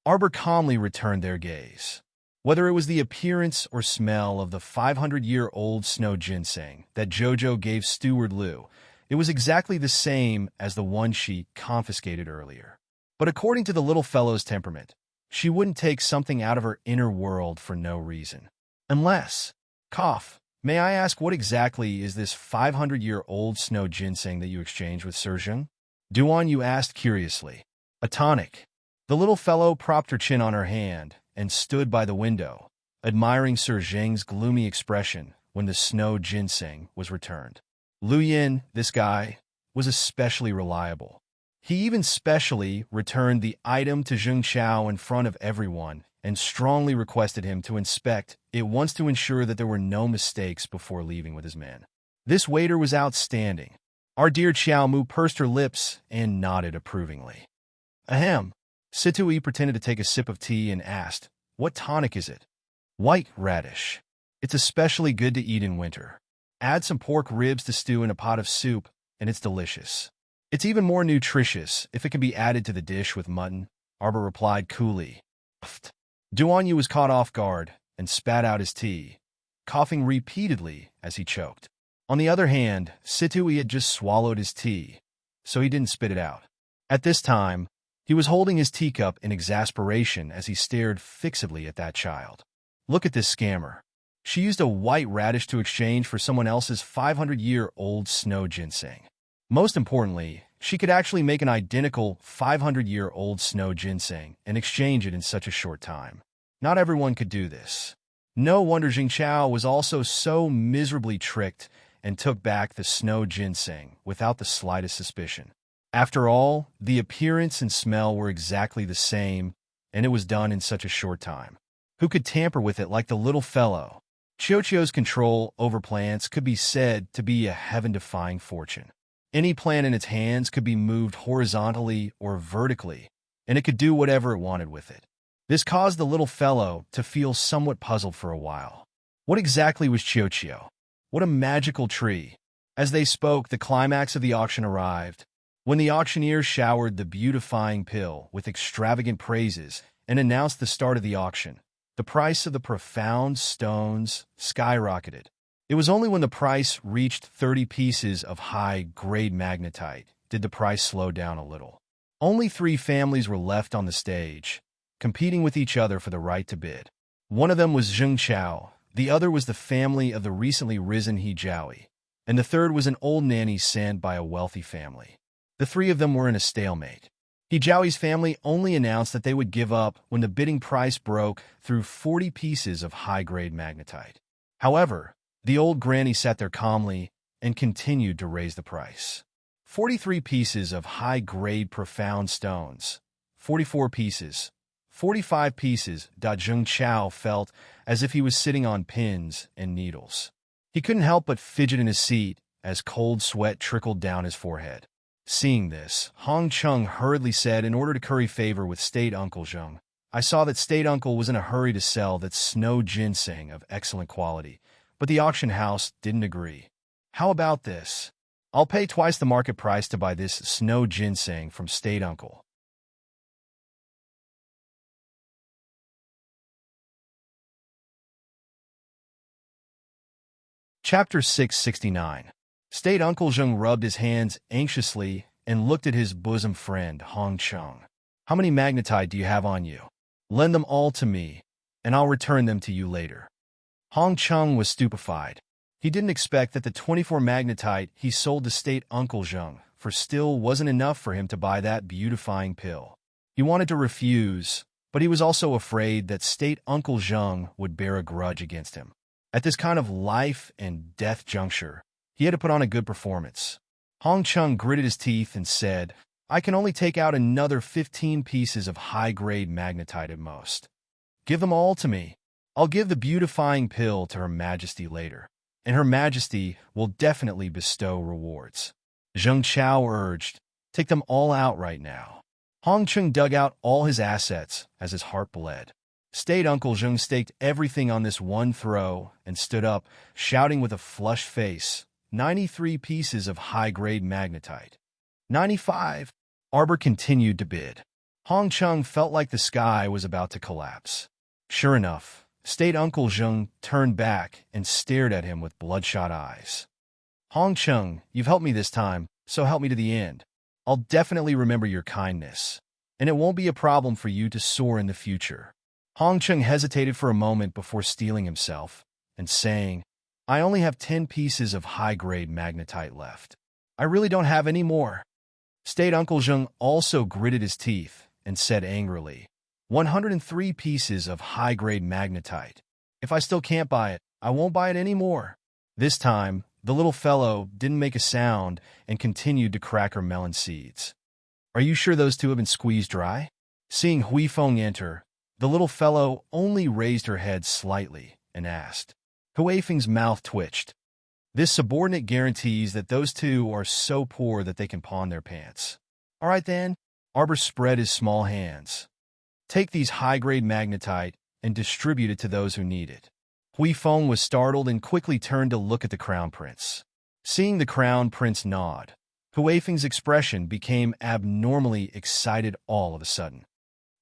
Speaker 1: Arbor calmly returned their gaze. Whether it was the appearance or smell of the 500-year-old snow ginseng that Jojo gave Steward Lu, it was exactly the same as the one she confiscated earlier. But according to the little fellow's temperament, she wouldn't take something out of her inner world for no reason. Unless, cough, may I ask what exactly is this 500-year-old snow ginseng that you exchanged with Sir Zheng? Duan Yu asked curiously. "A tonic." The little fellow propped her chin on her hand and stood by the window, admiring Sir Zheng's gloomy expression when the snow ginseng was returned. Lu Yin, this guy, was especially reliable. He even specially returned the item to Zheng Chao in front of everyone and strongly requested him to inspect it once to ensure that there were no mistakes before leaving with his men. This waiter was outstanding. Our dear Chiao Mu pursed her lips and nodded approvingly. "Ahem." Situi pretended to take a sip of tea and asked, "What tonic is it?" "White radish. It's especially good to eat in winter. Add some pork ribs to stew in a pot of soup, and it's delicious. It's even more nutritious if it can be added to the dish with mutton," Arbor replied coolly. Pfft. Duan Yu was caught off guard and spat out his tea, coughing repeatedly as he choked. On the other hand, Situi had just swallowed his tea, so he didn't spit it out. At this time, he was holding his teacup in exasperation as he stared fixedly at that child. Look at this scammer. She used a white radish to exchange for someone else's 500-year-old snow ginseng. Most importantly, she could actually make an identical 500-year-old snow ginseng and exchange it in such a short time. Not everyone could do this. No wonder Jing Chao was also so miserably tricked and took back the snow ginseng without the slightest suspicion. After all, the appearance and smell were exactly the same, and it was done in such a short time. Who could tamper with it like the little fellow? Chocho's control over plants could be said to be a heaven-defying fortune. Any plant in its hands could be moved horizontally or vertically, and it could do whatever it wanted with it. This caused the little fellow to feel somewhat puzzled for a while. What exactly was Chio? What a magical tree! As they spoke, the climax of the auction arrived. When the auctioneer showered the beautifying pill with extravagant praises and announced the start of the auction, the price of the profound stones skyrocketed. It was only when the price reached 30 pieces of high-grade magnetite did the price slow down a little. Only 3 families were left on the stage, competing with each other for the right to bid. One of them was Zheng Chao, the other was the family of the recently risen He Jiaoyi, and the third was an old nanny sent by a wealthy family. The 3 of them were in a stalemate. He Jiaoyi's family only announced that they would give up when the bidding price broke through 40 pieces of high-grade magnetite. However, the old granny sat there calmly and continued to raise the price. 43 pieces of high-grade profound stones, 44 pieces, 45 pieces. Zheng Chao felt as if he was sitting on pins and needles. He couldn't help but fidget in his seat as cold sweat trickled down his forehead. Seeing this, Hong Chung hurriedly said in order to curry favor with State Uncle Zheng, "I saw that State Uncle was in a hurry to sell that snow ginseng of excellent quality, but the auction house didn't agree. How about this? I'll pay twice the market price to buy this snow ginseng from State Uncle." Chapter 669. State Uncle Zheng rubbed his hands anxiously and looked at his bosom friend, Hong Chung. "How many magnetite do you have on you? Lend them all to me, and I'll return them to you later." Hong Chung was stupefied. He didn't expect that the 24 magnetite he sold to State Uncle Zheng for still wasn't enough for him to buy that beautifying pill. He wanted to refuse, but he was also afraid that State Uncle Zheng would bear a grudge against him. At this kind of life and death juncture, he had to put on a good performance. Hong Chung gritted his teeth and said, "I can only take out another 15 pieces of high-grade magnetite at most. Give them all to me. I'll give the beautifying pill to Her Majesty later, and Her Majesty will definitely bestow rewards." Zheng Chao urged, "Take them all out right now." Hong Chung dug out all his assets as his heart bled. State Uncle Zheng staked everything on this one throw and stood up, shouting with a flushed face, 93 pieces of high-grade magnetite. 95. Arbor continued to bid. Hong Chung felt like the sky was about to collapse. Sure enough, State Uncle Zheng turned back and stared at him with bloodshot eyes. "Hong Chung, you've helped me this time, so help me to the end. I'll definitely remember your kindness, and it won't be a problem for you to soar in the future." Hong Chung hesitated for a moment before steeling himself and saying, "I only have 10 pieces of high-grade magnetite left. I really don't have any more." State Uncle Zheng also gritted his teeth and said angrily, 103 pieces of high-grade magnetite. If I still can't buy it, I won't buy it anymore." This time, the little fellow didn't make a sound and continued to crack her melon seeds. "Are you sure those 2 have been squeezed dry?" Seeing Hui Feng enter, the little fellow only raised her head slightly and asked. Hui Feng's mouth twitched. This subordinate guarantees that those 2 are so poor that they can pawn their pants. "All right then." Arbor spread his small hands. "Take these high-grade magnetite and distribute it to those who need it." Hui Feng was startled and quickly turned to look at the Crown Prince. Seeing the Crown Prince nod, Hui Feng's expression became abnormally excited all of a sudden.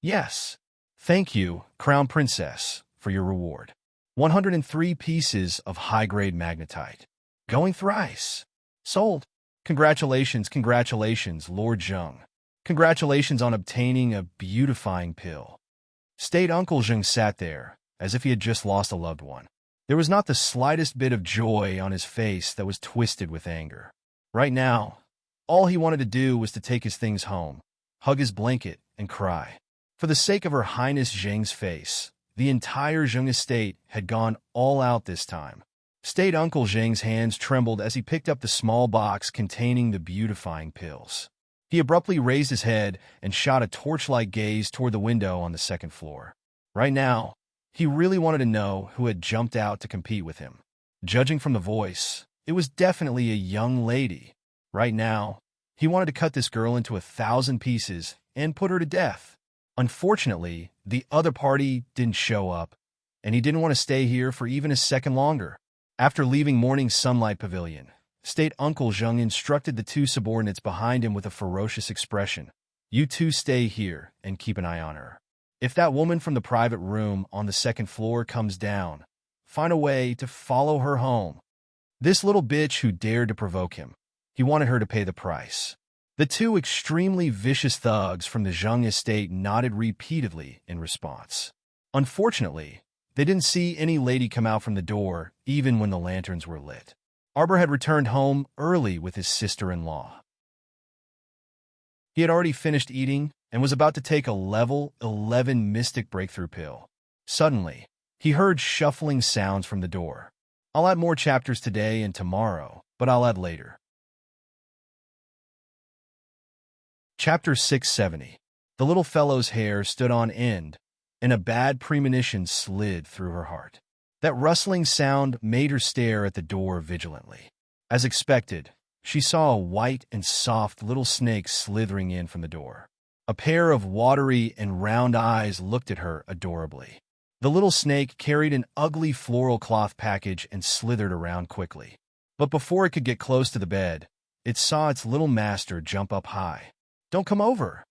Speaker 1: "Yes. Thank you, Crown Princess, for your reward. 103 pieces of high-grade magnetite. Going thrice. Sold. Congratulations, Lord Zheng. Congratulations on obtaining a beautifying pill." State Uncle Zheng sat there, as if he had just lost a loved one. There was not the slightest bit of joy on his face that was twisted with anger. Right now, all he wanted to do was to take his things home, hug his blanket, and cry. For the sake of Her Highness Zheng's face, the entire Zheng estate had gone all out this time. State Uncle Zheng's hands trembled as he picked up the small box containing the beautifying pills. He abruptly raised his head and shot a torchlight gaze toward the window on the second floor. Right now, he really wanted to know who had jumped out to compete with him. Judging from the voice, it was definitely a young lady. Right now, he wanted to cut this girl into 1,000 pieces and put her to death. Unfortunately, the other party didn't show up, and he didn't want to stay here for even a second longer. After leaving Morning Sunlight Pavilion, State Uncle Zheng instructed the two subordinates behind him with a ferocious expression. You two stay here and keep an eye on her. If that woman from the private room on the second floor comes down, find a way to follow her home. This little bitch who dared to provoke him, he wanted her to pay the price. The two extremely vicious thugs from the Zheng estate nodded repeatedly in response. Unfortunately, they didn't see any lady come out from the door, even when the lanterns were lit. Arbor had returned home early with his sister-in-law. He had already finished eating and was about to take a level 11 mystic breakthrough pill. Suddenly, he heard shuffling sounds from the door. I'll add more chapters today and tomorrow, but I'll add later. Chapter 670. The little fellow's hair stood on end, and a bad premonition slid through her heart. That rustling sound made her stare at the door vigilantly. As expected, she saw a white and soft little snake slithering in from the door. A pair of watery and round eyes looked at her adorably. The little snake carried an ugly floral cloth package and slithered around quickly. But before it could get close to the bed, it saw its little master jump up high. Don't come over.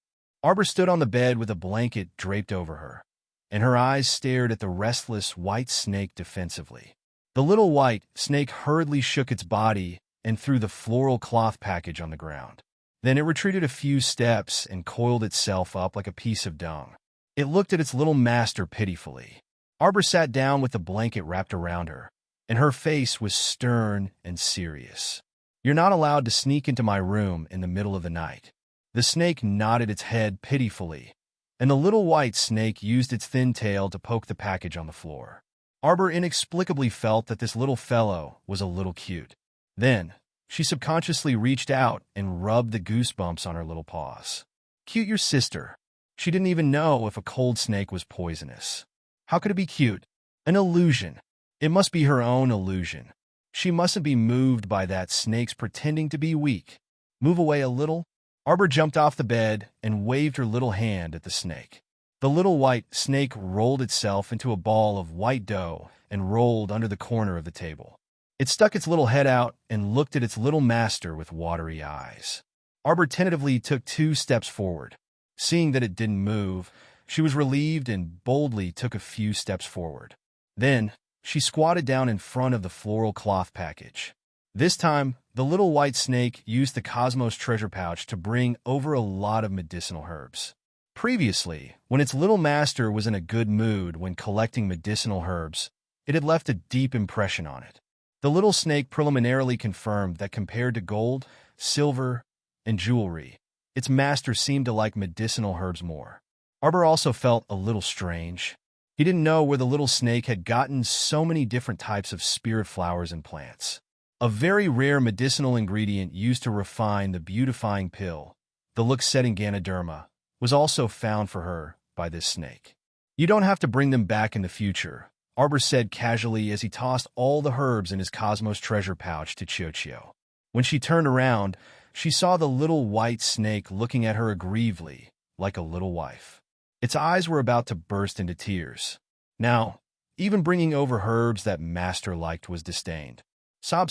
Speaker 1: Arbor stood on the bed with a blanket draped over her, and her eyes stared at the restless white snake defensively. The little white snake hurriedly shook its body and threw the floral cloth package on the ground. Then it retreated a few steps and coiled itself up like a piece of dung. It looked at its little master pitifully. Arbor sat down with the blanket wrapped around her, and her face was stern and serious. You're not allowed to sneak into my room in the middle of the night. The snake nodded its head pitifully, and the little white snake used its thin tail to poke the package on the floor. Arbor inexplicably felt that this little fellow was a little cute. Then, she subconsciously reached out and rubbed the goosebumps on her little paws. Cute your sister. She didn't even know if a cold snake was poisonous. How could it be cute? An illusion. It must be her own illusion. She mustn't be moved by that snake's pretending to be weak. Move away a little. Arbor jumped off the bed and waved her little hand at the snake. The little white snake rolled itself into a ball of white dough and rolled under the corner of the table. It stuck its little head out and looked at its little master with watery eyes. Arbor tentatively took 2 steps forward. Seeing that it didn't move, she was relieved and boldly took a few steps forward. Then, she squatted down in front of the floral cloth package. This time, the little white snake used the Cosmos treasure pouch to bring over a lot of medicinal herbs. Previously, when its little master was in a good mood when collecting medicinal herbs, it had left a deep impression on it. The little snake preliminarily confirmed that compared to gold, silver, and jewelry, its master seemed to like medicinal herbs more. Arbor also felt a little strange. He didn't know where the little snake had gotten so many different types of spirit flowers and plants. A very rare medicinal ingredient used to refine the beautifying pill, the Luxetting Ganoderma, was also found for her by this snake. You don't have to bring them back in the future, Arbor said casually as he tossed all the herbs in his Cosmos treasure pouch to Chio. When she turned around, she saw the little white snake looking at her aggrievedly, like a little wife. Its eyes were about to burst into tears. Now, even bringing over herbs that master liked was disdained. Sob.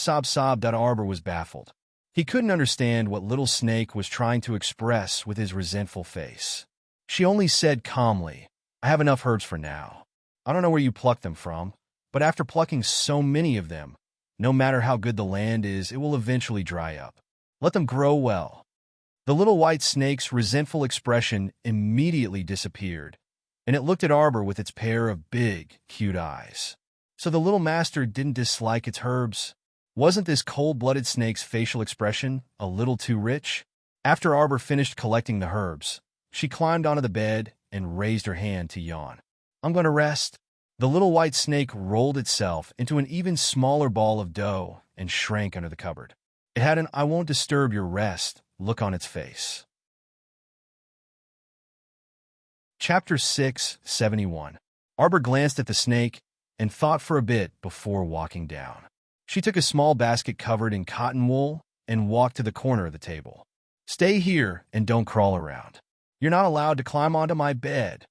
Speaker 1: Arbor was baffled. He couldn't understand what little snake was trying to express with his resentful face. She only said calmly, I have enough herbs for now. I don't know where you plucked them from, but after plucking so many of them, no matter how good the land is, it will eventually dry up. Let them grow well. The little white snake's resentful expression immediately disappeared, and it looked at Arbor with its pair of big, cute eyes. So the little master didn't dislike its herbs. Wasn't this cold-blooded snake's facial expression a little too rich? After Arbor finished collecting the herbs, she climbed onto the bed and raised her hand to yawn. I'm going to rest. The little white snake rolled itself into an even smaller ball of dough and shrank under the cupboard. It had an I won't disturb your rest look on its face. Chapter 671. Arbor glanced at the snake and thought for a bit before walking down. She took a small basket covered in cotton wool and walked to the corner of the table. Stay here and don't crawl around. You're not allowed to climb onto my bed."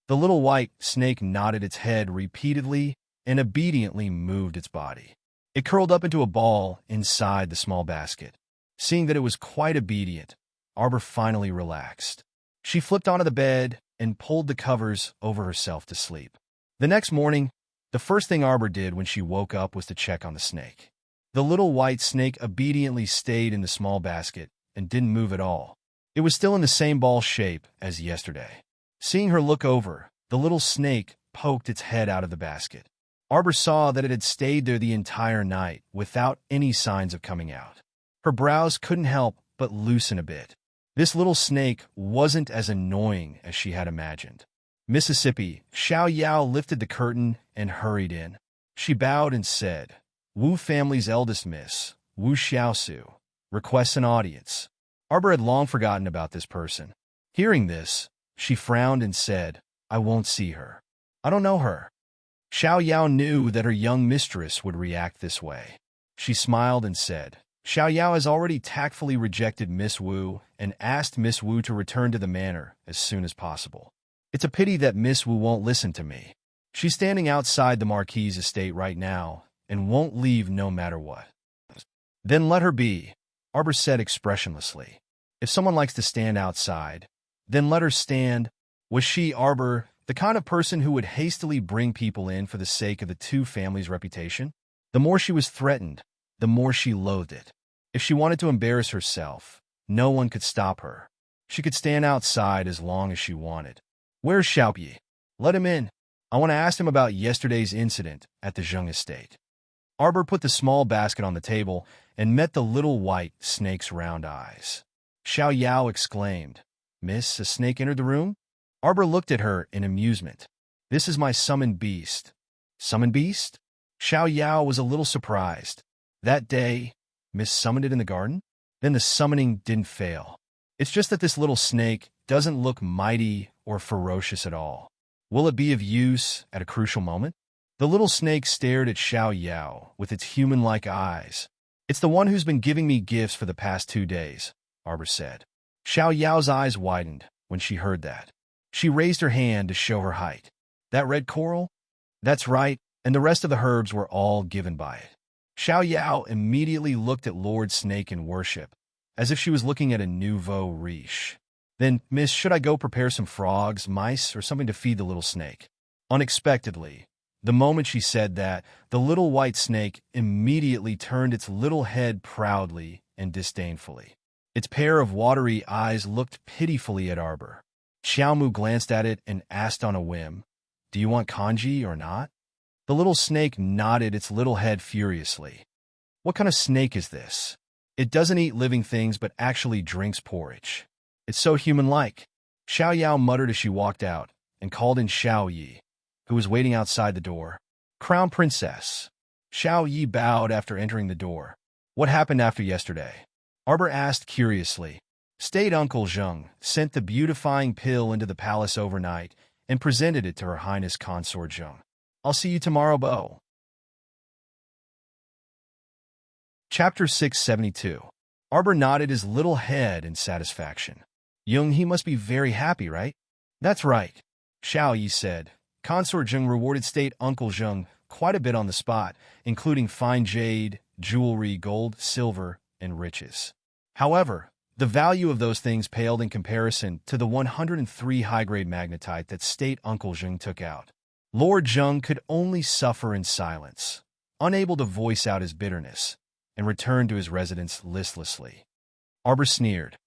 Speaker 1: The little white snake nodded its head repeatedly and obediently moved its body. It curled up into a ball inside the small basket. Seeing that it was quite obedient, Arbor finally relaxed. She flipped onto the bed and pulled the covers over herself to sleep. The next morning, the first thing Arbor did when she woke up was to check on the snake. The little white snake obediently stayed in the small basket and didn't move at all. It was still in the same ball shape as yesterday. Seeing her look over, the little snake poked its head out of the basket. Arbor saw that it had stayed there the entire night without any signs of coming out. Her brows couldn't help but loosen a bit. This little snake wasn't as annoying as she had imagined. Mississippi, Xiao Yao lifted the curtain and hurried in. She bowed and said, "Wu family's eldest miss, Wu Xiaosu, requests an audience." Arbor had long forgotten about this person. Hearing this, she frowned and said, "I won't see her. I don't know her." Xiao Yao knew that her young mistress would react this way. She smiled and said, "Xiao Yao has already tactfully rejected Miss Wu and asked Miss Wu to return to the manor as soon as possible. It's a pity that Miss Wu won't listen to me. She's standing outside the Marquis's estate right now and won't leave no matter what." "Then let her be," Arbor said expressionlessly. "If someone likes to stand outside, then let her stand." Was she, Arbor, the kind of person who would hastily bring people in for the sake of the two families' reputation? The more she was threatened, the more she loathed it. If she wanted to embarrass herself, no one could stop her. She could stand outside as long as she wanted. "Where's Xiaopi? Let him in. I want to ask him about yesterday's incident at the Zheng estate." Arbor put the small basket on the table and met the little white snake's round eyes. Xiao Yao exclaimed, "Miss, a snake entered the room?" Arbor looked at her in amusement. "This is my summoned beast." "Summoned beast?" Xiao Yao was a little surprised. That day, Miss summoned it in the garden? Then the summoning didn't fail. It's just that this little snake doesn't look mighty or ferocious at all. Will it be of use at a crucial moment? The little snake stared at Xiao Yao with its human-like eyes. "It's the one who's been giving me gifts for the past 2 days," Arbor said. Xiao Yao's eyes widened when she heard that. She raised her hand to show her height. "That red coral?" "That's right, and the rest of the herbs were all given by it." Xiao Yao immediately looked at Lord Snake in worship, as if she was looking at a nouveau riche. "Then, miss, should I go prepare some frogs, mice, or something to feed the little snake?" Unexpectedly, the moment she said that, the little white snake immediately turned its little head proudly and disdainfully. Its pair of watery eyes looked pitifully at Arbor. Xiaomu glanced at it and asked on a whim, "Do you want congee or not?" The little snake nodded its little head furiously. "What kind of snake is this? It doesn't eat living things but actually drinks porridge. It's so human-like." Xiao Yao muttered as she walked out and called in Xiao Yi, who was waiting outside the door. "Crown Princess." Xiao Yi bowed after entering the door. "What happened after yesterday?" Arbor asked curiously. "State Uncle Zheng sent the beautifying pill into the palace overnight and presented it to Her Highness Consort Zheng. I'll see you tomorrow, Bo." Chapter 672. Arbor nodded his little head in satisfaction. "Young, he must be very happy, right?" "That's right," Xiao Yi said. "Consort Zheng rewarded State Uncle Zheng quite a bit on the spot, including fine jade, jewelry, gold, silver, and riches. However, the value of those things paled in comparison to the 103 high-grade magnetite that State Uncle Zheng took out. Lord Zheng could only suffer in silence, unable to voice out his bitterness, and returned to his residence listlessly. Arbor sneered.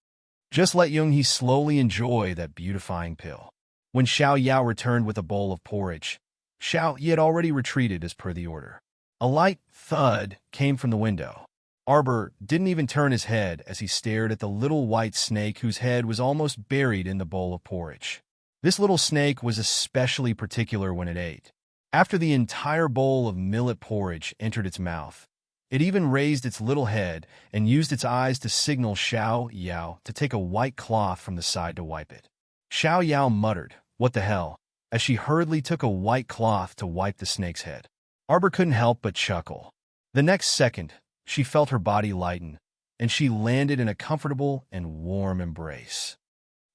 Speaker 1: "Just let Jung-hee slowly enjoy that beautifying pill." When Xiao Yao returned with a bowl of porridge, Xiao Yi had already retreated as per the order. A light thud came from the window. Arbor didn't even turn his head as he stared at the little white snake whose head was almost buried in the bowl of porridge. This little snake was especially particular when it ate. After the entire bowl of millet porridge entered its mouth, it even raised its little head and used its eyes to signal Xiao Yao to take a white cloth from the side to wipe it. Xiao Yao muttered, "What the hell?" as she hurriedly took a white cloth to wipe the snake's head. Arbor couldn't help but chuckle. The next second, she felt her body lighten, and she landed in a comfortable and warm embrace.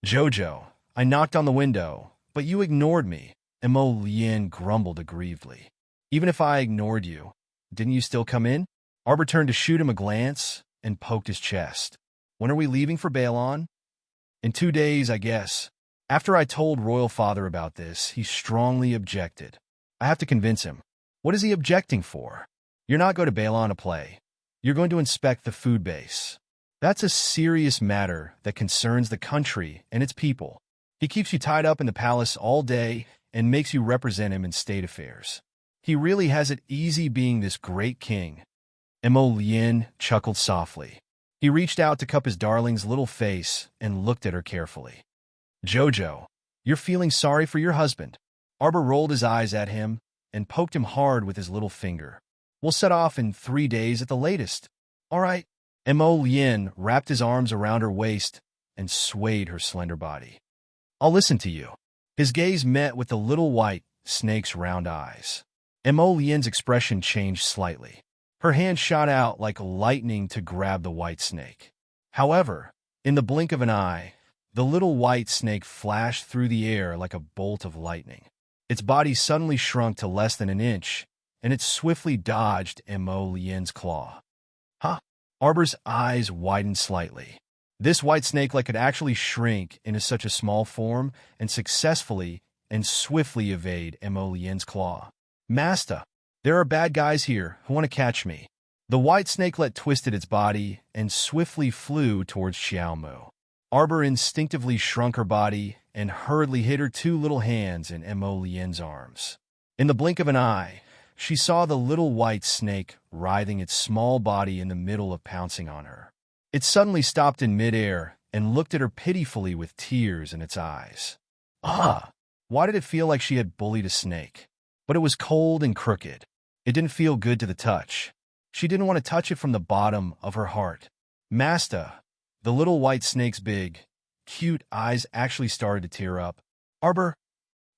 Speaker 1: "Jojo, I knocked on the window, but you ignored me, Mo Lien grumbled aggrievedly. Even if I ignored you, didn't you still come in? Arbor turned to shoot him a glance and poked his chest. When are we leaving for Balon? In 2 days, I guess. After I told Royal Father about this, he strongly objected. I have to convince him. What is he objecting for? You're not going to Balon to play. You're going to inspect the food base. That's a serious matter that concerns the country and its people. He keeps you tied up in the palace all day and makes you represent him in state affairs. He really has it easy being this great king. Mo Lien chuckled softly. He reached out to cup his darling's little face and looked at her carefully. Jojo, you're feeling sorry for your husband. Arbor rolled his eyes at him and poked him hard with his little finger. We'll set off in 3 days at the latest. All right. Mo Lien wrapped his arms around her waist and swayed her slender body. I'll listen to you. His gaze met with the little white snake's round eyes. Mo Lien's expression changed slightly. Her hand shot out like lightning to grab the white snake. However, in the blink of an eye, the little white snake flashed through the air like a bolt of lightning. Its body suddenly shrunk to less than an inch, and it swiftly dodged Mo Lien's claw. Huh? Arbor's eyes widened slightly. This white snake could actually shrink into such a small form and successfully and swiftly evade Mo Lien's claw. Master, there are bad guys here who want to catch me. The white snakelet twisted its body and swiftly flew towards Xiaomu. Arbor instinctively shrunk her body and hurriedly hid her 2 little hands in Mo Lien's arms. In the blink of an eye, she saw the little white snake writhing its small body in the middle of pouncing on her. It suddenly stopped in midair and looked at her pitifully with tears in its eyes. Ah! Why did it feel like she had bullied a snake? But it was cold and crooked. It didn't feel good to the touch. She didn't want to touch it from the bottom of her heart. Master, the little white snake's big, cute eyes actually started to tear up. Arbor,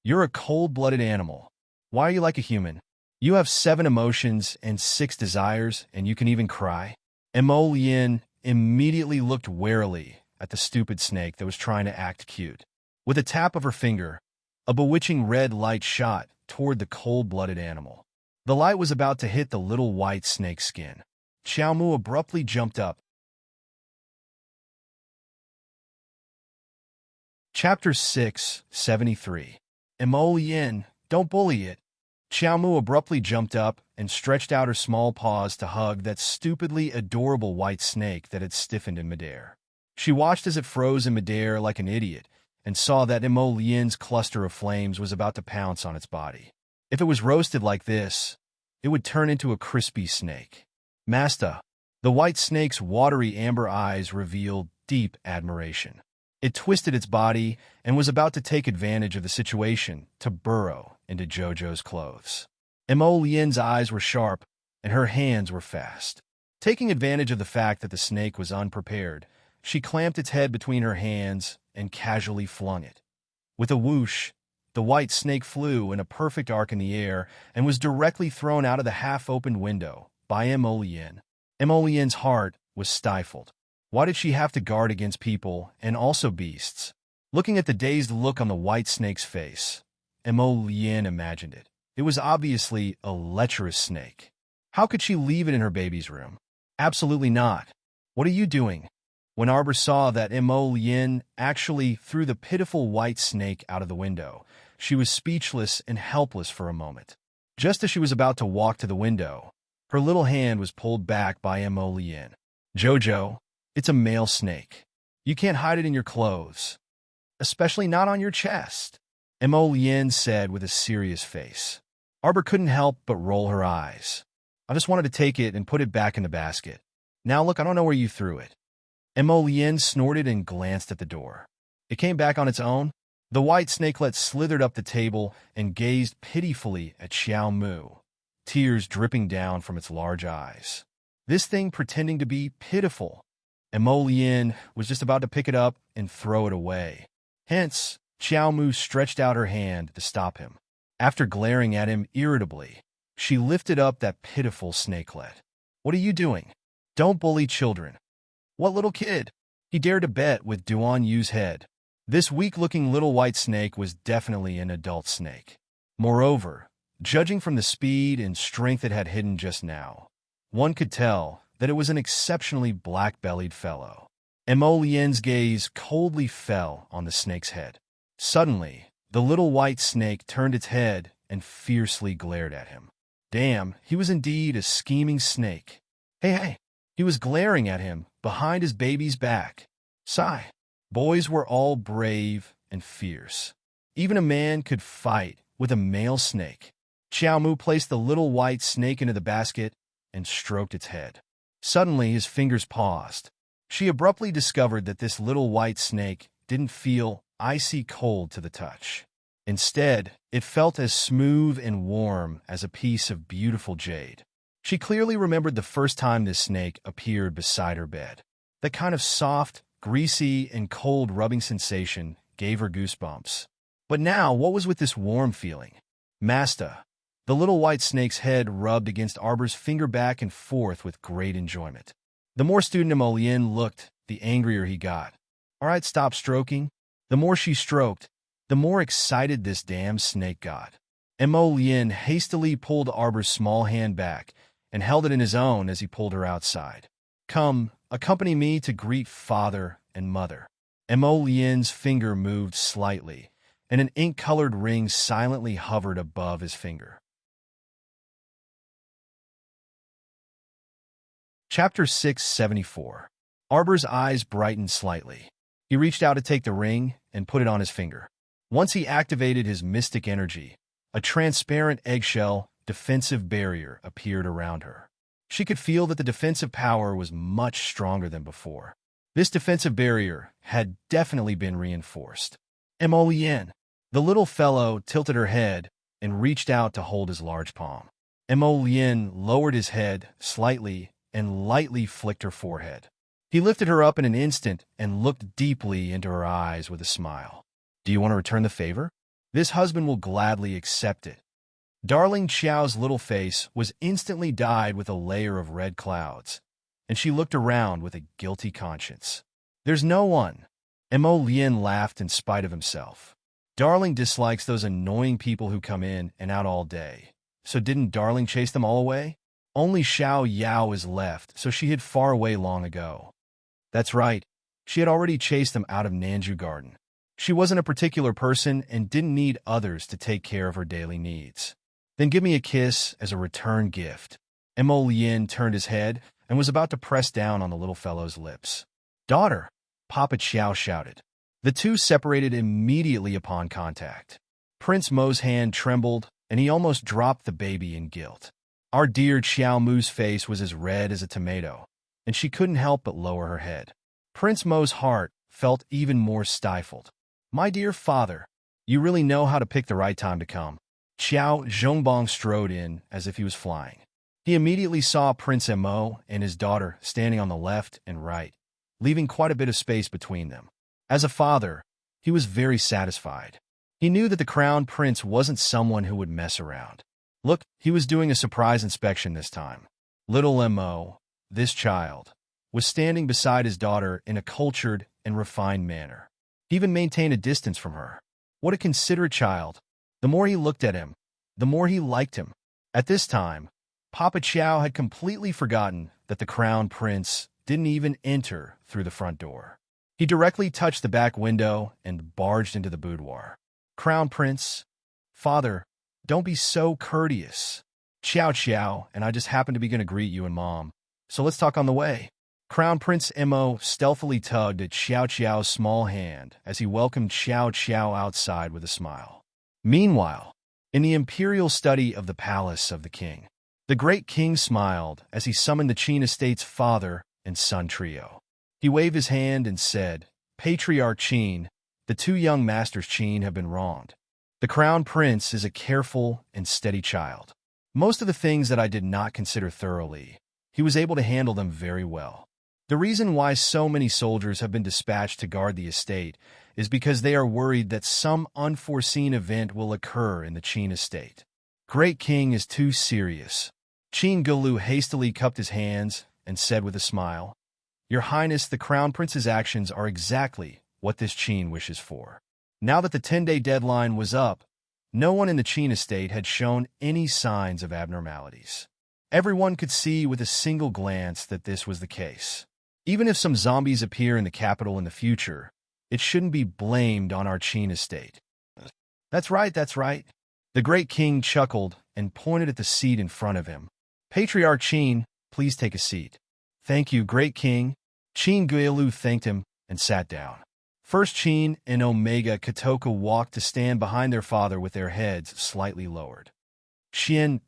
Speaker 1: you're a cold-blooded animal. Why are you like a human? You have 7 emotions and 6 desires, and you can even cry. Mo Lien immediately looked warily at the stupid snake that was trying to act cute. With a tap of her finger, a bewitching red light shot toward the cold-blooded animal. The light was about to hit the little white snake's skin. Xiaomu abruptly jumped up. Chapter 673. Mo Lien, don't bully it. Xiaomu abruptly jumped up and stretched out her small paws to hug that stupidly adorable white snake that had stiffened in midair. She watched as it froze in midair like an idiot and saw that Mo Lien's cluster of flames was about to pounce on its body. If it was roasted like this, it would turn into a crispy snake. Master, the white snake's watery amber eyes revealed deep admiration. It twisted its body and was about to take advantage of the situation to burrow into Jojo's clothes. Mo Lien's eyes were sharp and her hands were fast. Taking advantage of the fact that the snake was unprepared, she clamped its head between her hands and casually flung it. With a whoosh, the white snake flew in a perfect arc in the air and was directly thrown out of the half-opened window by Mo Lien. Mo Lien's heart was stifled. Why did she have to guard against people and also beasts? Looking at the dazed look on the white snake's face, Mo Lien imagined it. It was obviously a lecherous snake. How could she leave it in her baby's room? Absolutely not. What are you doing? When Arbor saw that Mo Lien actually threw the pitiful white snake out of the window, she was speechless and helpless for a moment. Just as she was about to walk to the window, her little hand was pulled back by Mo Lien. Jojo, it's a male snake. You can't hide it in your clothes, especially not on your chest, Mo Lien said with a serious face. Arbor couldn't help but roll her eyes. I just wanted to take it and put it back in the basket. Now look, I don't know where you threw it. Mo Lien snorted and glanced at the door. It came back on its own. The white snakelet slithered up the table and gazed pitifully at Xiaomu, tears dripping down from its large eyes. This thing pretending to be pitiful. Mo Lien was just about to pick it up and throw it away. Hence, Xiaomu stretched out her hand to stop him. After glaring at him irritably, she lifted up that pitiful snakelet. What are you doing? Don't bully children. What little kid? He dared to bet with Duan Yu's head. This weak-looking little white snake was definitely an adult snake. Moreover, judging from the speed and strength it had hidden just now, one could tell that it was an exceptionally black-bellied fellow. Emolien's gaze coldly fell on the snake's head. Suddenly, the little white snake turned its head and fiercely glared at him. Damn, he was indeed a scheming snake. Hey! He was glaring at him behind his baby's back. Sigh. Boys were all brave and fierce. Even a man could fight with a male snake. Xiao Mu placed the little white snake into the basket and stroked its head. Suddenly, his fingers paused. She abruptly discovered that this little white snake didn't feel icy cold to the touch. Instead, it felt as smooth and warm as a piece of beautiful jade. She clearly remembered the first time this snake appeared beside her bed. That kind of soft, greasy, and cold rubbing sensation gave her goosebumps. But now, what was with this warm feeling? Masta. The little white snake's head rubbed against Arbor's finger back and forth with great enjoyment. The more student Emolien looked, the angrier he got. All right, stop stroking. The more she stroked, the more excited this damn snake got. Emolien hastily pulled Arbor's small hand back and held it in his own as he pulled her outside. Come, accompany me to greet father and mother. Emolien's finger moved slightly, and an ink-colored ring silently hovered above his finger. Chapter 674. Arbor's eyes brightened slightly. He reached out to take the ring and put it on his finger. Once he activated his mystic energy, a transparent eggshell defensive barrier appeared around her. She could feel that the defensive power was much stronger than before. This defensive barrier had definitely been reinforced. Emolien. The little fellow tilted her head and reached out to hold his large palm. Emolien lowered his head slightly and lightly flicked her forehead. He lifted her up in an instant and looked deeply into her eyes with a smile. Do you want to return the favor? This husband will gladly accept it. Darling Xiao's little face was instantly dyed with a layer of red clouds, and she looked around with a guilty conscience. There's no one. Emolien laughed in spite of himself. Darling dislikes those annoying people who come in and out all day. So didn't Darling chase them all away? Only Xiao Yao is left, so she hid far away long ago. That's right. She had already chased them out of Nanju Garden. She wasn't a particular person and didn't need others to take care of her daily needs. Then give me a kiss as a return gift. Emolien turned his head and was about to press down on the little fellow's lips. Daughter, Papa Xiao shouted. The two separated immediately upon contact. Prince Mo's hand trembled, and he almost dropped the baby in guilt. Our dear Xiao Mu's face was as red as a tomato, and she couldn't help but lower her head. Prince Mo's heart felt even more stifled. My dear father, you really know how to pick the right time to come. Xiao Zhongbong strode in as if he was flying. He immediately saw Prince Mo and his daughter standing on the left and right, leaving quite a bit of space between them. As a father, he was very satisfied. He knew that the crown prince wasn't someone who would mess around. Look, he was doing a surprise inspection this time. Little Mo, this child, was standing beside his daughter in a cultured and refined manner. He even maintained a distance from her. What a considerate child. The more he looked at him, the more he liked him. At this time, Papa Xiao had completely forgotten that the crown prince didn't even enter through the front door. He directly touched the back window and barged into the boudoir. Crown Prince, Father, don't be so courteous. Xiao and I just happened to be going to greet you and Mom, so let's talk on the way. Crown Prince Mo stealthily tugged at Xiao's small hand as he welcomed Xiao outside with a smile. Meanwhile, in the imperial study of the palace of the king, the great king smiled as he summoned the Qin estate's father and son trio. He waved his hand and said, Patriarch Qin, the two young masters Qin have been wronged. The crown prince is a careful and steady child. Most of the things that I did not consider thoroughly, he was able to handle them very well. The reason why so many soldiers have been dispatched to guard the estate is because they are worried that some unforeseen event will occur in the Qin estate. Great King is too serious. Qin Gulu hastily cupped his hands and said with a smile, Your Highness, the Crown Prince's actions are exactly what this Qin wishes for. Now that the 10-day deadline was up, no one in the Qin estate had shown any signs of abnormalities. Everyone could see with a single glance that this was the case. Even if some zombies appear in the capital in the future, it shouldn't be blamed on our Qin estate. That's right, that's right. The great king chuckled and pointed at the seat in front of him. Patriarch Qin, please take a seat. Thank you, great king. Qin Guilu thanked him and sat down. First Qin and Omega Katoka walked to stand behind their father with their heads slightly lowered. Qian,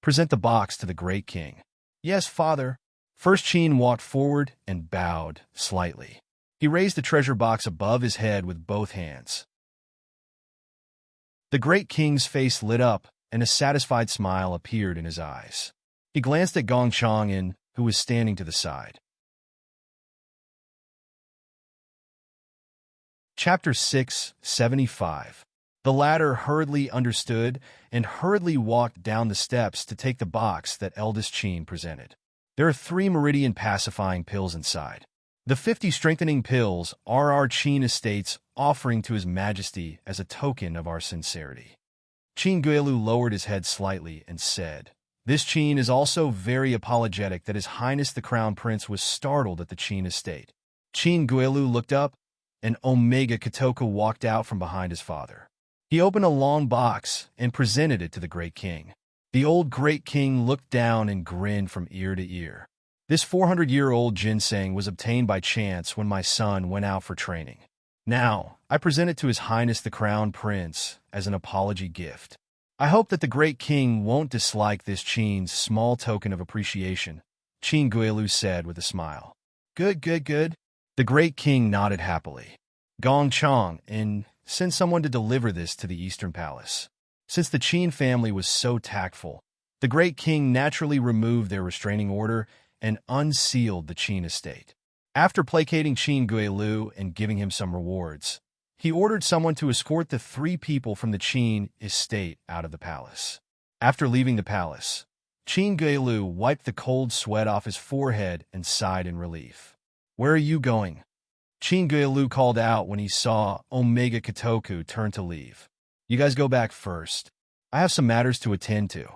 Speaker 1: present the box to the great king. Yes, father. First Qin walked forward and bowed slightly. He raised the treasure box above his head with both hands. The great king's face lit up, and a satisfied smile appeared in his eyes. He glanced at Gong Chang'an, who was standing to the side. Chapter 675. The latter hurriedly understood and hurriedly walked down the steps to take the box that eldest Qin presented. There are 3 meridian pacifying pills inside. The 50 strengthening pills are our Qin estate's offering to His Majesty as a token of our sincerity. Qin Guilu lowered his head slightly and said, This Qin is also very apologetic that His Highness the Crown Prince was startled at the Qin estate. Qin Guilu looked up, and Omega Katoka walked out from behind his father. He opened a long box and presented it to the great king. The old great king looked down and grinned from ear to ear. This 400-year-old ginseng was obtained by chance when my son went out for training. Now, I present it to His Highness the Crown Prince as an apology gift. I hope that the great king won't dislike this Qin's small token of appreciation, Qin Guilu said with a smile. Good, good, good. The great king nodded happily. Gong Chang'an, send someone to deliver this to the Eastern Palace. Since the Qin family was so tactful, the great king naturally removed their restraining order and unsealed the Qin estate. After placating Qin Guilu and giving him some rewards, he ordered someone to escort the 3 people from the Qin estate out of the palace. After leaving the palace, Qin Guilu wiped the cold sweat off his forehead and sighed in relief. Where are you going? Qin Guilu called out when he saw Omega Katoku turn to leave. You guys go back first. I have some matters to attend to.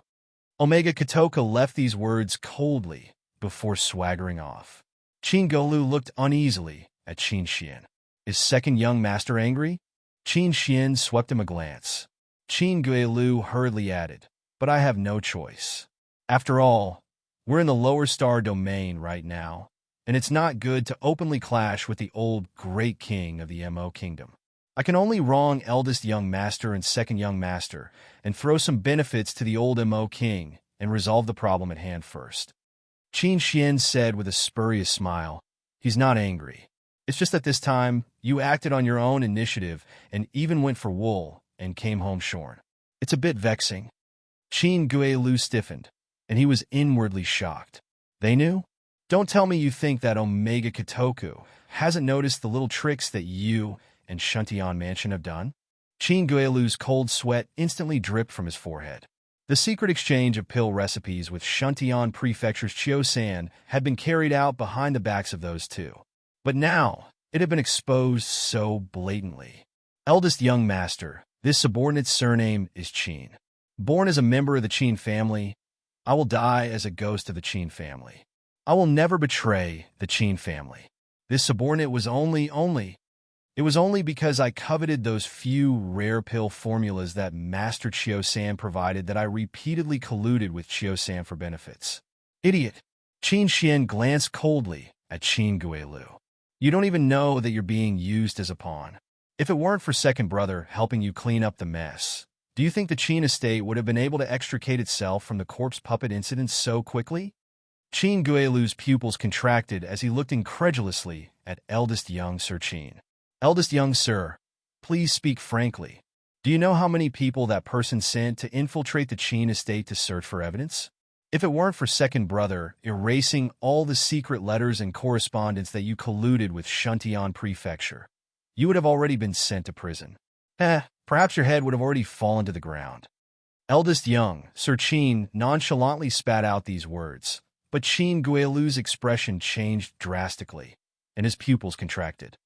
Speaker 1: Omega Katoka left these words coldly before swaggering off. Qin Guilu looked uneasily at Qin Xian. Is second young master angry? Qin Xian swept him a glance. Qin Guilu hurriedly added, but I have no choice. After all, we're in the lower star domain right now, and it's not good to openly clash with the old great king of the Mo kingdom. I can only wrong eldest young master and second young master and throw some benefits to the old Mo king and resolve the problem at hand first. Qin Xian said with a spurious smile, He's not angry. It's just that this time, you acted on your own initiative and even went for wool and came home shorn. It's a bit vexing. Qin Guilu stiffened, and he was inwardly shocked. They knew? Don't tell me you think that Omega Katoku hasn't noticed the little tricks that you and Shuntian Mansion have done? Qin Guilu's cold sweat instantly dripped from his forehead. The secret exchange of pill recipes with Shuntian Prefecture's Chiosan had been carried out behind the backs of those 2. But now, it had been exposed so blatantly. Eldest young master, this subordinate's surname is Qin. Born as a member of the Qin family, I will die as a ghost of the Qin family. I will never betray the Qin family. This subordinate was only because I coveted those few rare pill formulas that Master Chiosan provided that I repeatedly colluded with Chiosan for benefits. Idiot. Qin Xian glanced coldly at Qin Guilu. You don't even know that you're being used as a pawn. If it weren't for second brother helping you clean up the mess, do you think the Qin estate would have been able to extricate itself from the corpse puppet incident so quickly? Qin Guilu's pupils contracted as he looked incredulously at eldest young Sir Qin. Eldest young sir, please speak frankly. Do you know how many people that person sent to infiltrate the Qin estate to search for evidence? If it weren't for second brother erasing all the secret letters and correspondence that you colluded with Shuntian Prefecture, you would have already been sent to prison. Perhaps your head would have already fallen to the ground. Eldest young Sir Qin nonchalantly spat out these words, but Qin Guilu's expression changed drastically, and his pupils contracted.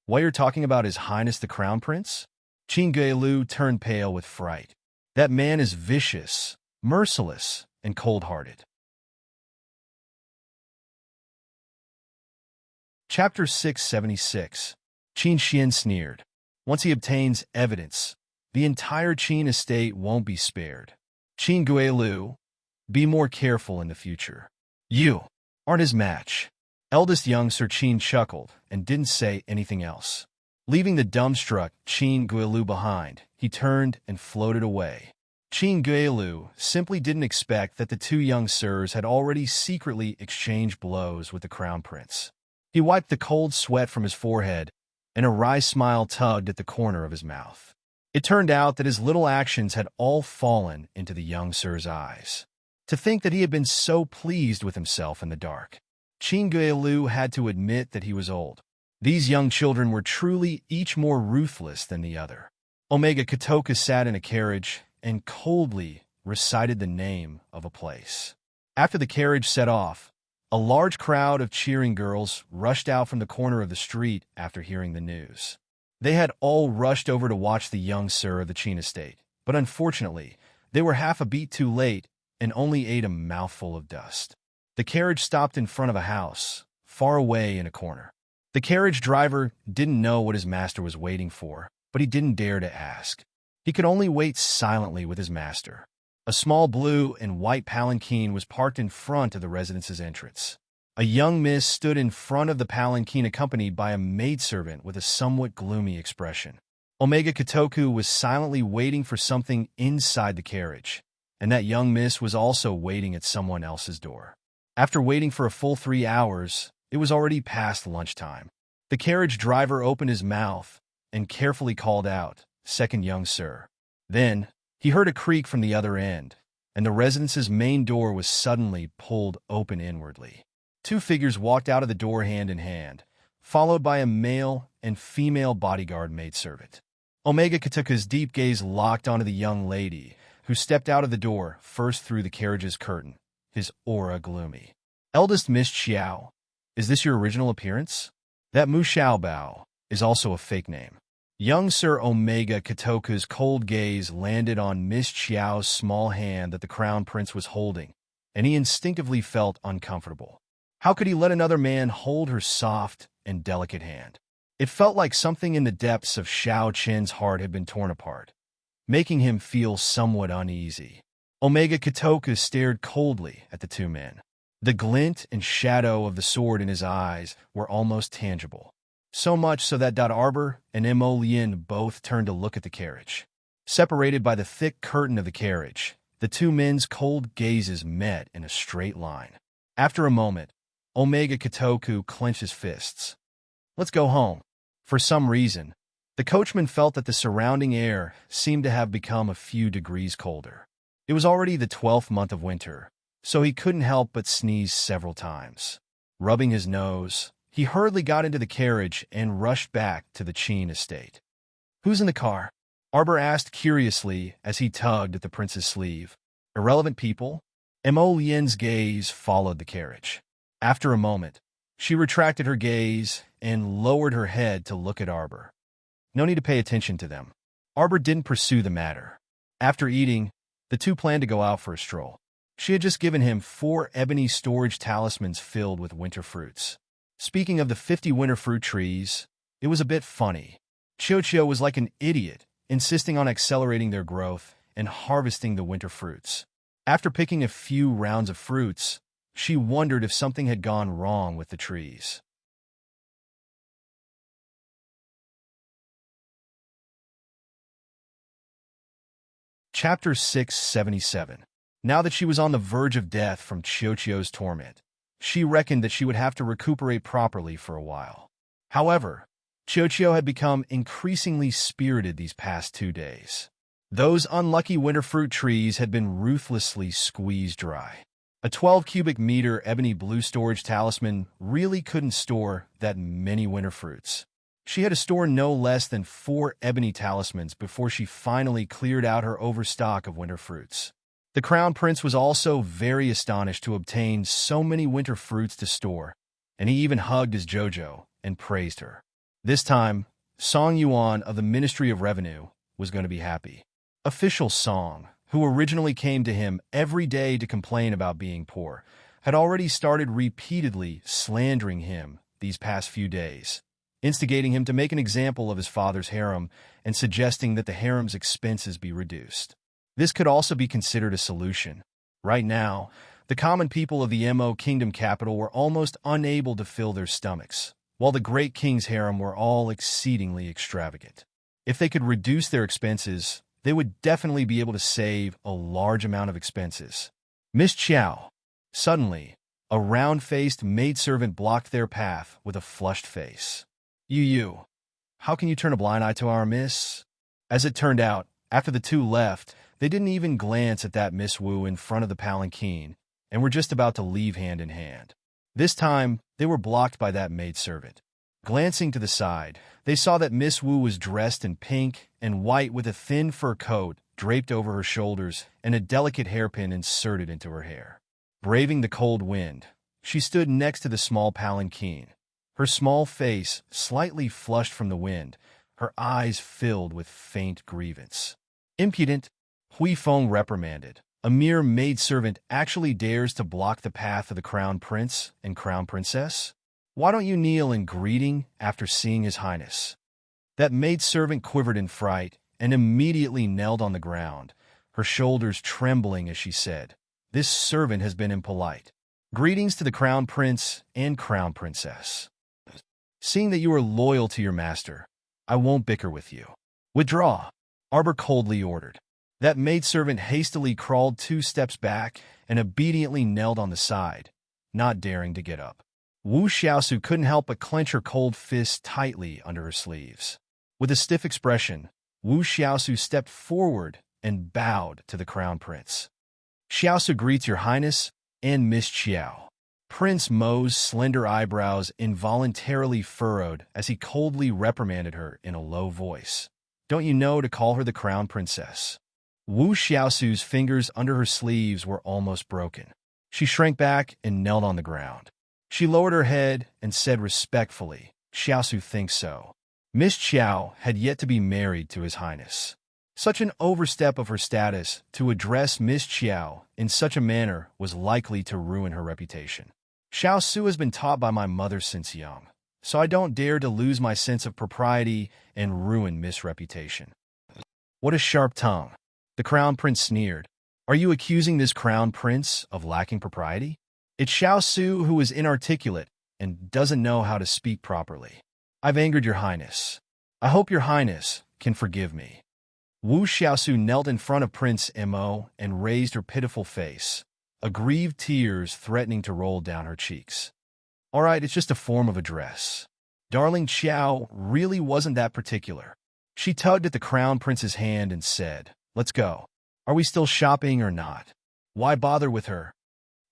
Speaker 1: While you're talking about His Highness the Crown Prince? Qin Guilu turned pale with fright. That man is vicious, merciless, and cold-hearted. Chapter 676. Qin Xian sneered. Once he obtains evidence, the entire Qin estate won't be spared. Qin Guilu, be more careful in the future. You aren't his match. Eldest young Sir Qin chuckled and didn't say anything else. Leaving the dumbstruck Qin Guilu behind, he turned and floated away. Qin Guilu simply didn't expect that the two young sirs had already secretly exchanged blows with the crown prince. He wiped the cold sweat from his forehead, and a wry smile tugged at the corner of his mouth. It turned out that his little actions had all fallen into the young sir's eyes. To think that he had been so pleased with himself in the dark. Qin Guilu had to admit that he was old. These young children were truly each more ruthless than the other. Omega Kotoka sat in a carriage and coldly recited the name of a place. After the carriage set off, a large crowd of cheering girls rushed out from the corner of the street after hearing the news. They had all rushed over to watch the young sir of the Qin estate, but unfortunately, they were half a beat too late and only ate a mouthful of dust. The carriage stopped in front of a house, far away in a corner. The carriage driver didn't know what his master was waiting for, but he didn't dare to ask. He could only wait silently with his master. A small blue and white palanquin was parked in front of the residence's entrance. A young miss stood in front of the palanquin accompanied by a maidservant with a somewhat gloomy expression. Omega Kotoku was silently waiting for something inside the carriage, and that young miss was also waiting at someone else's door. After waiting for a full 3 hours, it was already past lunchtime. The carriage driver opened his mouth and carefully called out, "Second young sir." Then, he heard a creak from the other end, and the residence's main door was suddenly pulled open inwardly. Two figures walked out of the door hand in hand, followed by a male and female bodyguard maidservant. Omega Kotoka's deep gaze locked onto the young lady, who stepped out of the door first through the carriage's curtain, his aura gloomy. "Eldest Miss Xiao, is this your original appearance? That Mu Xiaobao is also a fake name." Young Sir Omega Kotoka's cold gaze landed on Miss Xiao's small hand that the crown prince was holding, and he instinctively felt uncomfortable. How could he let another man hold her soft and delicate hand? It felt like something in the depths of Xiao Qin's heart had been torn apart, making him feel somewhat uneasy. Omega Kotoka stared coldly at the two men. The glint and shadow of the sword in his eyes were almost tangible. So much so that Arbor and Mo Lien both turned to look at the carriage. Separated by the thick curtain of the carriage, the two men's cold gazes met in a straight line. After a moment, Omega Kotoku clenched his fists. "Let's go home." For some reason, the coachman felt that the surrounding air seemed to have become a few degrees colder. It was already the 12th month of winter, so he couldn't help but sneeze several times. Rubbing his nose, he hurriedly got into the carriage and rushed back to the Qin estate. "Who's in the car?" Arbor asked curiously as he tugged at the prince's sleeve. "Irrelevant people?" Mo Lien's gaze followed the carriage. After a moment, she retracted her gaze and lowered her head to look at Arbor. No need to pay attention to them. Arbor didn't pursue the matter. After eating, the two planned to go out for a stroll. She had just given him 4 ebony storage talismans filled with winter fruits. Speaking of the 50 winter fruit trees, it was a bit funny. Qiuqiu was like an idiot, insisting on accelerating their growth and harvesting the winter fruits. After picking a few rounds of fruits, she wondered if something had gone wrong with the trees. Chapter 677. Now that she was on the verge of death from Qiuqiu's torment, she reckoned that she would have to recuperate properly for a while. However, Qiuqiu had become increasingly spirited these past 2 days. Those unlucky winter fruit trees had been ruthlessly squeezed dry. A 12 cubic meter ebony blue storage talisman really couldn't store that many winter fruits. She had to store no less than 4 ebony talismans before she finally cleared out her overstock of winter fruits. The crown prince was also very astonished to obtain so many winter fruits to store, and he even hugged his Jojo and praised her. This time, Song Yuan of the Ministry of Revenue was going to be happy. Official Song, who originally came to him every day to complain about being poor, had already started repeatedly slandering him these past few days, instigating him to make an example of his father's harem and suggesting that the harem's expenses be reduced. This could also be considered a solution. Right now, the common people of the Mo Kingdom capital were almost unable to fill their stomachs, while the great king's harem were all exceedingly extravagant. If they could reduce their expenses, they would definitely be able to save a large amount of expenses. Miss Chow. Suddenly, a round-faced maidservant blocked their path with a flushed face. You, how can you turn a blind eye to our miss? As it turned out, after the two left, they didn't even glance at that Miss Wu in front of the palanquin and were just about to leave hand in hand. This time, they were blocked by that maidservant. Glancing to the side, they saw that Miss Wu was dressed in pink and white with a thin fur coat draped over her shoulders and a delicate hairpin inserted into her hair. Braving the cold wind, she stood next to the small palanquin, her small face slightly flushed from the wind, her eyes filled with faint grievance. Impudent, Hui Feng reprimanded. A mere maidservant actually dares to block the path of the crown prince and crown princess? Why don't you kneel in greeting after seeing his highness? That maidservant quivered in fright and immediately knelt on the ground, her shoulders trembling as she said, "This servant has been impolite. Greetings to the crown prince and crown princess. Seeing that you are loyal to your master, I won't bicker with you. Withdraw," Arbor coldly ordered. That maidservant hastily crawled 2 steps back and obediently knelt on the side, not daring to get up. Wu Xiaosu couldn't help but clench her cold fists tightly under her sleeves. With a stiff expression, Wu Xiaosu stepped forward and bowed to the crown prince. "Xiaosu greets your highness and Miss Qiao." Prince Mo's slender eyebrows involuntarily furrowed as he coldly reprimanded her in a low voice. "Don't you know to call her the crown princess?" Wu Xiaosu's fingers under her sleeves were almost broken. She shrank back and knelt on the ground. She lowered her head and said respectfully, "Xiaosu thinks so." Miss Qiao had yet to be married to his highness. Such an overstep of her status to address Miss Qiao in such a manner was likely to ruin her reputation. "Xiaosu has been taught by my mother since young, so I don't dare to lose my sense of propriety and ruin Miss' reputation." What a sharp tongue. The crown prince sneered. "Are you accusing this crown prince of lacking propriety? It's Xiaosu who is inarticulate and doesn't know how to speak properly. I've angered your highness. I hope your highness can forgive me." Wu Xiaosu knelt in front of Prince Mo and raised her pitiful face, aggrieved tears threatening to roll down her cheeks. "All right, it's just a form of address." Darling Qiao really wasn't that particular. She tugged at the crown prince's hand and said, "Let's go. Are we still shopping or not? Why bother with her?"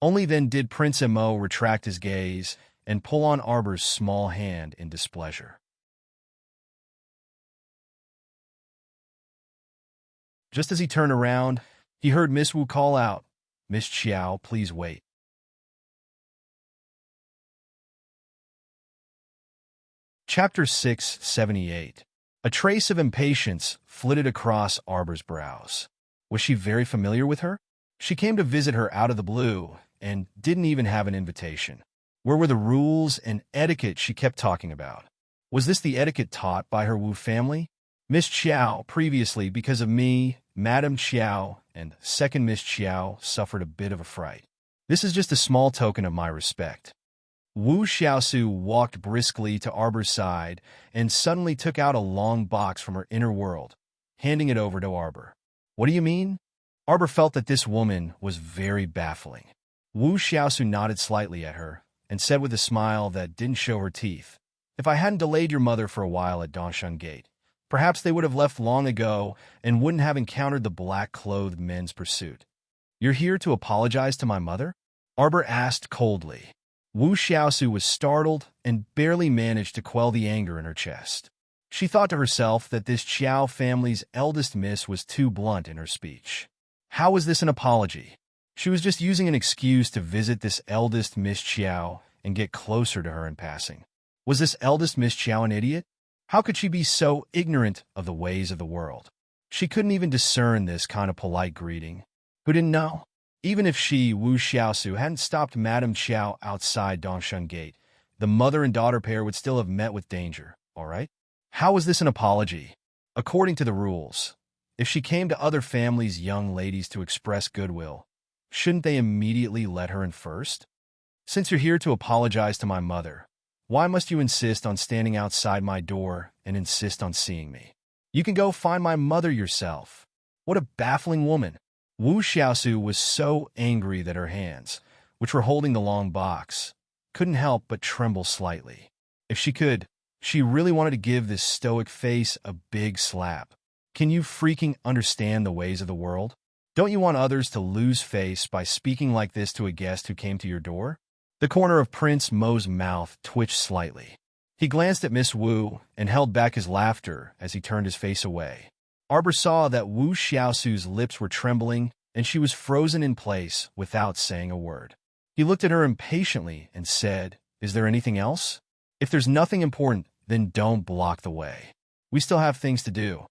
Speaker 1: Only then did Prince Mo retract his gaze and pull on Arbor's small hand in displeasure. Just as he turned around, he heard Miss Wu call out, "Miss Qiao, please wait." Chapter 678. A trace of impatience flitted across Arbor's brows. Was she very familiar with her? She came to visit her out of the blue and didn't even have an invitation. Where were the rules and etiquette she kept talking about? Was this the etiquette taught by her Wu family? Miss Qiao, previously, because of me, Madame Qiao, and second Miss Qiao suffered a bit of a fright. This is just a small token of my respect. Wu Xiaosu walked briskly to Arbor's side and suddenly took out a long box from her inner world, handing it over to Arbor. "What do you mean?" Arbor felt that this woman was very baffling. Wu Xiaosu nodded slightly at her and said with a smile that didn't show her teeth, "If I hadn't delayed your mother for a while at Dongsheng Gate, perhaps they would have left long ago and wouldn't have encountered the black-clothed men's pursuit." "You're here to apologize to my mother?" Arbor asked coldly. Wu Xiaosu was startled and barely managed to quell the anger in her chest. She thought to herself that this Qiao family's eldest miss was too blunt in her speech. How was this an apology? She was just using an excuse to visit this eldest Miss Qiao and get closer to her in passing. Was this eldest Miss Qiao an idiot? How could she be so ignorant of the ways of the world? She couldn't even discern this kind of polite greeting. Who didn't know? Even if she, Wu Xiaosu, hadn't stopped Madame Qiao outside Dongsheng Gate, the mother and daughter pair would still have met with danger, all right? How was this an apology? According to the rules, if she came to other families' young ladies to express goodwill, shouldn't they immediately let her in first? Since you're here to apologize to my mother, why must you insist on standing outside my door and insist on seeing me? You can go find my mother yourself. What a baffling woman. Wu Xiaosu was so angry that her hands, which were holding the long box, couldn't help but tremble slightly. If she could, she really wanted to give this stoic face a big slap. Can you freaking understand the ways of the world? Don't you want others to lose face by speaking like this to a guest who came to your door? The corner of Prince Mo's mouth twitched slightly. He glanced at Miss Wu and held back his laughter as he turned his face away. Arbor saw that Wu Xiaosu's lips were trembling and she was frozen in place without saying a word. He looked at her impatiently and said, "Is there anything else? If there's nothing important, then don't block the way. We still have things to do.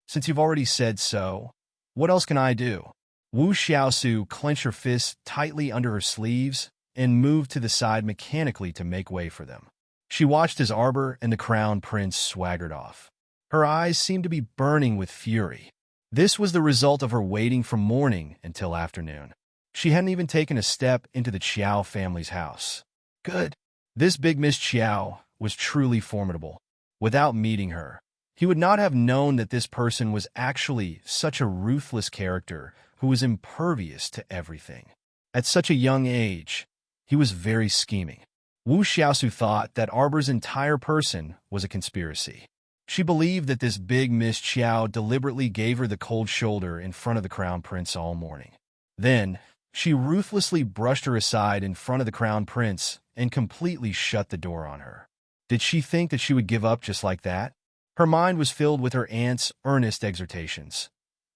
Speaker 1: Since you've already said so, what else can I do?" Wu Xiaosu clenched her fists tightly under her sleeves and moved to the side mechanically to make way for them. She watched as Arbor and the Crown Prince swaggered off. Her eyes seemed to be burning with fury. This was the result of her waiting from morning until afternoon. She hadn't even taken a step into the Qiao family's house. Good. This big Miss Qiao was truly formidable. Without meeting her, he would not have known that this person was actually such a ruthless character who was impervious to everything. At such a young age, he was very scheming. Wu Xiaosu thought that Arbor's entire person was a conspiracy. She believed that this big Miss Qiao deliberately gave her the cold shoulder in front of the Crown Prince all morning. Then, she ruthlessly brushed her aside in front of the Crown Prince and completely shut the door on her. Did she think that she would give up just like that? Her mind was filled with her aunt's earnest exhortations.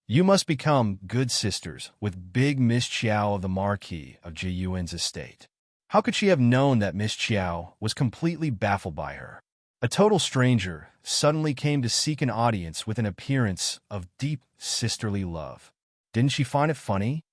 Speaker 1: You must become good sisters with big Miss Qiao of the Marquis of Jiyuan's estate. How could she have known that Miss Qiao was completely baffled by her? A total stranger suddenly came to seek an audience with an appearance of deep sisterly love. Didn't she find it funny?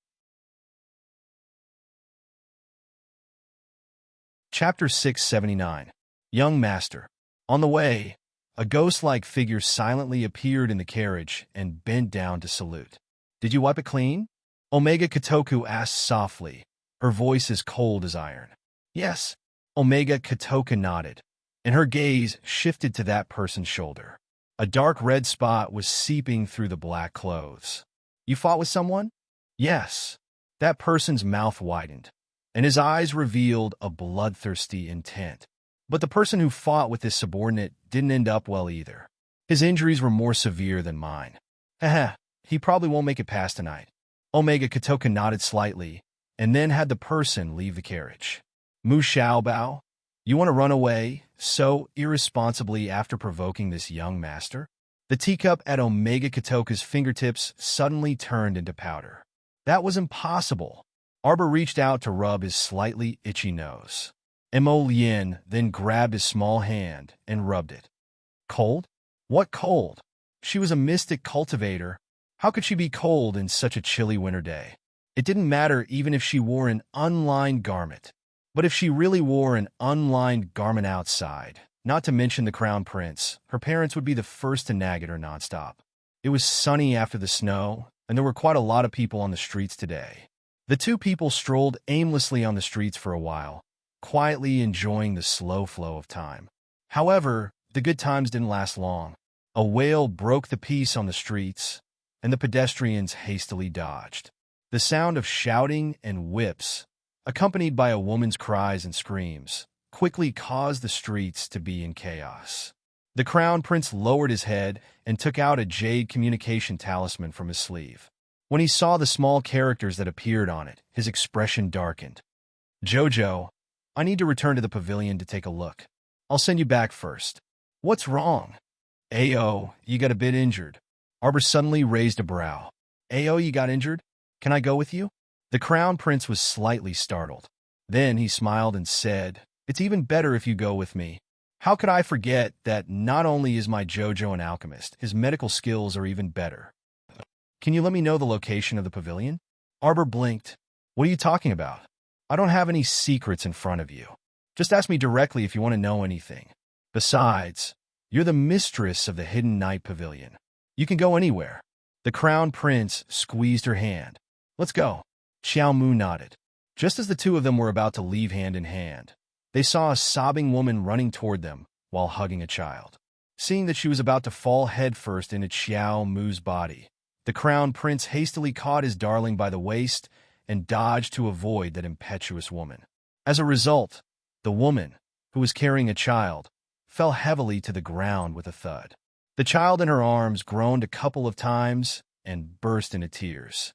Speaker 1: Chapter 679. Young Master. On the way, a ghost-like figure silently appeared in the carriage and bent down to salute. Did you wipe it clean? Omega Kotoku asked softly, her voice as cold as iron. Yes, Omega Kotoku nodded, and her gaze shifted to that person's shoulder. A dark red spot was seeping through the black clothes. You fought with someone? Yes. That person's mouth widened, and his eyes revealed a bloodthirsty intent. But the person who fought with his subordinate didn't end up well either. His injuries were more severe than mine. Haha, he probably won't make it past tonight. Omega Kotoku nodded slightly, and then had the person leave the carriage. Mu Xiaobao, you want to run away so irresponsibly after provoking this young master? The teacup at Omega Kotoku's fingertips suddenly turned into powder. That was impossible. Arbor reached out to rub his slightly itchy nose. Mo Lien then grabbed his small hand and rubbed it. Cold? What cold? She was a mystic cultivator. How could she be cold in such a chilly winter day? It didn't matter even if she wore an unlined garment. But if she really wore an unlined garment outside, not to mention the Crown Prince, her parents would be the first to nag at her nonstop. It was sunny after the snow, and there were quite a lot of people on the streets today. The two people strolled aimlessly on the streets for a while, quietly enjoying the slow flow of time. However, the good times didn't last long. A wail broke the peace on the streets, and the pedestrians hastily dodged. The sound of shouting and whips, accompanied by a woman's cries and screams, quickly caused the streets to be in chaos. The Crown Prince lowered his head and took out a jade communication talisman from his sleeve. When he saw the small characters that appeared on it, his expression darkened. Jojo, I need to return to the pavilion to take a look. I'll send you back first. What's wrong? Ayo, you got a bit injured. Arbor suddenly raised a brow. Ayo, you got injured? Can I go with you? The Crown Prince was slightly startled. Then he smiled and said, It's even better if you go with me. How could I forget that not only is my Jojo an alchemist, his medical skills are even better. Can you let me know the location of the pavilion? Arbor blinked. What are you talking about? I don't have any secrets in front of you. Just ask me directly if you want to know anything. Besides, you're the mistress of the Hidden Night Pavilion. You can go anywhere. The Crown Prince squeezed her hand. Let's go. Xiao Mu nodded. Just as the two of them were about to leave hand in hand, they saw a sobbing woman running toward them while hugging a child. Seeing that she was about to fall headfirst into Xiao Mu's body, the Crown Prince hastily caught his darling by the waist and dodged to avoid that impetuous woman. As a result, the woman, who was carrying a child, fell heavily to the ground with a thud. The child in her arms groaned a couple of times and burst into tears.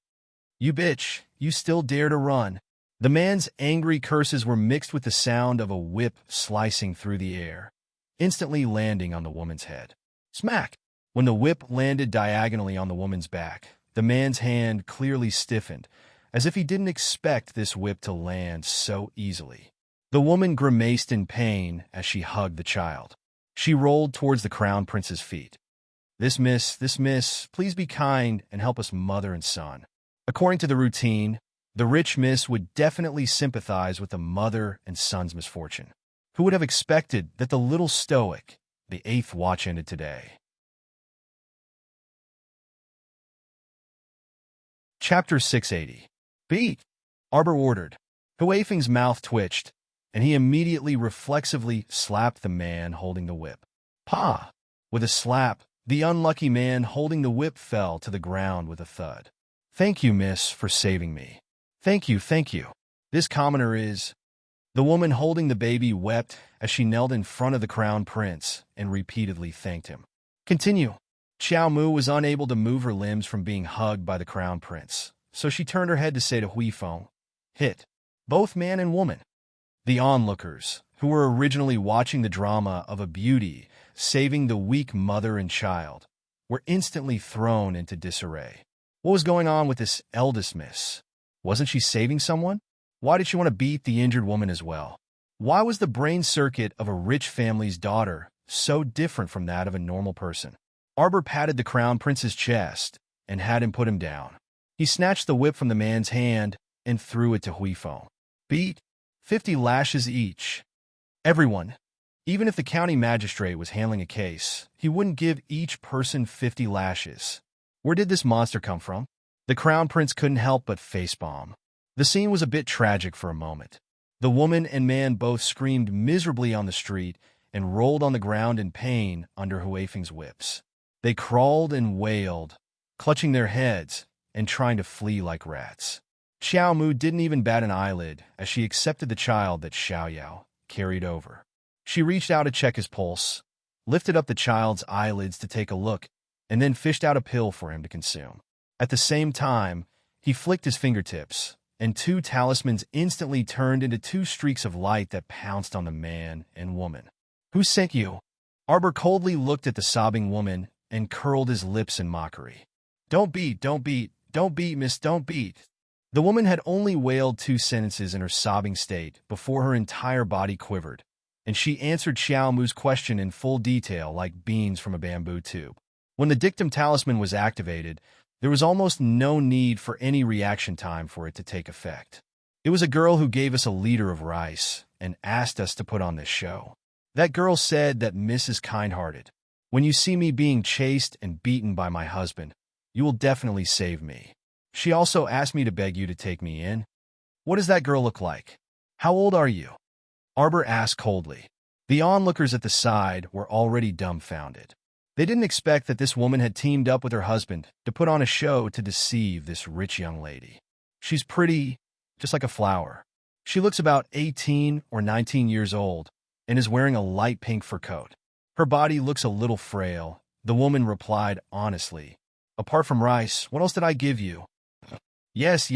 Speaker 1: You bitch, you still dare to run. The man's angry curses were mixed with the sound of a whip slicing through the air, instantly landing on the woman's head. Smack! When the whip landed diagonally on the woman's back, the man's hand clearly stiffened, as if he didn't expect this whip to land so easily. The woman grimaced in pain as she hugged the child. She rolled towards the Crown Prince's feet. This miss, please be kind and help us mother and son. According to the routine, the rich miss would definitely sympathize with the mother and son's misfortune. Who would have expected that the little stoic, the 8th watch ended today? Chapter 680. Beat! Arbor ordered. Huafeng's mouth twitched, and he immediately reflexively slapped the man holding the whip. Pa! With a slap, the unlucky man holding the whip fell to the ground with a thud. Thank you, miss, for saving me. Thank you. This commoner is... The woman holding the baby wept as she knelt in front of the Crown Prince and repeatedly thanked him. Continue. Xiao Mu was unable to move her limbs from being hugged by the Crown Prince, so she turned her head to say to Huifeng, Hit. Both man and woman. The onlookers, who were originally watching the drama of a beauty saving the weak mother and child, were instantly thrown into disarray. What was going on with this eldest miss? Wasn't she saving someone? Why did she want to beat the injured woman as well? Why was the brain circuit of a rich family's daughter so different from that of a normal person? Arbor patted the Crown Prince's chest and had him put him down. He snatched the whip from the man's hand and threw it to Huifeng. Beat 50 lashes each. Everyone. Even if the county magistrate was handling a case, he wouldn't give each person 50 lashes. Where did this monster come from? The Crown Prince couldn't help but facepalm. The scene was a bit tragic for a moment. The woman and man both screamed miserably on the street and rolled on the ground in pain under Huafeng's whips. They crawled and wailed, clutching their heads and trying to flee like rats. Xiao Mu didn't even bat an eyelid as she accepted the child that Xiaoyao carried over. She reached out to check his pulse, lifted up the child's eyelids to take a look, and then fished out a pill for him to consume. At the same time, he flicked his fingertips, and 2 talismans instantly turned into 2 streaks of light that pounced on the man and woman. Who sent you? Arbor coldly looked at the sobbing woman and curled his lips in mockery. Don't beat, miss, don't beat. The woman had only wailed 2 sentences in her sobbing state before her entire body quivered, and she answered Xiao Mu's question in full detail like beans from a bamboo tube. When the dictum talisman was activated, there was almost no need for any reaction time for it to take effect. It was a girl who gave us a liter of rice and asked us to put on this show. That girl said that Miss is kind-hearted. When you see me being chased and beaten by my husband, you will definitely save me. She also asked me to beg you to take me in. What does that girl look like? How old are you? Arbor asked coldly. The onlookers at the side were already dumbfounded. They didn't expect that this woman had teamed up with her husband to put on a show to deceive this rich young lady. She's pretty, just like a flower. She looks about 18 or 19 years old and is wearing a light pink fur coat. Her body looks a little frail, the woman replied honestly. Apart from rice, what else did I give you? Yes.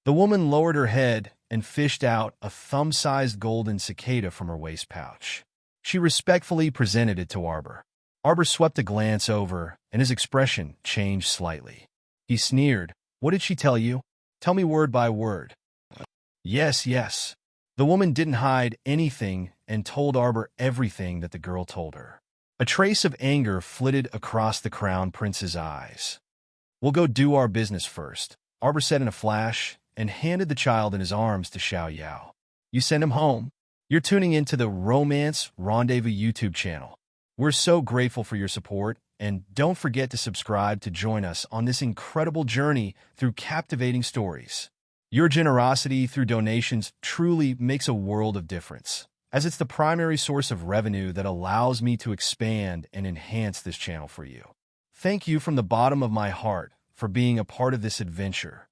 Speaker 1: The woman lowered her head and fished out a thumb-sized golden cicada from her waist pouch. She respectfully presented it to Arbor. Arbor swept a glance over, and his expression changed slightly. He sneered. What did she tell you? Tell me word by word. Yes. The woman didn't hide anything and told Arbor everything that the girl told her. A trace of anger flitted across the crown prince's eyes. "We'll go do our business first," Arbor said in a flash, and handed the child in his arms to Xiao Yao. "You send him home." You're tuning into the Romance Rendezvous YouTube channel. We're so grateful for your support, and don't forget to subscribe to join us on this incredible journey through captivating stories. Your generosity through donations truly makes a world of difference, as it's the primary source of revenue that allows me to expand and enhance this channel for you. Thank you from the bottom of my heart for being a part of this adventure.